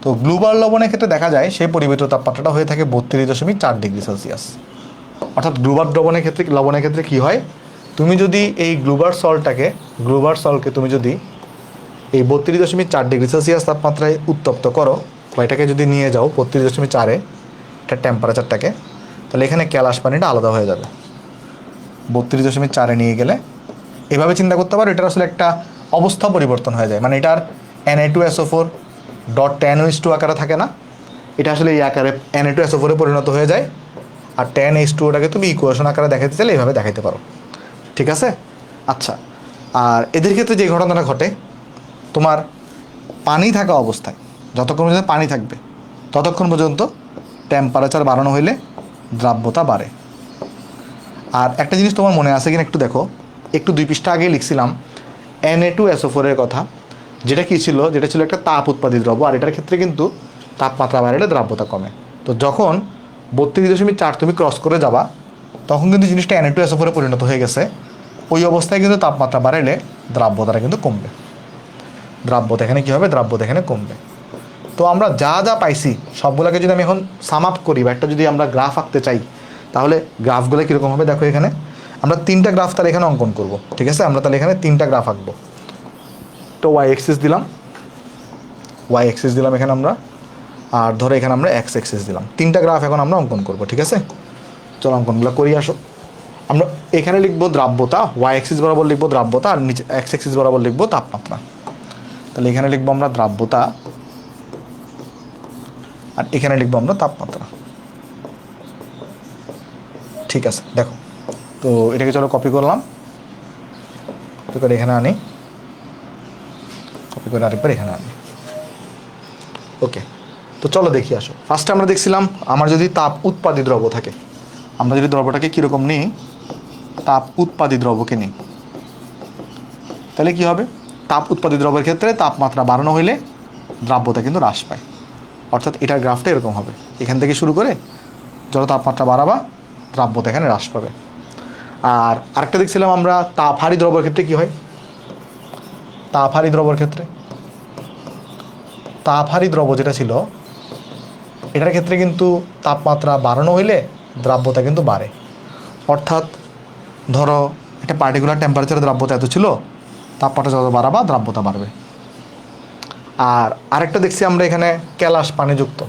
A: তো গ্লোবাল লবণের ক্ষেত্রে দেখা যায় সেই পরিবৃত্ত তাপমাত্রাটা হয়ে থাকে 32.4 ডিগ্রি সেলসিয়াস। অর্থাৎ গ্লোবাল লবণের ক্ষেত্রে কি হয়, তুমি যদি এই গ্লোবাল সল্টকে তুমি যদি এই 32.4 ডিগ্রি সেলসিয়াস তাপমাত্রায় উত্তপ্ত করো, বা এটাকে যদি নিয়ে যাও 32.4-এ এটা টেম্পারেচারটাকে, তাহলে এখানে ক্যালাস পানিটা আলাদা হয়ে যাবে। 32.4-এ নিয়ে গেলে এভাবে চিন্তা করতে পারো, এটার আসলে একটা অবস্থা পরিবর্তন হয়ে যায়, মানে এটার Na2SO4 ডট 10H2 আকারে থাকে না, এটা আসলে এই আকারে Na2SO4-এ পরিণত হয়ে যায়। আর 10H2ওটাকে তুমি ইকুয়েশন আকারে দেখাতে চাইলে এইভাবে দেখাইতে পারো, ঠিক আছে? আচ্ছা, আর এদের ক্ষেত্রে যে ঘটনাটা ঘটে, তোমার পানি থাকা অবস্থায় যতক্ষণ পর্যন্ত পানি থাকবে ততক্ষণ পর্যন্ত টেম্পারেচার বাড়ানো হইলে দ্রাব্যতা বাড়ে। আর একটা জিনিস তোমার মনে আছে কিনা একটু দেখো, একটু 2 পৃষ্ঠা আগে লিখছিলাম Na2SO4-এর কথা, যেটা কি ছিল, যেটা ছিল একটা তাপ উৎপাদিত দ্রব্য, আর এটার ক্ষেত্রে কিন্তু তাপমাত্রা বাড়ালে দ্রাব্যতা কমে। তো যখন 32.4 তুমি ক্রস করে যাবা তখন কিন্তু জিনিসটা Na2SO4-এ পরিণত হয়ে গেছে। ওই অবস্থায় কিন্তু তাপমাত্রা বাড়ালে দ্রাব্যতাটা কিন্তু কমবে। দ্রাব্যতা এখানে কী হবে? দ্রাব্যতা এখানে কমবে। তো আমরা যা যা পাইছি সবগুলোকে যদি আমি এখন সাম আপ করি বা একটা যদি আমরা গ্রাফ আঁকতে চাই, তাহলে গ্রাফগুলো কীরকম হবে দেখো। এখানে আমরা 3টা গ্রাফ তাহলে এখানে অঙ্কন করব, ঠিক আছে? আমরা তাহলে এখানে 3টা গ্রাফ আঁকবো। তো ওয়াই এক্সিস দিলাম এখানে আমরা, আর ধরো এখানে আমরা এক্স এক্সিস দিলাম। 3টা গ্রাফ এখন আমরা অঙ্কন করব, ঠিক আছে? চলো অঙ্কনগুলো করি আসো। আমরা এখানে লিখবো দ্রাব্যতা, ওয়াই এক্সিস বরাবর লিখবো দ্রাব্যতা, আর নিচে এক্স এক্সিস বরাবর লিখবো তাপমাত্রা। তাহলে এখানে লিখবো আমরা দ্রাব্যতা, আর এখানে লিখবো আমরা তাপমাত্রা, ঠিক আছে? দেখো, তো এটাকে চলো কপি করলাম, কপি করে এখানে আনি, কপি করে আরেকবার এখানে আনি। ওকে, তো চলো দেখি আসো। ফার্স্টে আমরা দেখছিলাম আমার যদি তাপ উৎপাদিত দ্রব্য থাকে, আমরা যদি দ্রব্যটাকে কীরকম নিই, তাপ উৎপাদিত দ্রব্যকে নিই, তাহলে কি হবে? তাপ উৎপাদিত দ্রব্যের ক্ষেত্রে তাপমাত্রা বাড়ানো হইলে দ্রাব্যতা কিন্তু হ্রাস পায়। অর্থাৎ এটার গ্রাফটা এরকম হবে, এখান থেকে শুরু করে যত তাপমাত্রা বাড়াবা দ্রাব্যতা এখানে হ্রাস পাবে। আর আরেকটা দেখছিলাম আমরা তাপহারী দ্রব্যের ক্ষেত্রে কি হয়। তাপহারী দ্রব্যের ক্ষেত্রে, তাপহারী দ্রব্য যেটা ছিল এটার ক্ষেত্রে কিন্তু তাপমাত্রা বাড়ানো হইলে দ্রাব্যতা কিন্তু বাড়ে। অর্থাৎ ধরো একটা পার্টিকুলার টেম্পারেচারে দ্রাব্যতা এত ছিল, তাপমাত্রা যত বাড়াবা দ্রাব্যতা বাড়বে। আর আরেকটা দেখছি আমরা এখানে ক্যালাস পানিযুক্ত।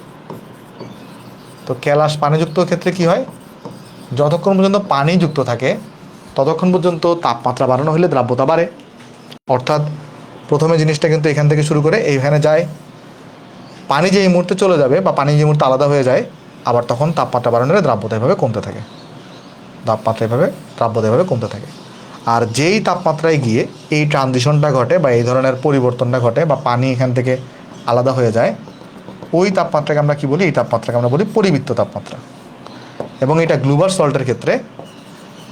A: তো ক্যালাস পানিযুক্ত ক্ষেত্রে কি হয়, যতক্ষণ পর্যন্ত পানি যুক্ত থাকে ততক্ষণ পর্যন্ত তাপমাত্রা বাড়ানো হলে দ্রাব্যতা বাড়ে। অর্থাৎ প্রথমে জিনিসটা কিন্তু এখান থেকে শুরু করে এইখানে যায়, পানি যে এই মুহূর্তে চলে যাবে বা পানি যে মুহূর্তে আলাদা হয়ে যায়, আবার তখন তাপমাত্রা বাড়ানো হলে দ্রাব্যতা এভাবে কমতে থাকে, দ্রাব্যতা এভাবে কমতে থাকে। আর যেই তাপমাত্রায় গিয়ে এই ট্রানজিশনটা ঘটে বা এই ধরনের পরিবর্তনটা ঘটে বা পানি এখান থেকে আলাদা হয়ে যায়, ওই তাপমাত্রাকে আমরা কি বলি? এই তাপমাত্রাকে আমরা বলি পরিবৃত্ত তাপমাত্রা। এবং এটা গ্লোবাল সল্টের ক্ষেত্রে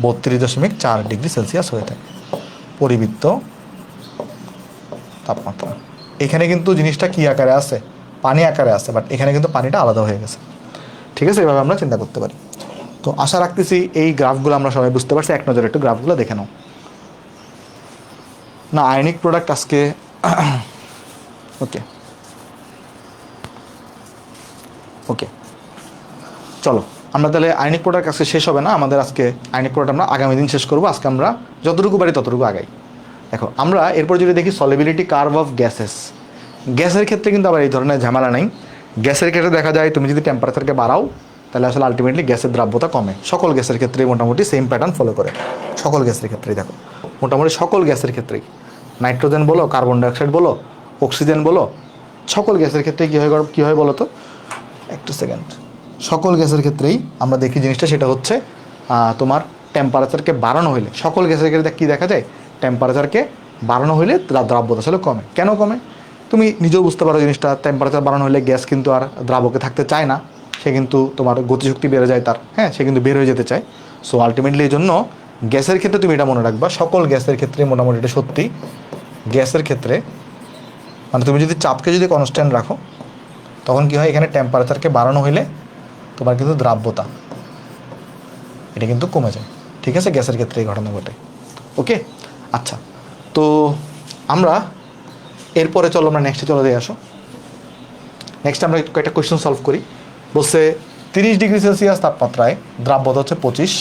A: 32.4 ডিগ্রি সেলসিয়াস হয়ে থাকে, পরিবৃত্ত তাপমাত্রা। এখানে কিন্তু জিনিসটা কি আকারে আছে? পানি আকারে আছে, বাট এখানে কিন্তু পানিটা আলাদা হয়ে গেছে, ঠিক আছে? এভাবে আমরা চিন্তা করতে পারি। তো আশা রাখতেছি এই গ্রাফগুলো আমরা সবাই বুঝতে পারছি। এক নজরে একটু গ্রাফগুলো দেখে নাও না। আয়নিক প্রোডাক্ট আজকে ওকে ওকে চলো আমরা তাহলে আয়নিক প্রোডাক্ট আজকে শেষ হবে না আমাদের। আজকে আয়নিক প্রোডাক্ট আমরা আগামী দিন শেষ করবো। আজকে আমরা যতটুকু পারি ততটুকু আগাই। দেখো আমরা এরপর যদি দেখি সলিবিলিটি কার্ভ অফ গ্যাসেস। গ্যাসের ক্ষেত্রে কিন্তু আবার এই ধরনের ঝামেলা নেই। গ্যাসের ক্ষেত্রে দেখা যায় তুমি যদি টেম্পারেচারকে বাড়াও তাহলে আসলে আলটিমেটলি গ্যাসের দ্রাব্যতা কমে। সকল গ্যাসের ক্ষেত্রেই মোটামুটি সেম প্যাটার্ন ফলো করে। সকল গ্যাসের ক্ষেত্রেই দেখো, মোটামুটি সকল গ্যাসের ক্ষেত্রেই, নাইট্রোজেন বলো, কার্বন ডাইঅক্সাইড বলো, অক্সিজেন বলো, সকল গ্যাসের ক্ষেত্রে কী হয় বলো তো? একটু সেকেন্ড। সকল গ্যাসের ক্ষেত্রেই আমরা দেখি জিনিসটা, সেটা হচ্ছে তোমার টেম্পারেচারকে বাড়ানো হইলে, সকল গ্যাসের ক্ষেত্রে কী দেখা যায়? টেম্পারেচারকে বাড়ানো হইলে দ্রাব্যতা আসলে কমে। কেন কমে? তুমি নিজেও বুঝতে পারো জিনিসটা। টেম্পারেচার বাড়ানো হলে গ্যাস কিন্তু আর দ্রাবকে থাকতে চায় না, সে কিন্তু তোমার গতিশক্তি বেড়ে যায় তার, হ্যাঁ, সে কিন্তু বের হয়ে যেতে চায়। সো আলটিমেটলি এই জন্য গ্যাসের ক্ষেত্রে তুমি এটা মনে রাখবা, সকল গ্যাসের ক্ষেত্রে মোটামুটি এটা সত্যি। গ্যাসের ক্ষেত্রে মানে তুমি যদি চাপকে যদি কনস্ট্যান্ট রাখো তখন কী হয়, এখানে টেম্পারেচারকে বাড়ানো হইলে তোমার কিন্তু দ্রাব্যতা এটা কিন্তু কমে যায়, ঠিক আছে, গ্যাসের ক্ষেত্রে এই ঘটনা ঘটে। ওকে, আচ্ছা, তো আমরা এরপরে চলো আমরা নেক্সটে চলে যাই। আসো নেক্সট আমরা কয়েকটা কোয়েশ্চেন সলভ করি। বলছে 30°C তাপমাত্রায় দ্রাব্যতা হচ্ছে 25,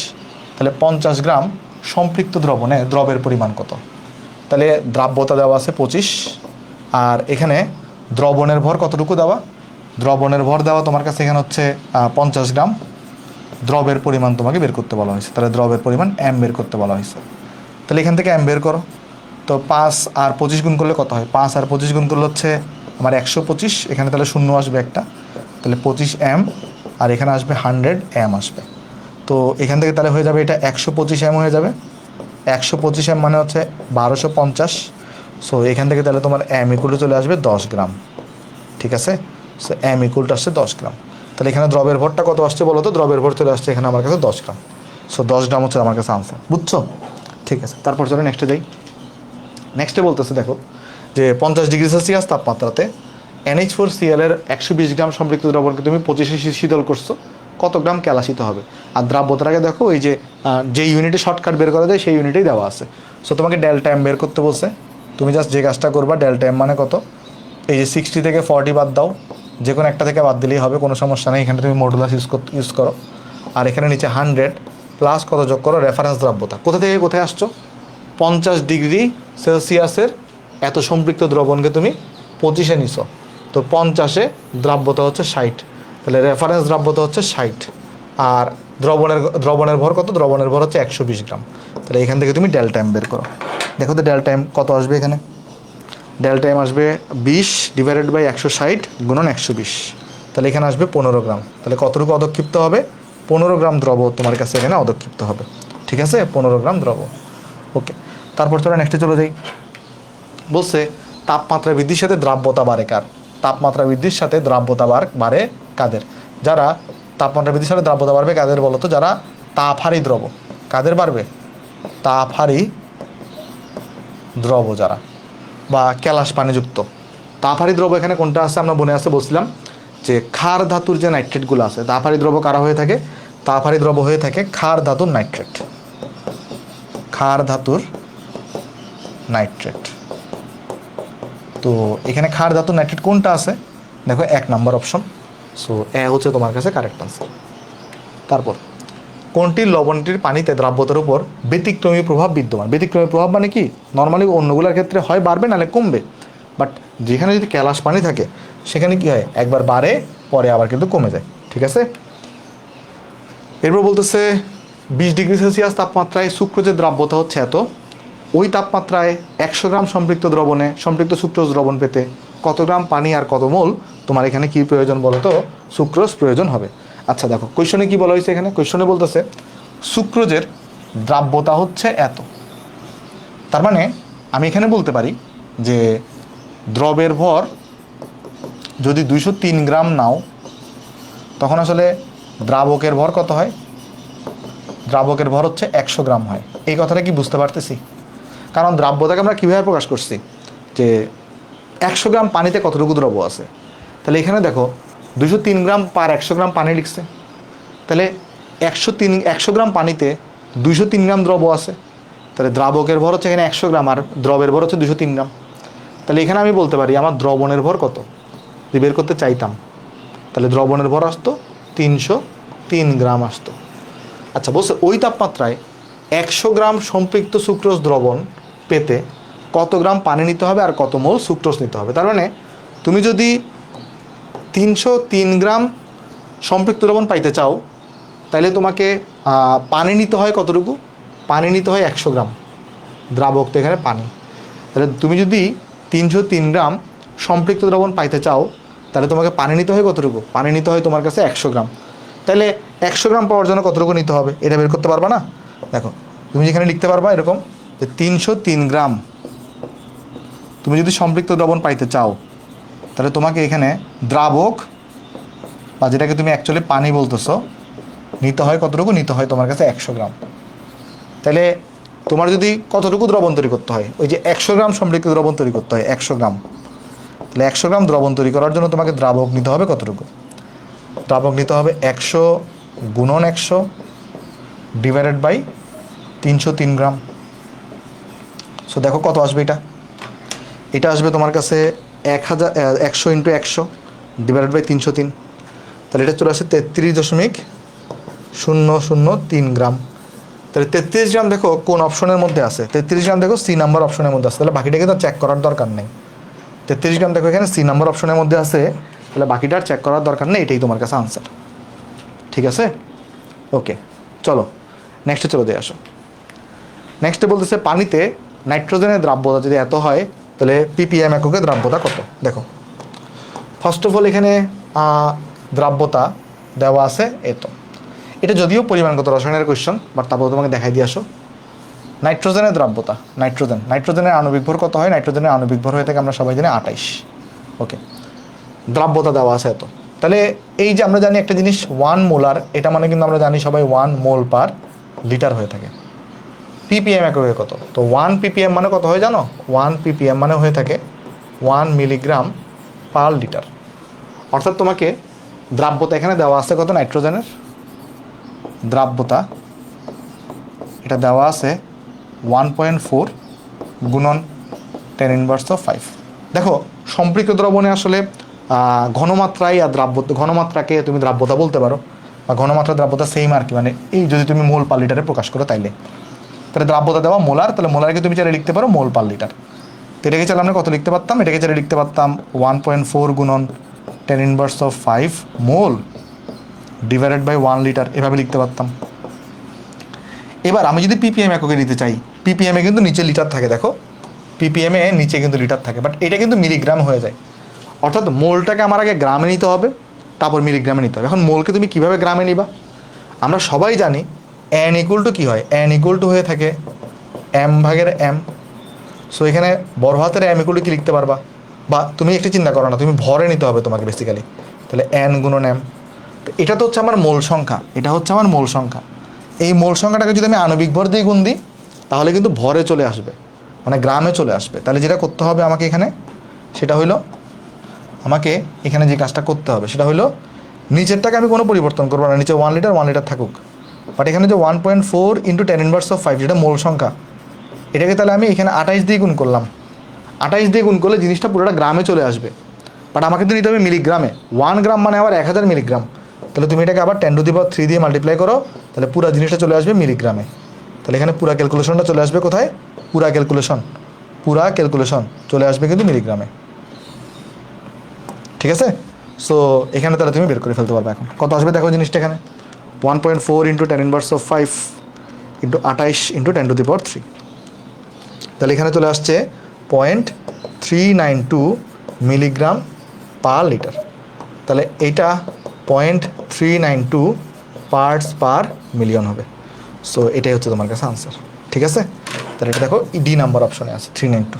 A: তাহলে 50 গ্রাম সম্পৃক্ত দ্রবণে দ্রবের পরিমাণ কত? তাহলে দ্রাব্যতা দেওয়া আছে 25, আর এখানে দ্রবণের ভর কতটুকু দেওয়া? দ্রবণের ভর দেওয়া তোমার কাছে এখানে হচ্ছে 50 গ্রাম। দ্রবের পরিমাণ তোমাকে বের করতে বলা হয়েছে, তাহলে দ্রবের পরিমাণ এম বের করতে বলা হয়েছে। তাহলে এখান থেকে এম বের করো। তো 5 আর 25 গুণ করলে কত হয়? 5 আর 25 গুণ করলে হচ্ছে আমার 125, এখানে তাহলে শূন্য আসবে একটা, তাহলে 25 এম, আর এখানে আসবে 100 এম আসবে। তো এখান থেকে তাহলে হয়ে যাবে এটা 125 এম হয়ে যাবে। 125 এম মানে হচ্ছে 1250। সো এখান থেকে তাহলে তোমার এম ইকুয়াল চলে আসবে 10 গ্রাম, ঠিক আছে। সো এম ইকুয়াল আসছে 10 গ্রাম। তাহলে এখানে দ্রবের ভরটা কত আসছে বলো তো? দ্রবের ভর চলে আসছে এখানে আমার কাছে 10 গ্রাম। সো 10 গ্রাম হচ্ছে আমার কাছে আনসার, বুঝছো? ঠিক আছে, তারপর চলো নেক্সটে যাই। নেক্সটে বলতেছে দেখো যে 50°C তাপমাত্রাতে NH4Cl এর 120 গ্রাম সম্পৃক্ত দ্রবণকে তুমি 25 শীতল করছো, কত গ্রাম কেলাসিত হবে? আর দ্রাব্যতাটাকে দেখো ওই যে ইউনিটে শর্টকাট বের করা যায় সেই ইউনিটেই দেওয়া আছে। সো তোমাকে ডেল্টা এম বের করতে বলছে। তুমি জাস্ট যে কাজটা করবা, ডেল্টা এম মানে কত, এই যে 60 থেকে 40 বাদ দাও, যে কোনো একটা থেকে বাদ দিলেই হবে, কোনো সমস্যা নেই। এখানে তুমি মডুলাস ইউজ করো, আর এখানে নিচে 100 প্লাস কত যোগ করো, রেফারেন্স দ্রাব্যতা। কোথা থেকে কোথায় আসছো? 50°C এত সম্পৃক্ত দ্রবণকে তুমি 25-এ নিছো, তো 50-এ দ্রাব্যতা হচ্ছে 60, তাহলে রেফারেন্স দ্রাব্যতা হচ্ছে 60। আর দ্রবণের ভর কত? দ্রবণের ভর হচ্ছে 120 গ্রাম। তাহলে এখান থেকে তুমি ডেল্টা এম বের করো। দেখো তো ডেল্টা এম কত আসবে এখানে? ডেল্টা এম আসবে 20 ডিভাইডেড বাই 160 গুণন 120, তাহলে এখানে আসবে 15 গ্রাম। তাহলে কতটুকু অদক্ষিপ্ত হবে? 15 গ্রাম দ্রব তোমার কাছে এখানে অদক্ষিপ্ত হবে, ঠিক আছে, 15 গ্রাম দ্রব। ওকে, তারপর চলো নেক্সটে চলে যাই। বলছে তাপমাত্রা বৃদ্ধির সাথে দ্রাব্যতা বাড়ে কার? তাপমাত্রা বৃদ্ধির সাথে দ্রাব্যতা বাড়ে কাদের? যারা তাপমাত্রা বৃদ্ধির সাথে দ্রাব্যতা বাড়বে কাদের বলো তো? যারা তাপহারী দ্রব। কাদের বাড়বে? তাপহারী দ্রব যারা, বা কেলাস পানিযুক্ত। তাপহারী দ্রব এখানে কোনটা আছে আমরা মনে আছে বলছিলাম যে ক্ষার ধাতুর যে নাইট্রেটগুলো আছে, তাপহারী দ্রব কারা হয়ে থাকে? তাপহারী দ্রব হয়ে থাকে ক্ষার ধাতুর নাইট্রেট। ক্ষার ধাতুর নাইট্রেট। তো এখানে ক্ষার ধাতুর নাইট্রেট কোনটা আছে? দেখো 1 নম্বর অপশন। সো এ হচ্ছে তোমার কাছে কারেক্ট আনসার। তারপর কোনটি লবণটির পানিতে দ্রাব্যতার উপর ব্যতিক্রমী প্রভাব বিদ্যমান? ব্যতিক্রমী প্রভাব মানে কি? নর্মালি অন্যগুলোর ক্ষেত্রে হয় বাড়বে নাহলে কমবে, বাট যেখানে যদি কেলাস পানি থাকে সেখানে কি হয়, একবার বাড়ে পরে আবার কিন্তু কমে যায়, ঠিক আছে। এরপর বলতেছে 20°C তাপমাত্রায় সুক্রোজের দ্রাব্যতা হচ্ছে এত, ওই তাপমাত্রায় 100 গ্রাম সম্পৃক্ত দ্রবণে সম্পৃক্ত সুক্রোজ দ্রবণ পেতে কত গ্রাম পানি আর কত মোল তোমার এখানে কি প্রয়োজন বলো তো? সুক্রোজ প্রয়োজন হবে। আচ্ছা দেখো কোয়েশনে কি বলা হয়েছে এখানে? কোয়েশনে বলতেছে সুক্রোজের দ্রাব্যতা হচ্ছে এত, তার মানে আমি এখানে বলতে পারি যে দ্রবের ভর যদি 203 গ্রাম নাও তখন আসলে দ্রাবকের ভর কত হয়? দ্রাবকের ভর হচ্ছে 100 গ্রাম হয়। এই কথাটা কি বুঝতে পারতেছি? কারণ দ্রাব্যতাকে আমরা কীভাবে প্রকাশ করছি যে 100 গ্রাম পানিতে কতটুকু দ্রব্য আছে। তাহলে এখানে দেখো 203 গ্রাম পার 100 গ্রাম পানি লিখছে, তাহলে 100 গ্রাম পানিতে 203 গ্রাম দ্রব্য আছে, তাহলে দ্রাবকের ভর হচ্ছে এখানে 100 গ্রাম আর দ্রবের ভর হচ্ছে 203 গ্রাম। তাহলে এখানে আমি বলতে পারি আমার দ্রবণের ভর কত যদি বের করতে চাইতাম, তাহলে দ্রবণের ভর আসতো 303 গ্রাম আসতো। আচ্ছা বলছে ওই তাপমাত্রায় 100 গ্রাম সম্পৃক্ত সুক্রোজ দ্রবণ পেতে কত গ্রাম পানি নিতে হবে আর কত মোল সুক্রোজ নিতে হবে। তার মানে তুমি যদি 303 গ্রাম সম্পৃক্ত দ্রবণ পাইতে চাও তাহলে তোমাকে পানি নিতে হয় কতটুকু? পানি নিতে হয় 100 গ্রাম, দ্রাবক তো এখানে পানি। তাহলে তুমি যদি 303 গ্রাম সম্পৃক্ত দ্রবণ পাইতে চাও তাহলে তোমাকে পানি নিতে হয় কতটুকু? পানি নিতে হয় তোমার কাছে 100 গ্রাম। তাহলে 100 গ্রাম পাওয়ার জন্য কতটুকু নিতে হবে এটা বের করতে পারবা না? দেখো তুমি যেখানে লিখতে পারবা এরকম যে 303 গ্রাম তুমি যদি সম্পৃক্ত দ্রবণ পাইতে চাও তাহলে তোমাকে এখানে দ্রাবক বা যেটাকে তুমি অ্যাকচুয়ালি পানি বলতেছো নিতে হয় কতটুকু, নিতে হয় তোমার কাছে 100 গ্রাম। তাহলে তোমার যদি কতটুকু দ্রবণ তৈরি করতে হয়, ওই যে 100 গ্রাম সম্পৃক্ত দ্রবণ তৈরি করতে হয় 100 গ্রাম, তাহলে 100 গ্রাম দ্রবণ তৈরি করার জন্য তোমাকে দ্রাবক নিতে হবে কতটুকু, দ্রাবক নিতে হবে 100 গুণন 100 ডিভাইডেড বাই 303 গ্রাম। সো দেখো কত আসবে এটা, এটা আসবে তোমার কাছে 100 ইন্টু 100 ডিভাইডেড বাই 303, তাহলে এটা চলে আসে 33.003 গ্রাম। তাহলে 33 গ্রাম দেখো কোন অপশনের মধ্যে আছে, 33 গ্রাম দেখো সি নাম্বার অপশনের মধ্যে আছে, তাহলে বাকিটাকে তো চেক করার দরকার নেই। 33 গ্রাম দেখো এখানে সি নাম্বার অপশনের মধ্যে আছে, তাহলে বাকিটা আর চেক করার দরকার নেই, এটাই তোমার কাছে আনসার। ঠিক আছে, ওকে চলো নেক্সটে চলে দিয়ে আসো। নেক্সটে বলতেছে পানিতে নাইট্রোজেনের দ্রাব্যতা যদি এত হয় তাহলে ppm এককে দ্রাব্যতা কত। দেখো ফার্স্ট অফ অল এখানে দ্রাব্যতা দেওয়া আছে এত, এটা যদিও পরিমাণগত রসায়নের কোয়েশ্চন, বাট তারপর তোমাকে দেখাই দিয়ে আসো। নাইট্রোজেনের দ্রাব্যতা, নাইট্রোজেনের আণবিক ভর কত হয়, নাইট্রোজেনের আণবিক ভর হয়ে থাকে আমরা সবাই জানি 28। ওকে, দ্রাব্যতা দেওয়া আছে এত, তাহলে এই যে আমরা জানি একটা জিনিস 1 মোলার, এটা মানে কিন্তু আমরা জানি সবাই 1 মোল পার লিটার হয়ে থাকে। ppm এককে কত, তো 1 ppm মানে কত হয় জানো, 1 ppm মানে হয়ে থাকে 1 মিলিগ্রাম পার লিটার। অর্থাৎ তোমাকে দ্রাব্যতা এখানে দেওয়া আছে কত, নাইট্রোজেনের দ্রাব্যতা এটা দেওয়া আছে 1.4 গুণন 10⁻⁵। দেখো সম্পৃক্ত দ্রবণে আসলে ঘনমাত্রায় আর ঘনমাত্রাকে তুমি দ্রাব্যতা বলতে পারো, বা ঘনমাত্রা দ্রাব্যতা সেম আর কি, মানে এই যদি তুমি মোল পার লিটারে প্রকাশ করো তাহলে দ্রাব্যতা দেওয়া মোলার, তাহলে মোলারকে তুমি চাইলে লিখতে পারো মোল পার লিটার। তো এটাকে চাইলে আমরা কত লিখতে পারতাম, এটাকে চাইলে লিখতে পারতাম 1.4 গুণন 10⁻⁵ মোল ডিভাইডেড বাই 1 লিটার, এভাবে লিখতে পারতাম। এবার আমি যদি ppm এককে নিতে চাই, ppm এ কিন্তু নিচে লিটার থাকে, দেখো ppm এ নিচে কিন্তু লিটার থাকে, বাট এটা কিন্তু মিলিগ্রাম হয়ে যায়। অর্থাৎ মোলটাকে আমার আগে গ্রামে নিতে হবে, তারপর মিলিগ্রামে নিতে হবে। এখন মোলকে তুমি কিভাবে গ্রামে নিবা, আমরা সবাই জানি n ইকুয়াল টু কী হয়, n ইকুয়াল টু হয়ে থাকে m/m। সো এখানে বড় হাতের m ইকুয়াল টু কি লিখতে পারবা, বা তুমি একটু চিন্তা করো না, তুমি ভরে নিতে হবে তোমাকে বেসিক্যালি, তাহলে n গুণন m। তো এটা তো হচ্ছে আমার মোল সংখ্যা, এটা হচ্ছে আমার মোল সংখ্যা। এই মোল সংখ্যাটাকে যদি আমি আণবিক ভর দিয়ে গুণ দিই তাহলে কিন্তু ভরে চলে আসবে, মানে গ্রামে চলে আসবে। তাহলে যেটা করতে হবে আমাকে এখানে, সেটা হইলো আমাকে এখানে যে কাজটা করতে হবে সেটা হলো নিচেরটাকে আমি কোনো পরিবর্তন করবো না, নিচে 1 লিটার থাকুক, বাট এখানে যে 1.4 ইন্টু 10⁻⁵ যেটা মোল সংখ্যা, এটাকে তাহলে আমি এখানে 28 দিয়ে গুণ করলাম। 28 দিয়ে গুণ করলে জিনিসটা পুরোটা গ্রামে চলে আসবে, বাট আমাকে তো নিতে হবে মিলিগ্রামে। 1 গ্রাম মানে আবার 1000 মিলিগ্রাম, তাহলে তুমি এটাকে আবার 10⁻³ দিয়ে মাল্টিপ্লাই করো, তাহলে পুরো জিনিসটা চলে আসবে মিলিগ্রামে। তাহলে এখানে পুরা ক্যালকুলেশনটা চলে আসবে কোথায়, পুরা ক্যালকুলেশন চলে আসবে কিন্তু মিলিগ্রামে। ঠিক আছে, সো এখানে তাহলে তুমি বের করে ফেলতে পারবে। এখন কত আসবে দেখো জিনিসটা, এখানে 1.4 ইন্টু 10⁻⁵ ইন্টু 28 ইন্টু 10⁻³, তাহলে এখানে চলে আসছে 0.392 মিলিগ্রাম পার লিটার। তাহলে এইটা 0.392 পার্টস পার মিলিয়ন হবে। সো এটাই হচ্ছে তোমার কাছে আনসার। ঠিক আছে, তাহলে এটা দেখো ডি নাম্বার অপশনে আছে 392।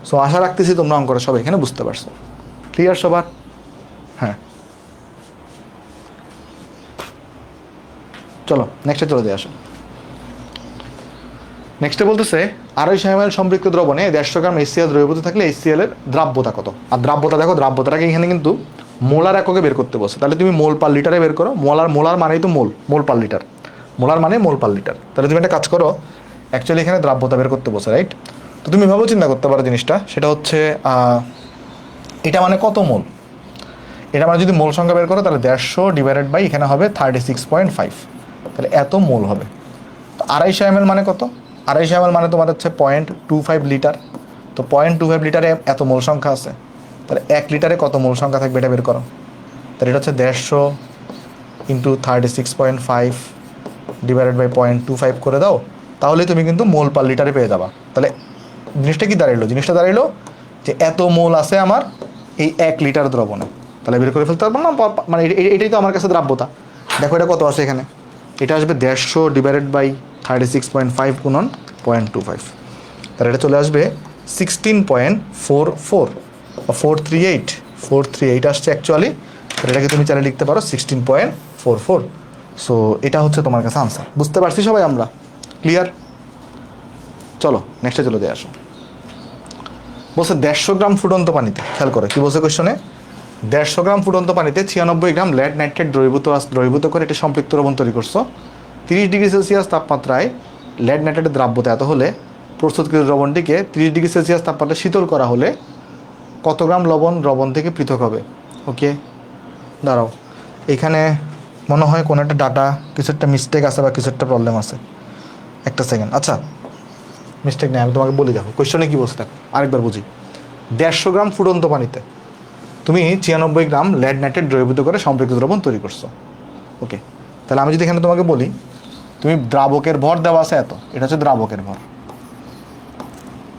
A: সো আশা রাখতেছি তোমরা অঙ্কটা সবাই এখানে বুঝতে পারছো। ক্লিয়ার সবার? হ্যাঁ, চলো নেক্সটে চলে দিয়ে আসো। নেক্সটে বলতেছে 250 ml সম্পৃক্ত দ্রবণে 150 গ্রাম HCl দ্রবীভূত থাকলে HCl এর দ্রাব্যতা কত। আর দ্রাব্যতা দেখো, দ্রাব্যতাটাকে এখানে কিন্তু মোলার এককে বের করতে বসে, তাহলে তুমি মোল পার লিটারে বের করো। মোলার মানেই তো মোল পার লিটার, মোলার মানে মোল পার লিটার। তাহলে তুমি একটা কাজ করো, অ্যাকচুয়ালি এখানে দ্রাব্যতা বের করতে বসে, রাইট? তো তুমি এভাবেও চিন্তা করতে পারো জিনিসটা, সেটা হচ্ছে এটা মানে কত মোল, এটা মানে যদি মোল সংখ্যা বের করো তাহলে 150 ডিভাইডেড বাই এখানে হবে 36.5, তাহলে এত মোল হবে। তো 250 ml মানে কত, 250 ml মানে তোমার হচ্ছে 0.25 লিটার। তো 0.25 লিটারে এত মোল সংখ্যা আছে, তাহলে 1 লিটারে কত মোল সংখ্যা থাকবে এটা বের করো। তাহলে এটা হচ্ছে 150 ইন্টু 36.5 ডিভাইডেড বাই 0.25 করে দাও, তাহলেই তুমি কিন্তু মোল পার লিটারে পেয়ে যাবা। তাহলে জিনিসটা কি দাঁড়াইলো, জিনিসটা দাঁড়াইলো যে এত মোল আছে আমার এই 1 লিটার দ্রবণে। তাহলে বের করে ফেলতে পারবো না, মানে এটাই তো আমার কাছে দ্রাব্যতা। দেখো এটা কত আছে এখানে, এটা আসবে 150 ডিভাইডেড বাই 36.5 গুণন 0.25, তাহলে এটা চলে আসবে 16.44 বা 438 আসছে অ্যাকচুয়ালি। এটাকে তুমি চাইলে লিখতে পারো 16.44। সো এটা হচ্ছে তোমার কাছে আনসার। বুঝতে পারছি সবাই আমরা? ক্লিয়ার? চলো নেক্সটে চলে যাই। আসো, বলছে 150 গ্রাম ফুটন্ত পানিতে, খেয়াল করে কি বলছে কোয়েশ্চনে, 150 গ্রাম ফুটন্ত পানিতে 96 গ্রাম লেড নাইট্রেট দ্রবীভূত করে এটি সম্পৃক্ত লবণ তৈরি করছো। 30 ডিগ্রি সেলসিয়াস তাপমাত্রায় লেড নাইট্রেটের দ্রাব্যতা এত হলে প্রস্তুতকৃত দ্রবণটিকে 30 ডিগ্রি সেলসিয়াস তাপমাত্রায় শীতল করা হলে কত গ্রাম লবণ থেকে পৃথক হবে? ওকে, দাঁড়াও, এখানে মনে হয় কোনো একটা ডাটা কিছু একটা মিস্টেক আছে বা কিছু একটা প্রবলেম আছে। একটা সেকেন্ড। আচ্ছা, মিস্টেক নেই, আমি তোমাকে বলি। দেখো কোয়েশ্চনে কী বলছে, দেখো আরেকবার বুঝি। 150 গ্রাম ফুটন্ত পানিতে তুমি 96 গ্রাম লেড নাইট্রেট দ্রবীভূত করে সম্পৃক্ত দ্রবণ তৈরি করছো। ওকে, তাহলে আমি যদি এখানে তোমাকে বলি, তুমি দ্রাবকের ভর দেওয়া আছে এত, এটা হচ্ছে দ্রাবকের ভর।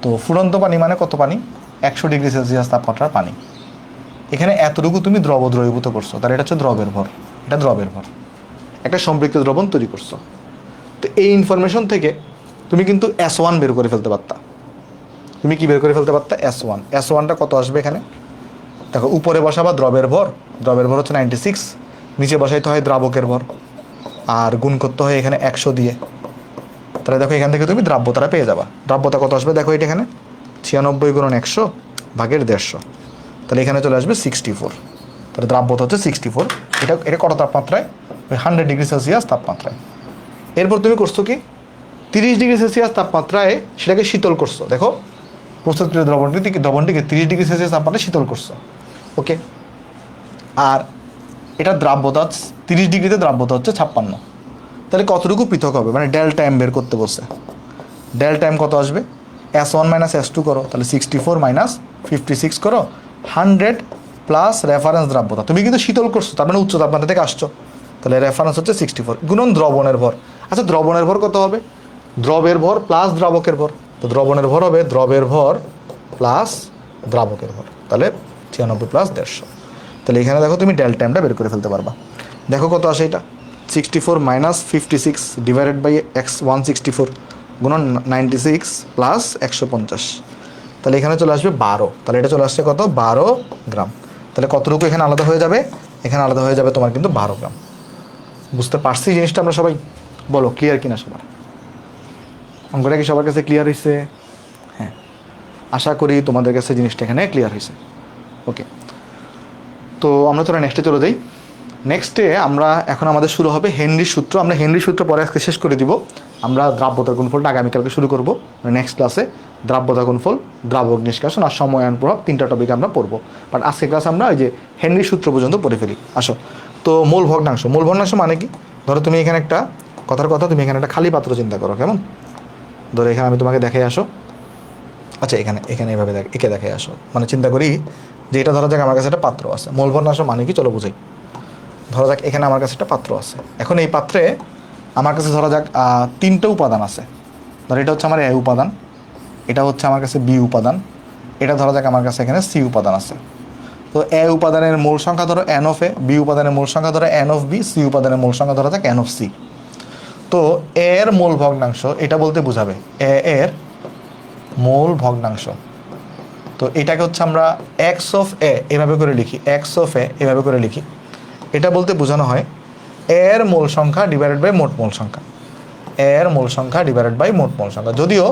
A: তো ফুটন্ত পানি মানে কত পানি? 100 ডিগ্রি সেলসিয়াস তাপমাত্রার পানি। এখানে এতটুকু তুমি দ্রবীভূত করছো, তাহলে এটা হচ্ছে দ্রবের ভর। এটা দ্রবের ভর, একটা সম্পৃক্ত দ্রবণ তৈরি করছো। তো এই ইনফরমেশন থেকে তুমি কিন্তু S1 বের করে ফেলতে পারতা। তুমি কি বের করে ফেলতে পারতা? S1। S1টা কত আসবে এখানে? দেখো, উপরে বসাবা দ্রবের ভর, দ্রবের ভর হচ্ছে 96, নিচে বসাইতে হয় দ্রাবকের ভর, আর গুণ করতে হয় এখানে 100 দিয়ে। তাহলে দেখো এখান থেকে তুমি দ্রাব্যতাটা পেয়ে যাবা। দ্রাব্যতা কত আসবে দেখো, এটা এখানে 96 গুণন 100 ভাগের 150, তাহলে এখানে চলে আসবে 64। তাহলে দ্রাব্যতা হচ্ছে 64। এটা কত তাপমাত্রায়? 100 ডিগ্রি সেলসিয়াস তাপমাত্রায়। এরপর তুমি করছো কি, 30 ডিগ্রি সেলসিয়াস তাপমাত্রায় সেটাকে শীতল করছো। দেখো, প্রস্তুতকৃত দ্রবণটিকে 30 ডিগ্রি সেলসিয়াস তাপমাত্রায় শীতল করছো। ওকে, আর এটা দ্রাব্যতা 30 ডিগ্রিতে দ্রাব্যতা হচ্ছে 56। তাহলে কতটুকু পৃথক হবে, মানে ডেল্টা এম বের করতে বলছে। ডেল্টা এম কত আসবে? S1 মাইনাস S2 করো, তাহলে 64 মাইনাস 56 করো, 100 প্লাস রেফারেন্স দ্রাব্যতা। তুমি কিন্তু শীতল করছো, তার মানে উচ্চ তাপমাত্রা থেকে আসছো, তাহলে রেফারেন্স হচ্ছে 64 গুণন দ্রবণের ভর। আচ্ছা, দ্রবণের ভর কত হবে? দ্রবের ভর প্লাস দ্রাবকের ভর। তো দ্রবণের ভর হবে দ্রবের ভর প্লাস দ্রাবকের ভর, তাহলে 96 প্লাস 150। তাহলে এখানে দেখো তুমি ডেল্টা এমটা বের করে ফেলতে পারবা। দেখো কত আসে এটা, 64 মাইনাস 56 ডিভাইডেড বাই 164 গুণন 96 প্লাস 150, তাহলে এখানে চলে আসবে 12। তাহলে এটা চলে আসছে কত? 12 গ্রাম। তাহলে কতটুকু এখানে আলাদা হয়ে যাবে? এখানে আলাদা হয়ে যাবে তোমার কিন্তু 12 গ্রাম। বুঝতে পারছি জিনিসটা আমরা সবাই? বলো ক্লিয়ার কিনা সবার? অঙ্কটা কি সবার কাছে ক্লিয়ার হয়েছে? হ্যাঁ, আশা করি তোমাদের কাছে জিনিসটা এখানে ক্লিয়ার হয়েছে। ওকে, তো আমরা তোরা নেক্সটে চলে যাই। নেক্সটে আমরা এখন আমাদের শুরু হবে হেনরির সূত্র। আমরা হেনরির সূত্র পরে আজকে শেষ করে দিব। আমরা দ্রাব্যতার গুণফলটা আগামীকালকে শুরু করব। নেক্সট ক্লাসে দ্রাব্যতা গুণফল, দ্রাবক নিষ্কাশন আর সময়ন প্রভাব, 3টা টপিক আমরা পড়বো। বাট আজকে ক্লাসে আমরা ওই যে হেনরির সূত্র পর্যন্ত পড়ে ফেলি। আসো, তো মূল ভগ্নাংশ। মূল ভগ্নাংশ মানে কি? ধরো তুমি এখানে একটা কথার কথা, তুমি এখানে একটা খালি পাত্র চিন্তা করো। কেমন? ধরো এখানে আমি তোমাকে দেখাই আসো। আচ্ছা, এখানে এভাবে একে দেখাই আসো। মানে চিন্তা করি যে এটা ধরা যাক আমার কাছে একটা পাত্র আছে। মূল ভগ্নাংশ মানে কি চলো বুঝাই। ধরা যাক এখানে আমার কাছে একটা পাত্র আছে। এখন এই পাত্রে আমার কাছে ধরা যাক 3টে উপাদান আছে। ধরো এটা হচ্ছে আমার এ উপাদান, এটা হচ্ছে আমার কাছে বি উপাদান, এটা ধরা যাক আমার কাছে এখানে সি উপাদান আছে। তো এ উপাদানের মূল সংখ্যা ধরো এন অফ এ, বি উপাদানের মূল সংখ্যা ধরো এন অফ বি, সি উপাদানের মূল সংখ্যা ধরা যাক এন অফ সি। তো এর মূল ভগ্নাংশ এটা বলতে বোঝাবে এর মূল ভগ্নাংশ। তো এটাকে হচ্ছে আমরা এক্স অফ এ এভাবে করে লিখি, এক্স অফ এ এভাবে করে লিখি। এটা বলতে বোঝানো হয় এর মূল সংখ্যা ডিভাইডেড বাই মোট মূল সংখ্যা, এর মূল সংখ্যা ডিভাইডেড বাই মোট মূল সংখ্যা। যদিও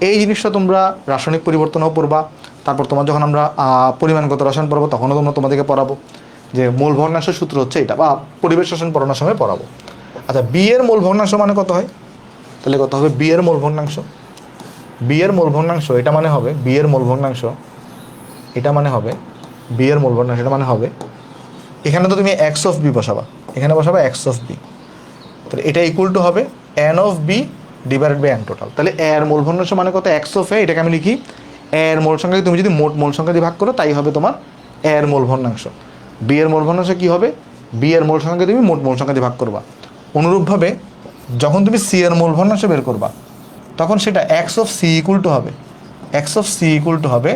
A: এই জিনিসটা তোমরা রাসায়নিক পরিবর্তনও পড়বা, তারপর তোমার যখন আমরা পরিমাণগত রসায়ন পড়াবো তখনও তোমরা তোমাদেরকে পড়াবো যে মূল ভগ্নাংশের সূত্র হচ্ছে এটা, বা পরিবেশ রসায়ন পড়ানোর সময় পড়াবো। আচ্ছা, বি এর মূল ভগ্নাংশ মানে কত হয়? তাহলে কত হবে বি এর মূল ভগ্নাংশ? বি এর মূল ভগ্নাংশ এটা মানে হবে বি এর মূল ভগ্নাংশ, এটা মানে হবে বি এর মূল ভগ্নাংশ, এটা মানে হবে এখানে তো তুমি এক্স অফ বি বসাবা, এখানে বসাবা এক্স অফ বি, তাহলে এটা ইকুয়াল টু হবে N of B divided by N total. তাহলে এর মূল ভগ্নাংশ মানে কত? এক্স অফ এ, এটাকে আমি লিখি এর মূল সংখ্যাকে তুমি যদি মোট মূল সংখ্যা দিয়ে ভাগ করো তাই হবে তোমার এর মূল ভগ্নাংশ। বি এর মূল ভগ্নাংশ কী হবে? বি এর মূল সংখ্যাকে তুমি মোট মূল সংখ্যা দিয়ে ভাগ করবা। অনুরূপভাবে যখন তুমি সি এর মূল ভগ্নাংশ বের করবা তখন সেটা X of C equal to হবে, X of C equal to হবে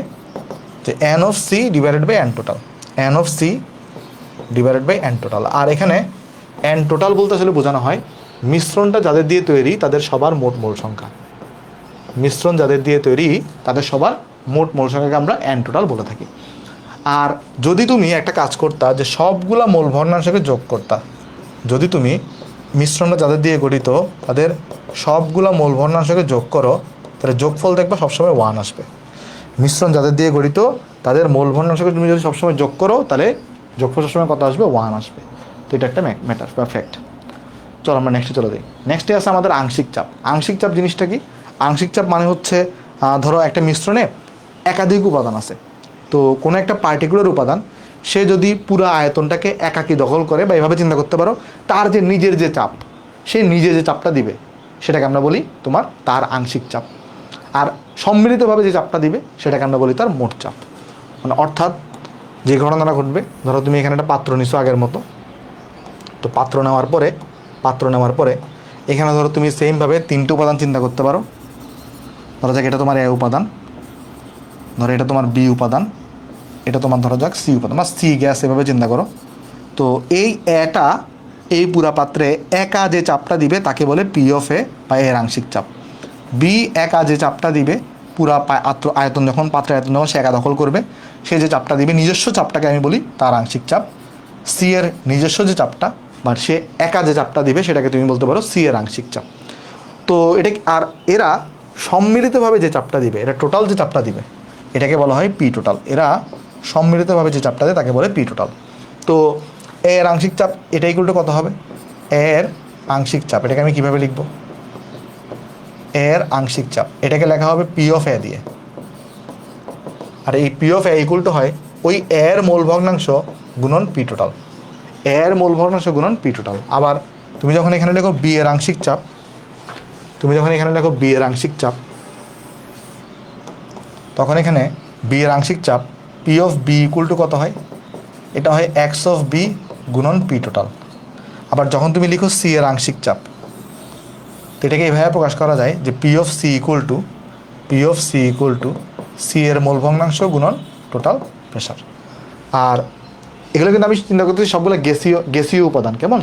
A: যে N of C divided by N total, N of C divided by N total. আর এখানে এন টোটাল বলতে আসলে বোঝানো হয় মিশ্রণটা যাদের দিয়ে তৈরি তাদের সবার মোট মূল সংখ্যা। মিশ্রণ যাদের দিয়ে তৈরি তাদের সবার মোট মূল সংখ্যাকে আমরা এন টোটাল বলে থাকি। আর যদি তুমি একটা কাজ করতা যে সবগুলা মূল ভগ্নাংশকে যোগ করতা, যদি তুমি মিশ্রণটা যাদের দিয়ে গঠিত তাদের সবগুলা মূল ভগ্নাংশকে যোগ করো, তাহলে যোগফল দেখবা সবসময় 1 আসবে। মিশ্রণ যাদের দিয়ে গঠিত তাদের মূল ভগ্নাংশকে তুমি যদি সবসময় যোগ করো তাহলে যোগফল সবসময় কত আসবে? 1 আসবে। তো এটা একটা ম্যাটার বা ফ্যাক্ট। চলো আমরা নেক্সটে চলে যাই। নেক্সটে আছে আমাদের আংশিক চাপ। আংশিক চাপ জিনিসটা কি? আংশিক চাপ মানে হচ্ছে ধরো একটা মিশ্রণে একাধিক উপাদান আছে, তো কোনো একটা পার্টিকুলার উপাদান সে যদি পুরো আয়তনটাকে একাকী দখল করে, বা এভাবে চিন্তা করতে পারো তার যে নিজের যে চাপ, সে নিজে যে চাপটা দিবে সেটাকে আমরা বলি তোমার তার আংশিক চাপ। আর সম্মিলিতভাবে যে চাপটা দিবে সেটাকে আমরা বলি তার মোট চাপ। মানে অর্থাৎ যে ঘটনাটা ঘটবে, ধরো তুমি এখানে একটা পাত্র নিছো আগের মতো, তো পাত্র নেওয়ার পরে এখানে ধরো তুমি সেমভাবে 3টে উপাদান চিন্তা করতে পারো। ধরো যাক এটা তোমার এ উপাদান, ধরো এটা তোমার বি উপাদান, এটা তোমার ধরো যাক সি উপাদান বা সি গ্যাস, এভাবে চিন্তা করো। তো এই এটা এই পুরা পাত্রে একা যে চাপটা দিবে তাকে বলে পি অফ এ বা এর আংশিক চাপ। বি একা যে চাপটা দিবে পুরা আয়তন যখন পাত্রের আয়তন যখন সে একা দখল করবে, সে যে চাপটা দিবে নিজস্ব চাপটাকে আমি বলি তার আংশিক চাপ। সি এর নিজস্ব যে চাপটা বা সে একা যে চাপটা দিবে সেটাকে তুমি বলতে পারো সি এর আংশিক চাপ। তো এটা আর এরা সম্মিলিতভাবে যে চাপটা দিবে, এটা টোটাল যে চাপটা দিবে এটাকে বলা হয় পি টোটাল। এরা সম্মিলিতভাবে যে চাপটা দেয় তাকে বলে পি টোটাল। তো এর আংশিক চাপ এটা ইকুয়াল টু কত হবে? এর আংশিক চাপ এটাকে আমি কীভাবে লিখব? এর আংশিক চাপ এটাকে লেখা হবে পি অফ এ দিয়ে। আর এই P of A equal two হয় ওই এর মূল ভগ্নাংশ গুণন পি টোটাল। এর মূল ভগ্নাংশ গুণন পি টোটাল। আবার তুমি যখন এখানে লেখো বি এর আংশিক চাপ, তখন এখানে বি এর আংশিক চাপ P of B equal to কত হয়? এটা হয় এক্স অফ বি গুণন পি টোটাল। আবার যখন তুমি লিখো সি এর আংশিক চাপ, তো এটাকে এইভাবে প্রকাশ করা যায় যে P of C equal to C এর মূল ভগ্নাংশ গুণন টোটাল প্রেশার। আর এগুলো কিন্তু আমি চিন্তা করতেছি সবগুলো গ্যাসীয় উপাদান, কেমন?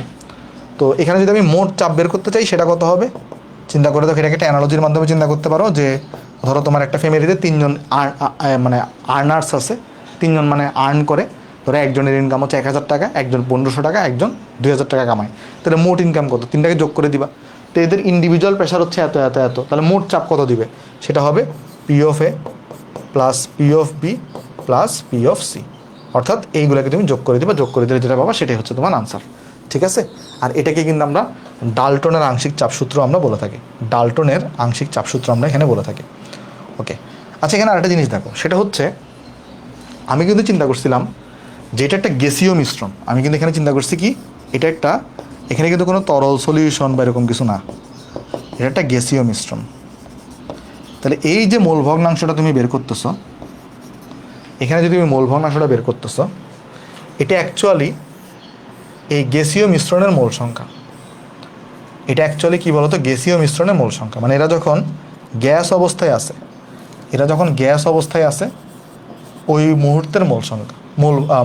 A: তো এখানে যদি আমি মোট চাপ বের করতে চাই সেটা কত হবে? চিন্তা করে দেখো, এটাকে একটা অ্যানালজির মাধ্যমে চিন্তা করতে পারো যে ধরো তোমার একটা ফ্যামিলিতে 3জন মানে আর্নার্স আছে, 3জন মানে আর্ন করে। ধরো একজনের ইনকাম হচ্ছে 1000 টাকা, একজন 1500 টাকা, একজন 2000 টাকা কামায়। তাহলে মোট ইনকাম কত? 3টাকে যোগ করে দিবা। তো এদের ইন্ডিভিজুয়াল প্রেশার হচ্ছে এত এত এত, তাহলে মোট চাপ কত দিবে? সেটা হবে P of A plus P of B plus P of C. অর্থাৎ এইগুলোকে তুমি যোগ করে দিবা, যোগ করে দিলে যেটা পাবা সেটাই হচ্ছে তোমার আনসার। ঠিক আছে? আর এটাকে কিন্তু আমরা ডাল্টনের আংশিক চাপ সূত্র আমরা বলে থাকি। ডাল্টনের আংশিক চাপ সূত্র আমরা এখানে বলে থাকি। ওকে, আচ্ছা এখানে আরেকটা জিনিস দেখো, সেটা হচ্ছে আমি কিন্তু চিন্তা করছিলাম যে এটা একটা গ্যাসীয় মিশ্রণ। আমি কিন্তু এখানে চিন্তা করছি কি এটা একটা, এখানে কিন্তু কোনো তরল সলিউশন বা এরকম কিছু না, এটা একটা গ্যাসীয় মিশ্রণ। তাহলে এই যে মূল ভগ্নাংশটা তুমি বের করতেছ, এখানে যদি তুমি মূল ভগ্নাংশটা বের করতেছ, এটা অ্যাকচুয়ালি এই গ্যাসীয় মিশ্রণের মোল সংখ্যা। এটা অ্যাকচুয়ালি কী বলতো? গ্যাসীয় মিশ্রণের মোল সংখ্যা। মানে এরা যখন গ্যাস অবস্থায় আছে ওই মুহূর্তের মোল সংখ্যা,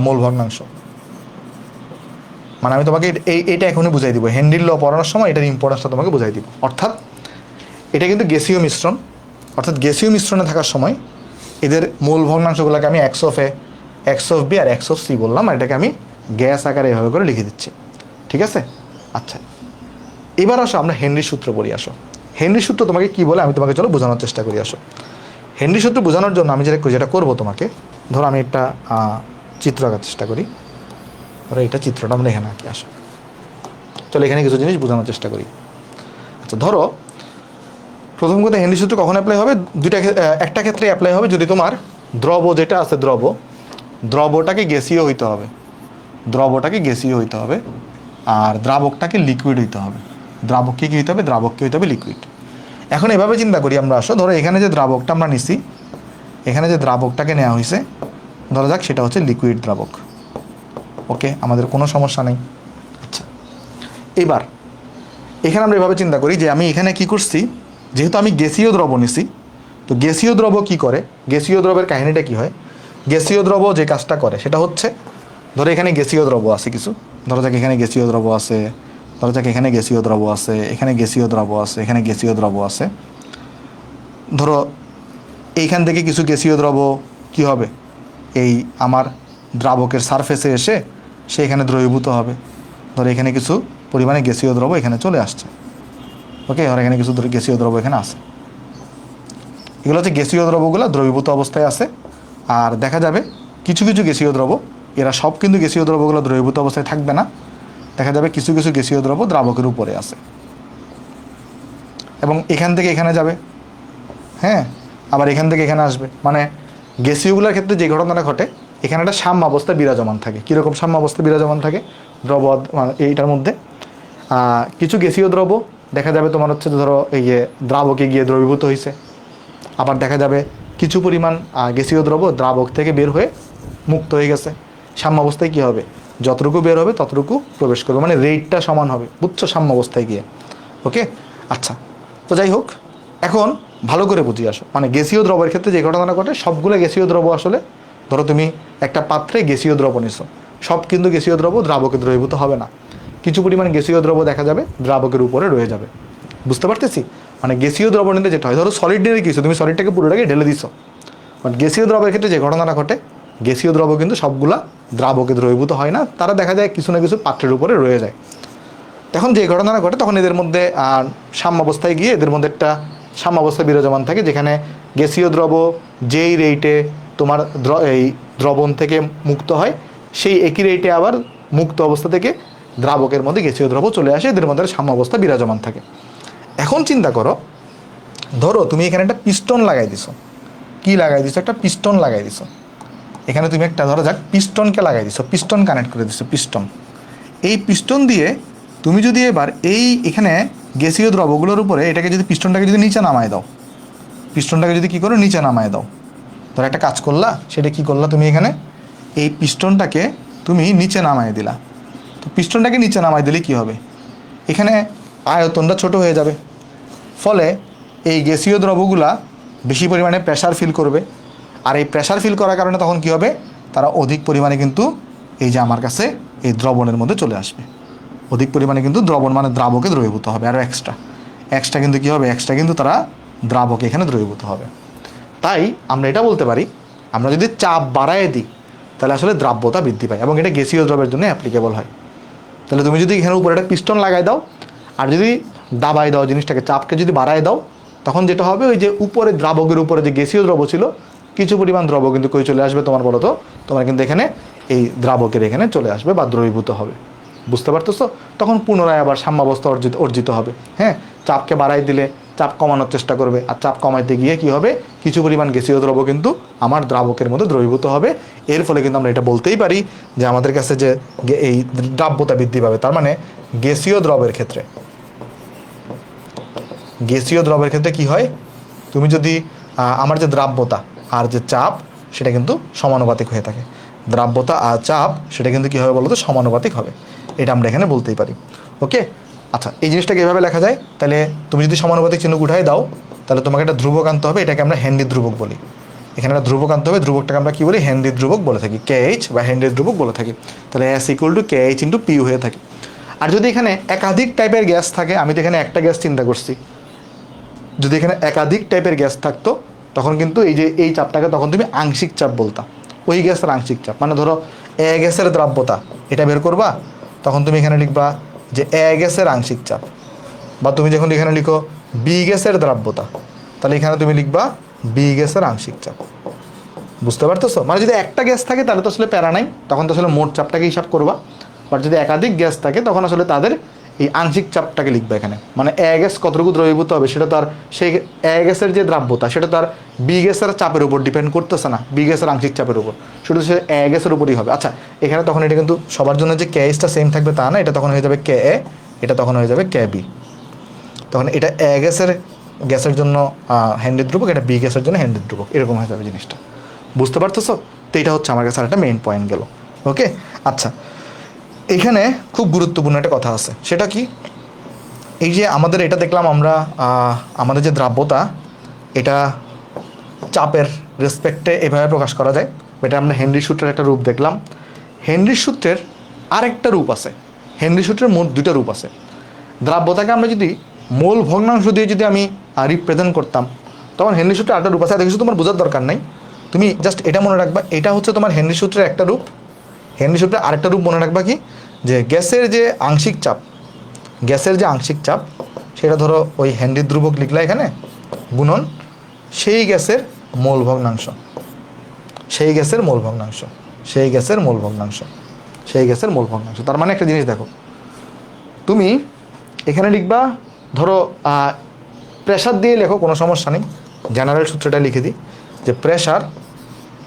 A: মোল ভগ্নাংশ। মানে আমি তোমাকে এইটা এখনই বুঝাই দিব, হেনরির ল পড়ানোর সময় এটার ইম্পর্টেন্সটা তোমাকে বুঝাই দিব। অর্থাৎ এটা কিন্তু গ্যাসীয় মিশ্রণ, অর্থাৎ গ্যাসীয় মিশ্রণে থাকার সময় এদের মূল ভগ্নাংশগুলোকে আমি X of A, X of B আর এক্স অফ সি বললাম, আর এটাকে আমি গ্যাস আকারে এভাবে করে লিখে দিচ্ছি। ঠিক আছে? আচ্ছা, এবার আসো আমরা হেনরির সূত্র পড়ি। আসো, হেনরির সূত্র তোমাকে কী বলে আমি তোমাকে চলো বোঝানোর চেষ্টা করি। আসো, হেনরির সূত্র বোঝানোর জন্য আমি যেটা করবো তোমাকে, ধরো আমি একটা চিত্র আঁকার চেষ্টা করি। ধরো এইটা চিত্রটা আমরা এখানে আঁকি। আসো, চলো এখানে কিছু জিনিস বোঝানোর চেষ্টা করি। আচ্ছা, ধরো প্রথম কথা হেনরির সূত্র কখন অ্যাপ্লাই হবে? একটা ক্ষেত্রে অ্যাপ্লাই হবে যদি তোমার দ্রব যেটা আছে, দ্রবটাকে গ্যাসীয় হইতে হবে, আর দ্রাবকটাকে লিকুইড হইতে হবে। দ্রাবককে কী হইতে হবে? দ্রাবককে হইতে হবে লিকুইড। এখন এভাবে চিন্তা করি আমরা। আসো, ধরো এখানে যে দ্রাবকটা আমরা নিছি, এখানে যে দ্রাবকটাকে নেওয়া হয়েছে, ধরা যাক সেটা হচ্ছে লিকুইড দ্রাবক। ওকে, আমাদের কোনো সমস্যা নেই। আচ্ছা, এবার এখানে আমরা এভাবে চিন্তা করি যে আমি এখানে কি করছি, যেহেতু আমি গ্যাসীয় দ্রব নিছি, তো গ্যাসীয় দ্রব কি করে? গ্যাসীয় দ্রবের কাহিনীটা কি হয়? গ্যাসীয় দ্রব যে কাজটা করে সেটা হচ্ছে, ধরো এখানে গ্যাসীয় দ্রব আছে কিছু, ধরো যাক এখানে গ্যাসীয় দ্রব আছে, ধরো যাক এখানে গ্যাসীয় দ্রব আছে, এখানে গ্যাসীয় দ্রব আছে, এখানে গ্যাসীয় দ্রব আছে। ধরো এইখান থেকে কিছু গ্যাসীয় দ্রব কি হবে? এই আমার দ্রাবকের সারফেসে এসে সে এখানে দ্রবীভূত হবে। ধরো এখানে কিছু পরিমাণে গ্যাসীয় দ্রব এখানে চলে আসছে, ওকে, আর এখানে কিছু গ্যাসীয় দ্রব এখানে আছে। এগুলো হচ্ছে গ্যাসীয় দ্রবগুলো দ্রবীভূত অবস্থায় আছে। আর দেখা যাবে কিছু কিছু গ্যাসীয় দ্রব, এরা সব কিন্তু গ্যাসীয় দ্রবগুলো দ্রবীভূত অবস্থায় থাকবে না। দেখা যাবে কিছু কিছু গ্যাসীয় দ্রব দ্রাবকের উপরে আছে এবং এখান থেকে এখানে যাবে, হ্যাঁ, আবার এখান থেকে এখানে আসবে। মানে গ্যাসীয়গুলোর ক্ষেত্রে যে ঘটনাটা ঘটে, এখানে একটা সাম্য অবস্থা বিরাজমান থাকে। কীরকম সাম্য অবস্থা বিরাজমান থাকে? দ্রব মানে এইটার মধ্যে কিছু গ্যাসীয় দ্রব দেখা যাবে তোমার হচ্ছে ধরো এই যে দ্রাবকে গিয়ে দ্রবীভূত হয়েছে, আবার দেখা যাবে কিছু পরিমাণ গ্যাসীয় দ্রব দ্রাবক থেকে বের হয়ে মুক্ত হয়ে গেছে। সাম্য অবস্থায় কী হবে? যতটুকু বের হবে ততটুকু প্রবেশ করবে, মানে রেটটা সমান হবে, বুঝছো, সাম্য অবস্থায় গিয়ে। ওকে, আচ্ছা, তো যাই হোক, এখন ভালো করে বুঝি আসো, মানে গ্যাসীয় দ্রবের ক্ষেত্রে যে ঘটনাটা ঘটে, সবগুলো গ্যাসীয় দ্রব আসলে ধরো তুমি একটা পাত্রে গ্যাসীয় দ্রব নিছো, সব কিন্তু গ্যাসীয় দ্রব দ্রাবকে দ্রবীভূত হবে না। কিছু পরিমাণ গ্যাসীয় দ্রব দেখা যাবে দ্রাবকের উপরে রয়ে যাবে। বুঝতে পারতেছি? মানে গ্যাসীয় দ্রব নিতে যেটা হয়, ধরো সলিড নিয়ে কিছু তুমি সলিডটাকে পুরোটাকে ঢেলে দিছো, বাট গ্যাসীয় দ্রবের ক্ষেত্রে যে ঘটনাটা ঘটে, গ্যাসীয় দ্রব কিন্তু সবগুলা দ্রাবকে দ্রবীভূত হয় না, তারা দেখা যায় কিছু না কিছু পাত্রের উপরে রয়ে যায়। তখন যে ঘটনাটা ঘটে, তখন এদের মধ্যে সাম্যাবস্থায় গিয়ে এদের মধ্যে একটা সাম্যাবস্থা বিরাজমান থাকে, যেখানে গ্যাসীয় দ্রব যেই রেটে তোমার এই দ্রবণ থেকে মুক্ত হয়, সেই একই রেটে আবার মুক্ত অবস্থা থেকে দ্রাবকের মধ্যে গ্যাসীয় দ্রব চলে আসে, এদের মধ্যে সাম্যাবস্থা বিরাজমান থাকে। এখন চিন্তা করো, ধরো তুমি এখানে একটা পিস্টন লাগাই দিছো। কি লাগাই দিছো? একটা পিস্টন লাগাই দিছো। এখানে তুমি একটা ধরো যাক পিস্টনকে লাগাই দিছো, পিস্টন কানেক্ট করে দিছো, পিস্টন। এই পিস্টন দিয়ে তুমি যদি এবার এখানে গ্যাসীয় দ্রবগুলোর উপরে এটাকে যদি পিস্টনটাকে যদি নিচে নামায় দাও, পিস্টনটাকে যদি কী করো, নিচে নামায় দাও, ধরো একটা কাজ করলা, সেটা কি করলা, তুমি এখানে এই পিস্টনটাকে তুমি নিচে নামায় দিলা। তো পিস্টনটাকে নিচে নামায় দিলে কি হবে? এখানে আয়তনটা ছোট হয়ে যাবে, ফলে এই গ্যাসীয় দ্রবগুলা বেশি পরিমাণে প্রেশার ফিল করবে। আর এই প্রেশার ফিল করার কারণে তখন কি হবে? তারা অধিক পরিমাণে কিন্তু এই যে আমার কাছে এই দ্রবণের মধ্যে চলে আসবে। অধিক পরিমাণে কিন্তু দ্রবণ মানে দ্রাবকে দ্রবীভূত হবে, আরও এক্সট্রা কিন্তু কী হবে? এক্সট্রা কিন্তু তারা দ্রাবকে এখানে দ্রবীভূত হবে। তাই আমরা এটা বলতে পারি, আমরা যদি চাপ বাড়ায় দিই তাহলে আসলে দ্রাব্যতা বৃদ্ধি পায়, এবং এটা গ্যাসীয় দ্রবের জন্য অ্যাপ্লিকেবল হয়। তাহলে তুমি যদি এখানে উপরে একটা পিস্টন লাগাই দাও আর যদি দাবাই দাও জিনিসটাকে, চাপকে যদি বাড়ায় দাও, তখন যেটা হবে, ওই যে উপরে দ্রাবকের উপরে যে গ্যাসীয় দ্রব ছিল, কিছু পরিমাণ দ্রব কিন্তু কই চলে আসবে তোমার, বলো তো, তোমার কিন্তু এখানে এই দ্রাবকের এখানে চলে আসবে বা দ্রবীভূত হবে। বুঝতে পারতেছো? তখন পুনরায় আবার সাম্যাবস্থা অর্জিত হবে। হ্যাঁ, চাপকে বাড়াই দিলে চাপ কমানোর চেষ্টা করবে, আর চাপ কমাইতে গিয়ে কি হবে? কিছু পরিমাণ গ্যাসীয় দ্রব কিন্তু আমার দ্রাবকের মধ্যে দ্রবীভূত হবে। এর ফলে কিন্তু আমরা এটা বলতেই পারি যে আমাদের কাছে যে এই দ্রাব্যতা বৃদ্ধি পাবে। তার মানে গ্যাসীয় দ্রবের ক্ষেত্রে কি হয়? তুমি যদি আমার যে দ্রাব্যতা আর যে চাপ সেটা কিন্তু সমানুপাতিক হয়ে থাকে। দ্রাব্যতা আর চাপ সেটা কিন্তু কী হবে বলো তো? সমানুপাতিক হবে। এটা আমরা এখানে বলতেই পারি। ওকে, আচ্ছা, এই জিনিসটাকে এভাবে লেখা যায়। তাহলে তুমি যদি সমানুপাতিক চিহ্ন উঠাই দাও, তাহলে তোমাকে একটা ধ্রুবক আনতে হবে, এটাকে আমরা হেনরি ধ্রুবক বলি। এখানে একটা ধ্রুবক আনতে হবে, ধ্রুবকটাকে আমরা কী বলি? হেনরি ধ্রুবক বলে থাকি, KH বা হেনরি ধ্রুবক বলে থাকি। তাহলে S = KH × P হয়ে থাকে। আর যদি এখানে একাধিক টাইপের গ্যাস থাকে, আমি তো এখানে একটা গ্যাস চিন্তা করছি, যদি এখানে একাধিক টাইপের গ্যাস থাকতো, তখন কিন্তু এই চাপটাকে তখন তুমি আংশিক চাপ বলতা, ওই গ্যাসের আংশিক চাপ। মানে ধরো এ গ্যাসের দ্রাব্যতা এটা বের করবা, তখন তুমি এখানে লিখবা যে এ গ্যাসের আংশিক চাপ। বা তুমি যখন এখানে লিখো বি গ্যাসের দ্রাব্যতা, তাহলে এখানে তুমি লিখবা বি গ্যাসের আংশিক চাপ। বুঝতে পারতেছো? মানে যদি একটা গ্যাস থাকে তাহলে তো আসলে প্যারা নাই, তখন তো আসলে মোট চাপটাকে হিসাব করবা। বাট যদি একাধিক গ্যাস থাকে তখন আসলে তাদের এই আংশিক চাপটাকে লিখবে এখানে। মানে এ গ্যাস কতটুকু দ্রবীভূত হবে সেটা তার সেই এ গ্যাসের যে দ্রাব্যতা সেটা তার বি গ্যাসের চাপের উপর ডিপেন্ড করতেছে না, বি গ্যাসের আংশিক চাপের উপর, শুধু সে এ গ্যাসের উপরই হবে। আচ্ছা, এখানে তখন এটা কিন্তু সবার জন্য যে KH সেম থাকবে তা না, এটা তখন হয়ে যাবে KA, এটা তখন হয়ে যাবে KB। তখন এটা এ গ্যাসের জন্য হেনরি ধ্রুবক, এটা বি গ্যাসের জন্য হেনরি ধ্রুবক, এরকম হয়ে যাবে জিনিসটা। বুঝতে পারতেছো? তো এটা হচ্ছে আমার কাছে একটা মেইন পয়েন্ট গেল। ওকে, আচ্ছা, এখানে খুব গুরুত্বপূর্ণ একটা কথা আছে, সেটা কি? এই যে আমাদের এটা দেখলাম আমরা, আমাদের যে দ্রাব্যতা এটা চাপের রেসপেক্টে এভাবে প্রকাশ করা যায়, এটা আমরা হেনরি সূত্রের একটা রূপ দেখলাম। হেনরি সূত্রের আরেকটা রূপ আছে, হেনরি সূত্রের মোট দুইটা রূপ আছে। দ্রাব্যতাকে আমরা যদি মোল ভগ্নাংশ দিয়ে যদি আমি রিপ্রেজেন্ট করতাম, তখন হেনরি সূত্রের আরেকটা রূপ আছে। আর কিছু তোমার বোঝার দরকার নাই, তুমি জাস্ট এটা মনে রাখবা, এটা হচ্ছে তোমার হেনরি সূত্রের একটা রূপ, হেনরি সূত্রে আরেকটা রূপ মনে রাখবা কি, যে গ্যাসের যে আংশিক চাপ সেটা ধরো ওই হেনরির ধ্রুবক লিখলা এখানে গুণন সেই গ্যাসের মোল ভগ্নাংশ, তার মানে একটা জিনিস দেখো, তুমি এখানে লিখবা ধরো প্রেশার দিয়ে লেখো, কোনো সমস্যা নেই, জেনারেল সূত্রটা লিখে দিই যে প্রেশার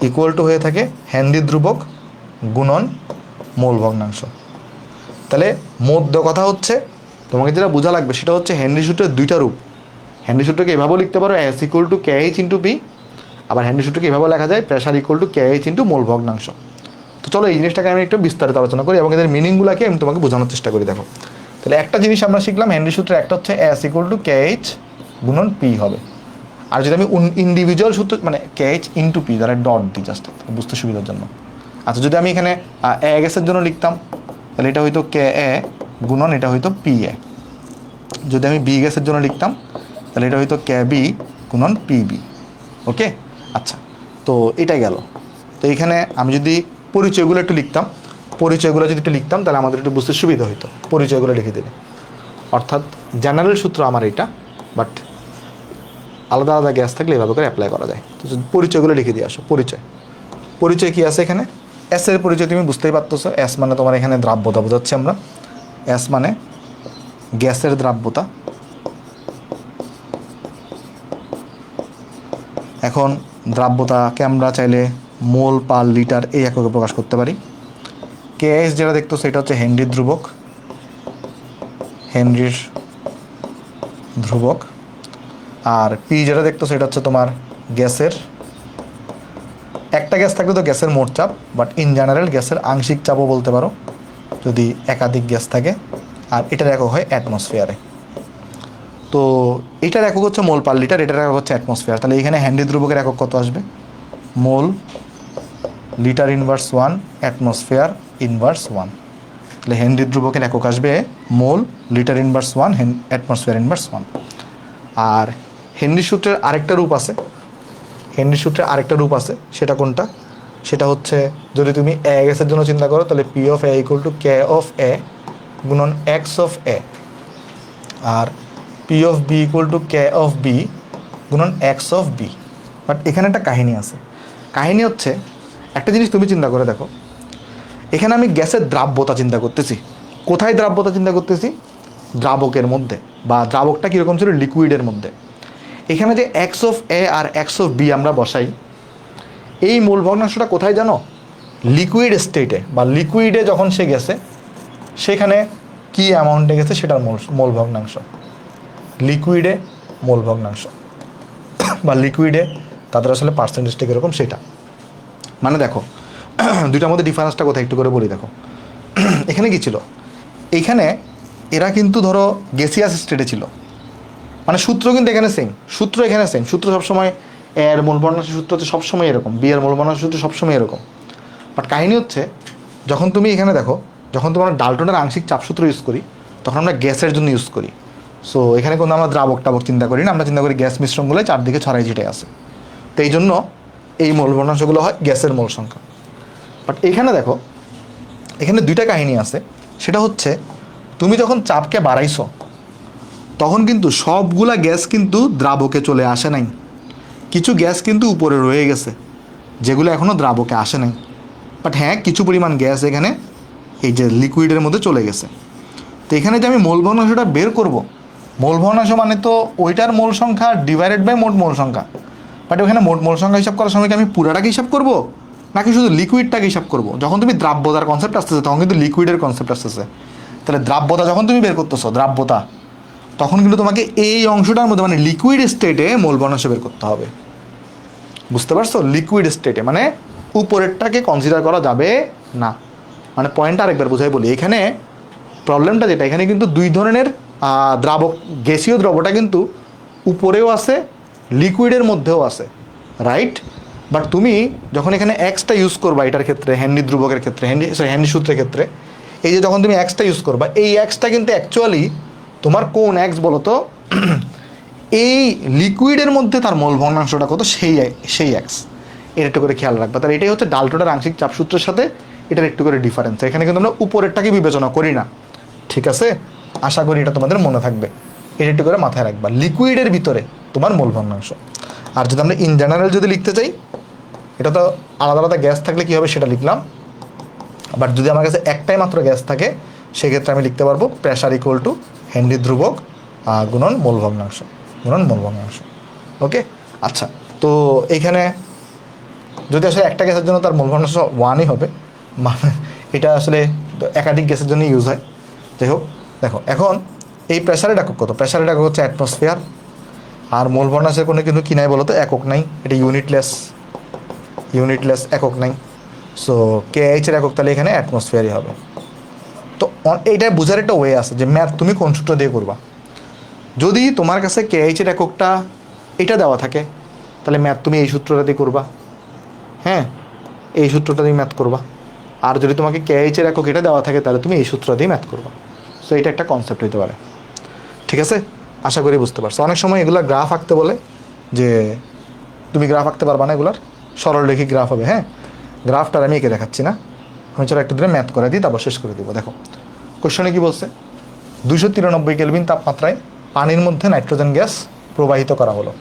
A: ইকুয়াল টু হয়ে থাকে হেনরি ধ্রুবক গুণন মোল ভগ্নাংশ। তাহলে মধ্য কথা হচ্ছে তোমাকে যেটা বোঝা লাগবে সেটা হচ্ছে হেনরি সূত্রের দুইটা রূপ। হেনরি সূত্রকে এভাবেও লিখতে পারো S equal to K H into P, আবার হেনরি সূত্রকে এভাবেও লেখা যায় pressure equal to K H into mole ভগ্নাংশ। তো চলো এই জিনিসটাকে আমি একটু বিস্তারিত আলোচনা করি এবং এদের মিনিংগুলোকে আমি তোমাকে বোঝানোর চেষ্টা করি। দেখো তাহলে একটা জিনিস আমরা শিখলাম হেনরি সূত্রে, একটা হচ্ছে S equal to K H গুণন পি হবে, আর যদি আমি ইন্ডিভিজুয়াল সূত্র মানে কে এইচ ইন্টু পি দ্বারা ডট দিই জাস্ট বুঝতে সুবিধার জন্য। আচ্ছা যদি আমি এখানে এ গ্যাসের জন্য লিখতাম তাহলে এটা হয়তো কে এ গুণন এটা হয়তো পি এ, যদি আমি বি গ্যাসের জন্য লিখতাম তাহলে এটা হয়তো কে বি গুণন পি বি। ওকে, আচ্ছা তো এটাই গেল। তো এখানে আমি যদি পরিচয়গুলো একটু লিখতাম তাহলে আমাদের একটু বুঝতে সুবিধা হতো, পরিচয়গুলো লিখে দিলে। অর্থাৎ জেনারেল সূত্র আমার এটা, বাট আলাদা আলাদা গ্যাস থাকলে এভাবে করে অ্যাপ্লাই করা যায়। তো পরিচয়গুলো লিখে দিয়ে আসো। পরিচয় কি আছে এখানে, এস এর পরিচয় তুমি বুঝতেই পারতেছো, এস মানে তোমার এখানে দ্রাব্যতা বোঝাচ্ছি আমরা, এস মানে গ্যাসের দ্রাব্যতা। এখন দ্রাব্যতাকে আমরা চাইলে মোল পার লিটার এই এককে প্রকাশ করতে পারি। কে এস যেটা দেখতো সেটা হচ্ছে হেনরির ধ্রুবক, আর পি যেটা দেখতো সেটা হচ্ছে তোমার গ্যাসের, একটা গ্যাস থাকলে তো গ্যাসের মোট চাপ, বাট ইন জেনারেল গ্যাসের আংশিক চাপও বলতে পারো যদি একাধিক গ্যাস থাকে, আর এটার একক হয় অ্যাটমসফিয়ারে। তো এটার একক হচ্ছে মোল পার লিটার, এটার একক হচ্ছে অ্যাটমসফিয়ার। তাহলে এখানে হেনরি ধ্রুবকের একক কত আসবে, মোল লিটার ইনভার্স 1 অ্যাটমসফিয়ার ইনভার্স 1। তাহলে হেনরি ধ্রুবকের একক আসবে মোল লিটার ইনভার্স 1 অ্যাটমসফিয়ার ইনভার্স 1। আর হেনরি সূত্রের আরেকটা রূপ আছে, সেটা কোনটা, সেটা হচ্ছে যদি তুমি এ গ্যাসের জন্য চিন্তা করো তাহলে P of A equal to K of A গুণন এক্স অফ এ, আর P of B equal to K of B গুণন এক্স অফ বি। বাট এখানে একটা কাহিনী আছে, কাহিনী হচ্ছে একটা জিনিস তুমি চিন্তা করে দেখো, এখানে আমি গ্যাসের দ্রাব্যতা চিন্তা করতেছি, কোথায় দ্রাব্যতা চিন্তা করতেছি, দ্রাবকের মধ্যে, বা দ্রাবকটা কীরকম ছিল লিকুইডের মধ্যে। এখানে যে এক্স অফ এ আর এক্স অফ বি আমরা বসাই, এই মোল ভগ্নাংশটা কোথায় জানো, লিকুইড স্টেটে বা লিকুইডে যখন সে গেছে সেখানে কি অ্যামাউন্টে গেছে সেটার মোল ভগ্নাংশ, লিকুইডে মোল ভগ্নাংশ বা লিকুইডে তাদের আসলে পার্সেন্টেজটা কীরকম সেটা। মানে দেখো দুইটার মধ্যে ডিফারেন্সটা কোথায় একটু করে বলি। দেখো এখানে কি ছিল, এইখানে এরা কিন্তু ধরো গ্যাসিয়াস স্টেটে ছিল, মানে সূত্র কিন্তু এখানে সেম, সূত্র সবসময় এর মোল ভগ্নাংশ সূত্র হচ্ছে সবসময় এরকম, বি এর মোল ভগ্নাংশ সূত্র সবসময় এরকম। বাট কাহিনী হচ্ছে যখন তুমি এখানে দেখো, যখন তোমার ডাল্টনের আংশিক চাপ সূত্র ইউজ করি তখন আমরা গ্যাসের জন্য ইউজ করি। সো এখানে কিন্তু আমরা দ্রাবক চিন্তা করি না, আমরা চিন্তা করি গ্যাস মিশ্রণগুলো চারদিকে ছড়াই ছিটে আছে, তো এই জন্য এই মোল ভগ্নাংশগুলো হয় গ্যাসের মোল সংখ্যা। বাট এখানে দেখো, এখানে দুইটা কাহিনী আছে, সেটা হচ্ছে তুমি যখন চাপকে বাড়াইছো তখন কিন্তু সবগুলা গ্যাস কিন্তু দ্রাবকে চলে আসে নাই, কিছু গ্যাস কিন্তু উপরে রয়ে গেছে যেগুলো এখনও দ্রাবকে আসে নাই। বাট হ্যাঁ কিছু পরিমাণ গ্যাস এখানে এই যে লিকুইডের মধ্যে চলে গেছে। তো এখানে যে আমি মোল ভগ্নাংশটা বের করব, মোল ভগ্নাংশ মানে তো ওইটার মোল সংখ্যা ডিভাইডেড বাই মোট মোল সংখ্যা। বাট ওখানে মোট মোল সংখ্যা হিসাব করার সময় কি আমি পুরাটাকে হিসাব করব নাকি শুধু লিকুইডটাকে হিসাব করব? যখন তুমি দ্রাব্যতার কনসেপ্ট আসতেছে তখন কিন্তু লিকুইডের কনসেপ্ট আসতেছে। তাহলে দ্রাব্যতা যখন তুমি বের করতেছো দ্রাব্যতা, তখন কিন্তু তোমাকে এই অংশটার মধ্যে মানে লিকুইড স্টেটে মোল ভগ্নাংশ বের করতে হবে। বুঝতে পারছো? লিকুইড স্টেটে মানে উপরেরটাকে কনসিডার করা যাবে না। মানে পয়েন্টটা আরেকবার বোঝাই বলি, এখানে প্রবলেমটা যেটা, এখানে কিন্তু দুই ধরনের দ্রাবক, গ্যাসীয় দ্রবটা কিন্তু উপরেও আছে লিকুইডের মধ্যেও আছে, রাইট? বাট তুমি যখন এখানে এক্সটা ইউজ করবা এটার ক্ষেত্রে, হেনরি ধ্রুবকের ক্ষেত্রে, হেনরি সূত্রের ক্ষেত্রে, এই যে যখন তুমি এক্সটা ইউজ করবা, এই এক্সটা কিন্তু অ্যাকচুয়ালি তোমার কোন এক্স বলো তো, এই লিকুইডের মধ্যে তার মোল ভগ্নাংশটা কত সেই এক্স, এটা একটু করে খেয়াল রাখবা। তাহলে এটাই হচ্ছে ডাল্টনের আংশিক চাপ সূত্রের সাথে এটার একটু করে ডিফারেন্স। এখানে কিন্তু আমরা উপরেরটাকে বিবেচনা করি না, ঠিক আছে? আশা করি এটা তোমাদের মনে থাকবে, এটা একটু করে মাথায় রাখবা। লিকুইডের ভিতরে তোমার মোল ভগ্নাংশ। আর যদি আমরা ইন জেনারেল যদি লিখতে চাই, এটা তো আলাদা আলাদা গ্যাস থাকলে কী হবে সেটা লিখলাম। বাট যদি আমার কাছে একটাই মাত্র গ্যাস থাকে, সেক্ষেত্রে আমি লিখতে পারবো প্রেশার ইকুয়াল টু হেনরি ধ্রুবক গুণন মোল ভগ্নাংশ, গুণন মোল ভগ্নাংশ। ওকে, আচ্ছা। তো এইখানে যদি আসলে একটা গ্যাসের জন্য তার মোল ভগ্নাংশ 1ই হবে, মানে এটা আসলে একাধিক গ্যাসের জন্য ইউজ হয়। যাই হোক, দেখো এখন এই প্রেশারের একক কত? প্রেশারের একক হচ্ছে অ্যাটমসফিয়ার। আর মোল ভগ্নাংশের কোনো কিন্তু কি নাই বলো তো? একক নাই, এটা ইউনিটলেস একক নাই। সো KH-এর একক তাহলে এখানে অ্যাটমসফিয়ারই হবে। তো এইটা বোঝার একটা ওয়ে আছে যে ম্যাথ তুমি কোন সূত্র দিয়ে করবা। যদি তোমার কাছে KH-এর এককটা এটা দেওয়া থাকে, তাহলে ম্যাথ তুমি এই সূত্রটা দিয়ে করবা। হ্যাঁ, এই সূত্রটা দিয়ে ম্যাথ করবা। আর যদি তোমাকে KH-এর একক এটা দেওয়া থাকে, তাহলে তুমি এই সূত্র দিয়ে ম্যাথ করবা। সো এটা একটা কনসেপ্ট হতে পারে, ঠিক আছে? আশা করি বুঝতে পারছো। অনেক সময় এগুলো গ্রাফ আঁকতে বলে, যে তুমি গ্রাফ আঁকতে পারবা না, এগুলার সরলরেখী গ্রাফ হবে। হ্যাঁ, গ্রাফটার আমি এঁকে দেখাচ্ছি না, আমি চলো একটু দিনে ম্যাথ করে দিই, তারপর শেষ করে দিব। দেখো কোশ্চেনে কি বলছে, 293 কেলভিন তাপমাত্রায় পানির মধ্যে নাইট্রোজেন গ্যাস প্রবাহিত করা হলো।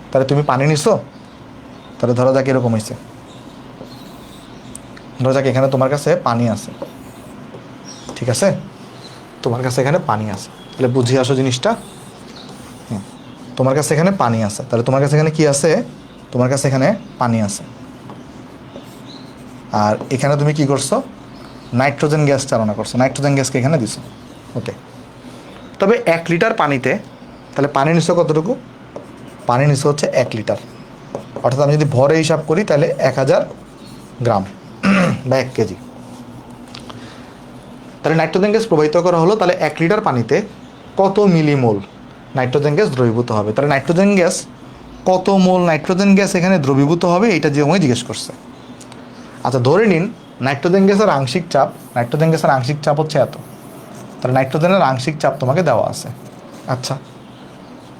A: তাহলে তুমি পানি নিছো, তাহলে ধরা যাক এরকম হয়েছে, ধরা যাক এখানে তোমার কাছে পানি আছে, ঠিক আছে? তোমার কাছে এখানে পানি আছে, তাহলে বুঝিয়ে আসো জিনিসটা। হ্যাঁ, তোমার কাছে এখানে পানি আছে, তাহলে তোমার কাছে এখানে কি আছে? তোমার কাছে এখানে পানি আছে। আর এখানে তুমি কি করছো? নাইট্রোজেন গ্যাস চালনা করছো, নাইট্রোজেন গ্যাসকে এখানে দিছো। ওকে, তবে 1 লিটার পানিতে তাহলে পানি নিছো কতটুকু? পানি নিছো হচ্ছে 1 লিটার। অর্থাৎ আমি যদি ভরে হিসাব করি তাহলে 1000 গ্রাম বা 1 কেজি। তাহলে নাইট্রোজেন গ্যাস প্রবাহিত করা হলো, তাহলে 1 লিটার পানিতে কত মিলিমোল নাইট্রোজেন গ্যাস দ্রবীভূত হবে? তাহলে নাইট্রোজেন গ্যাস কত মোল নাইট্রোজেন গ্যাস এখানে দ্রবীভূত হবে, এটা যে আমায় জিজ্ঞেস করছে। আচ্ছা, ধরে নিন নাইট্রোজেন গ্যাসের আংশিক চাপ, নাইট্রোজেন গ্যাসের আংশিক চাপ হচ্ছে এত, তাহলে নাইট্রোজেনের আংশিক চাপ তোমাকে দেওয়া আছে। আচ্ছা,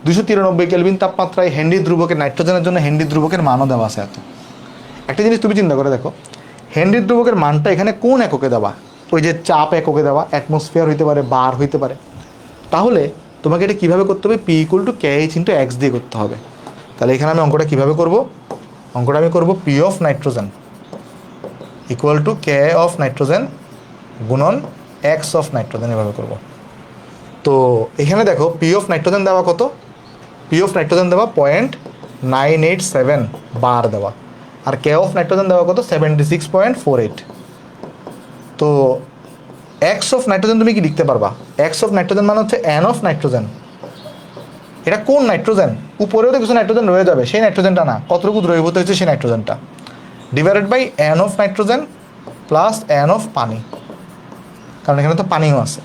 A: 293 কেলভিন তাপমাত্রায় হেনরি ধ্রুবকের, নাইট্রোজেনের জন্য হেনরি ধ্রুবকের মানও দেওয়া আছে এত। একটা জিনিস তুমি চিন্তা করে দেখো, হেনরি ধ্রুবকের মানটা এখানে কোন এককে দেওয়া? ওই যে চাপ এককে দেওয়া, অ্যাটমসফিয়ার হইতে পারে, বার হইতে পারে। তাহলে তোমাকে এটা কীভাবে করতে হবে? P = KH × X দিয়ে করতে হবে। তাহলে এখানে আমি অঙ্কটা কীভাবে করব? অঙ্কটা আমি করব P of nitrogen equal to K of nitrogen গুণন X অফ নাইট্রোজেন, এভাবে করব। তো এখানে দেখো P অফ নাইট্রোজেন দেওয়া কত? P অফ নাইট্রোজেন দেওয়া 0.987 বার দেওয়া, আর K অফ নাইট্রোজেন দেওয়া কত? 76.48। তো X অফ নাইট্রোজেন তুমি কি লিখতে পারবা? X অফ নাইট্রোজেন মানে হচ্ছে N অফ নাইট্রোজেন। এটা কোন নাইট্রোজেন? উপরেও তো কিছু নাইট্রোজেন রয়ে যাবে, সেই নাইট্রোজেনটা না, কতটুকু দ্রবীভূত হয়েছে সেই নাইট্রোজেনটা, divided by N of nitrogen plus N of পানি, কারণ এখানে তো পানিও আছে।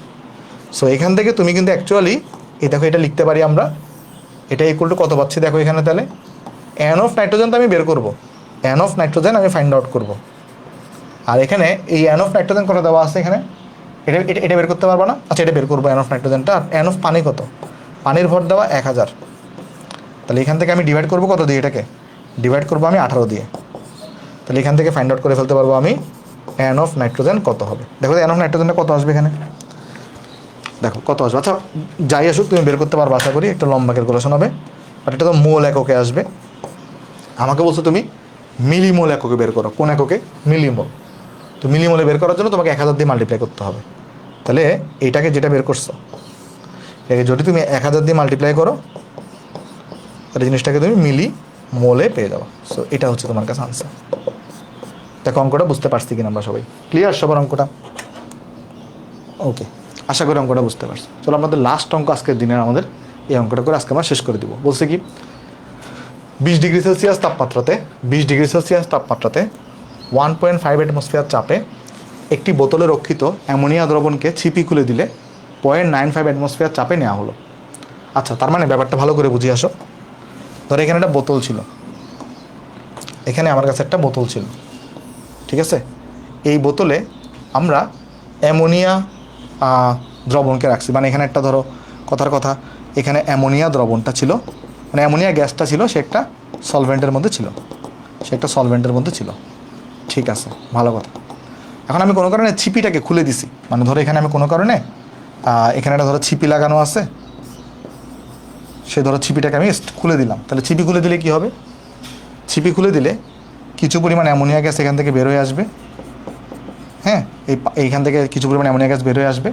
A: সো এখান থেকে তুমি কিন্তু অ্যাকচুয়ালি এই দেখো এটা লিখতে পারি আমরা, এটা ইকুয়াল টু কত পাচ্ছি দেখো এখানে, তাহলে N অফ নাইট্রোজেন তো আমি বের করব, N অফ নাইট্রোজেন আমি ফাইন্ড আউট করব। আর এখানে এই N অফ নাইট্রোজেন কত দেওয়া আছে এখানে, এটা এটা এটা বের করতে পারবো না? আচ্ছা, এটা বের করবো N অফ নাইট্রোজেনটা। আর N অফ পানি কত? পানির ভর দেওয়া 1000। তাহলে এখান থেকে আমি ডিভাইড করবো কত দিয়ে? এটাকে ডিভাইড করবো আমি 18 দিয়ে। তাহলে এখান থেকে ফাইন্ড আউট করে ফেলতে পারবো আমি N অফ নাইট্রোজেন কত হবে। দেখো N অফ নাইট্রোজেনটা কত আসবে এখানে, দেখো কত আসবে। আচ্ছা, যাই আসুক তুমি বের করতে পারবো আশা করি, একটা লম্বা ক্যালকুলেশন হবে। আর এটা তো মোল এককে আসবে, আমাকে বলছো তুমি মিলিমোল এককে বের করো। কোন এককে? মিলিমোল। তো মিলিমোলে বের করার জন্য তোমাকে 1000 দিয়ে মাল্টিপ্লাই করতে হবে। তাহলে এইটাকে যেটা বের করছো, এটাকে যদি তুমি 1000 দিয়ে মাল্টিপ্লাই করো, তাহলে জিনিসটাকে তুমি মিলি মোলে পেয়ে যাবো। সো এটা হচ্ছে তোমার কাছে আনসার। দেখো অঙ্কটা বুঝতে পারছি কিনা আমরা সবাই? ক্লিয়ার সবার অঙ্কটা? ওকে, আশা করি অঙ্কটা বুঝতে পারছি। চলো আমাদের লাস্ট অঙ্ক আজকের দিনের, আমাদের এই অঙ্কটা করে আজকে আমরা শেষ করে দিব। বলছে কি, 20 ডিগ্রি সেলসিয়াস তাপমাত্রাতে 1.5 অ্যাটমসফিয়ার চাপে একটি বোতলে রক্ষিত অ্যামোনিয়া দ্রবণকে ছিপি খুলে দিলে 0.95 অ্যাটমসফিয়ার চাপে নেওয়া হলো। আচ্ছা, তার মানে ব্যাপারটা ভালো করে বুঝিয়ে আসো। ধরো এখানে একটা বোতল ছিল, এখানে আমার কাছে একটা বোতল ছিল, ঠিক আছে? এই বোতলে আমরা অ্যামোনিয়া দ্রবণকে রাখছি, মানে এখানে একটা ধরো কথার কথা, এখানে অ্যামোনিয়া দ্রবণটা ছিল, মানে অ্যামোনিয়া গ্যাসটা ছিল, সে একটা সলভেন্টের মধ্যে ছিল, ঠিক আছে, ভালো কথা। এখন আমি কোনো কারণে ছিপিটাকে খুলে দিছি, মানে ধরো এখানে আমি কোনো কারণে এখানে একটা ধরো ছিপি লাগানো আছে, সে ধরো ছিপিটাকে আমি খুলে দিলাম, তাহলে ছিপি খুলে দিলে কি হবে, ছিপি খুলে দিলে কিছু পরিমাণ অ্যামোনিয়া গ্যাস এখান থেকে বের হয়ে আসবে। হ্যাঁ, এইখান থেকে কিছু পরিমাণ অ্যামোনিয়া গ্যাস বের হয়ে আসবে।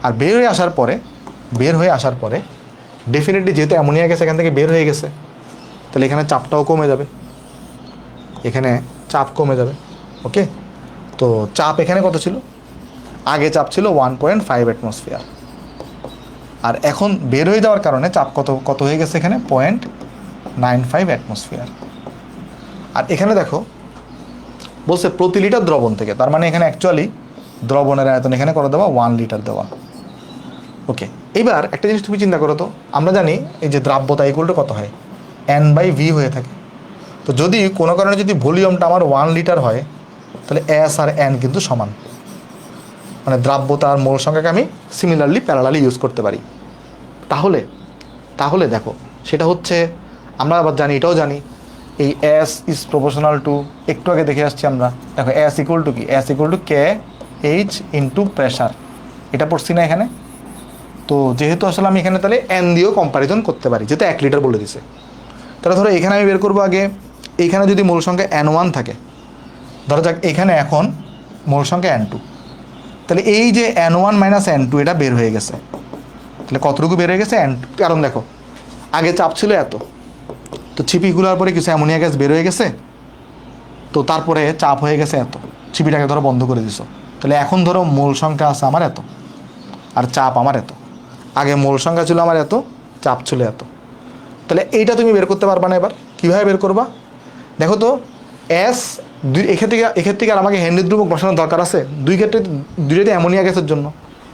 A: আর বের হয়ে আসার পরে ডেফিনেটলি যেহেতু অ্যামোনিয়া গ্যাস এখান থেকে বের হয়ে গেছে, তাহলে এখানে চাপটাও কমে যাবে, এখানে চাপ কমে যাবে। ওকে, তো চাপ এখানে কত ছিল, আগে চাপ ছিল 1.5 অ্যাটমসফিয়ার, আর এখন বের হয়ে যাওয়ার কারণে চাপ কত হয়ে গেছে এখানে 0.95 অ্যাটমসফিয়ার। আর এখানে দেখো বলছে প্রতি লিটার দ্রবণ থেকে, তার মানে এখানে অ্যাকচুয়ালি দ্রবণের আয়তন এখানে করে দেওয়া 1 লিটার দেওয়া। ওকে, এবার একটা জিনিস তুমি চিন্তা করো তো, আমরা জানি এই যে দ্রাব্যতা ইকুয়াল কত হয়, N/V হয়ে থাকে। তো যদি কোনো কারণে যদি ভলিউমটা আমার 1 লিটার হয়, তাহলে S আর N কিন্তু সমান, মানে দ্রাব্যতা আর মোল সংখ্যাকে আমি সিমিলারলি প্যারালালি ইউজ করতে পারি। তাহলে দেখো সেটা হচ্ছে, আমরা আবার জানি, এটাও জানি এই S ইজ প্রপোর্শনাল টু, একটু আগে দেখে আসছি আমরা, দেখো S ইকুয়াল টু কি, S equal to KH into pressure, এটা পড়ছি না এখানে। তো যেহেতু আসলে আমি এখানে তাহলে N দিয়েও কম্প্যারিজন করতে পারি, যেহেতু 1 লিটার বলে দিছে। তাহলে ধরো এখানে আমি বের করবো আগে, এইখানে যদি মোল সংখ্যা N1 থাকে, ধরো যাক এখানে এখন মোল সংখ্যা N2, তাহলে এই যে N1 মাইনাস N2 এটা বের হয়ে গেছে, তাহলে কতটুকু বের হয়ে গেছে N2, কারণ দেখো আগে চাপ ছিল এত, তো ছিপি খোলার পরে কিছু অ্যামোনিয়া গ্যাস বের হয়ে গেছে, তো তারপরে চাপ হয়ে গেছে এত, ছিপিটাকে ধরো বন্ধ করে দিছো, তাহলে এখন ধরো মোল সংখ্যা আছে আমার এত, আর চাপ আমার এত, আগে মোল সংখ্যা ছিল আমার এত, চাপ ছিল এত, তাহলে এইটা তুমি বের করতে পারবা না। এবার কীভাবে বের করবা, দেখো তো S এক্ষেত্রে আর আমাকে হেনরি ধ্রুবক বসানোর দরকার আছে, দুইটাতে অ্যামোনিয়া গ্যাসের জন্য,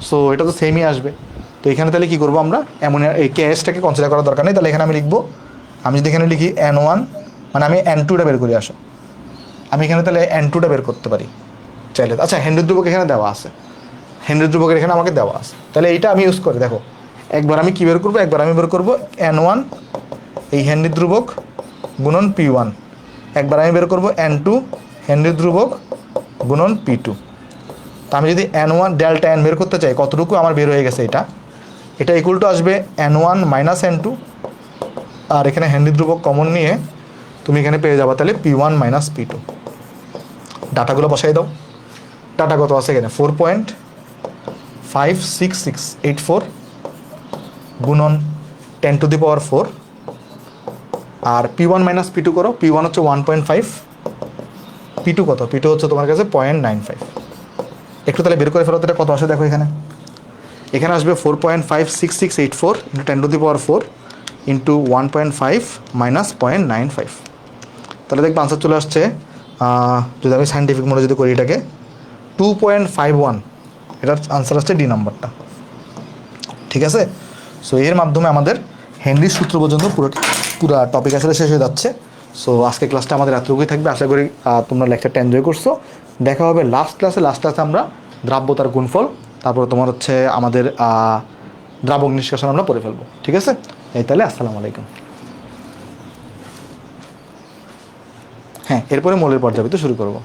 A: সো এটা তো সেমই আসবে। তো এখানে তাহলে কী করবো আমরা, অ্যামোনিয়া এই KSটাকে কনসিডার করার দরকার নেই, তাহলে এখানে আমি লিখবো, আমি যদি এখানে লিখি N1, মানে আমি N2টা বের করি, আসো আমি এখানে তাহলে N2টা বের করতে পারি চাইলে। আচ্ছা, হেনরি ধ্রুবক এখানে দেওয়া আছে, হেনরি ধ্রুবকের এখানে আমাকে দেওয়া আছে, তাহলে এইটা আমি ইউজ করি। দেখো একবার আমি কী বের করবো, একবার আমি বের করবো N1 এই হেনরি ধ্রুবক গুণন P1, একবার আমি বের করবো N2 হেনরি ধ্রুবক গুণন P2। তো আমি যদি N1 ডেল্টা N বের করতে চাই, কতটুকু আমার বের হয়ে গেছে, এটা ইকুয়াল টু আসবে N1 মাইনাস N2, আর এখানে হেনরি ধ্রুবক কমন নিয়ে তুমি এখানে পেয়ে যাবা তাহলে P1 মাইনাস P2। ডাটাগুলো বসাই দাও, ডাটা কত আছে এখানে 4.56684 গুণন 10⁴, আর P1 মাইনাস P2 করো, P1 হচ্ছে 1.5, P2 কত, P2 হচ্ছে তোমার কাছে 0.95। একটু তাহলে বের করে ফেলো, এটা কত আসে দেখো, এখানে আসবে 4.56684 ইন্টু 10⁴ ইন্টু 1.5 মাইনাস 0.95, তাহলে দেখবে আনসার চলে আসছে, যদি আমি সাইন্টিফিক মোডে যদি করি এটাকে 2.51, এটার আনসার আসছে ডি নাম্বারটা। ঠিক আছে, সো এর মাধ্যমে আমাদের হেনরির সূত্র পর্যন্ত পুরো টপিক আসলে শেষ হয়ে যাচ্ছে। সো আজকে ক্লাসটা আমাদের এতটুকুই থাকবে, আশা করি তোমরা লেকচারটা এনজয় করছো। দেখা হবে লাস্ট ক্লাসে আমরা দ্রাব্যতার গুণফল, তারপরে তোমার হচ্ছে আমাদের দ্রাবক নিষ্কাশন আমরা পড়ে ফেলবো। ঠিক আছে, এই তাহলে আসসালামু আলাইকুম। হ্যাঁ, এরপরে মৌলের পর্যাবৃত্ত শুরু করবো।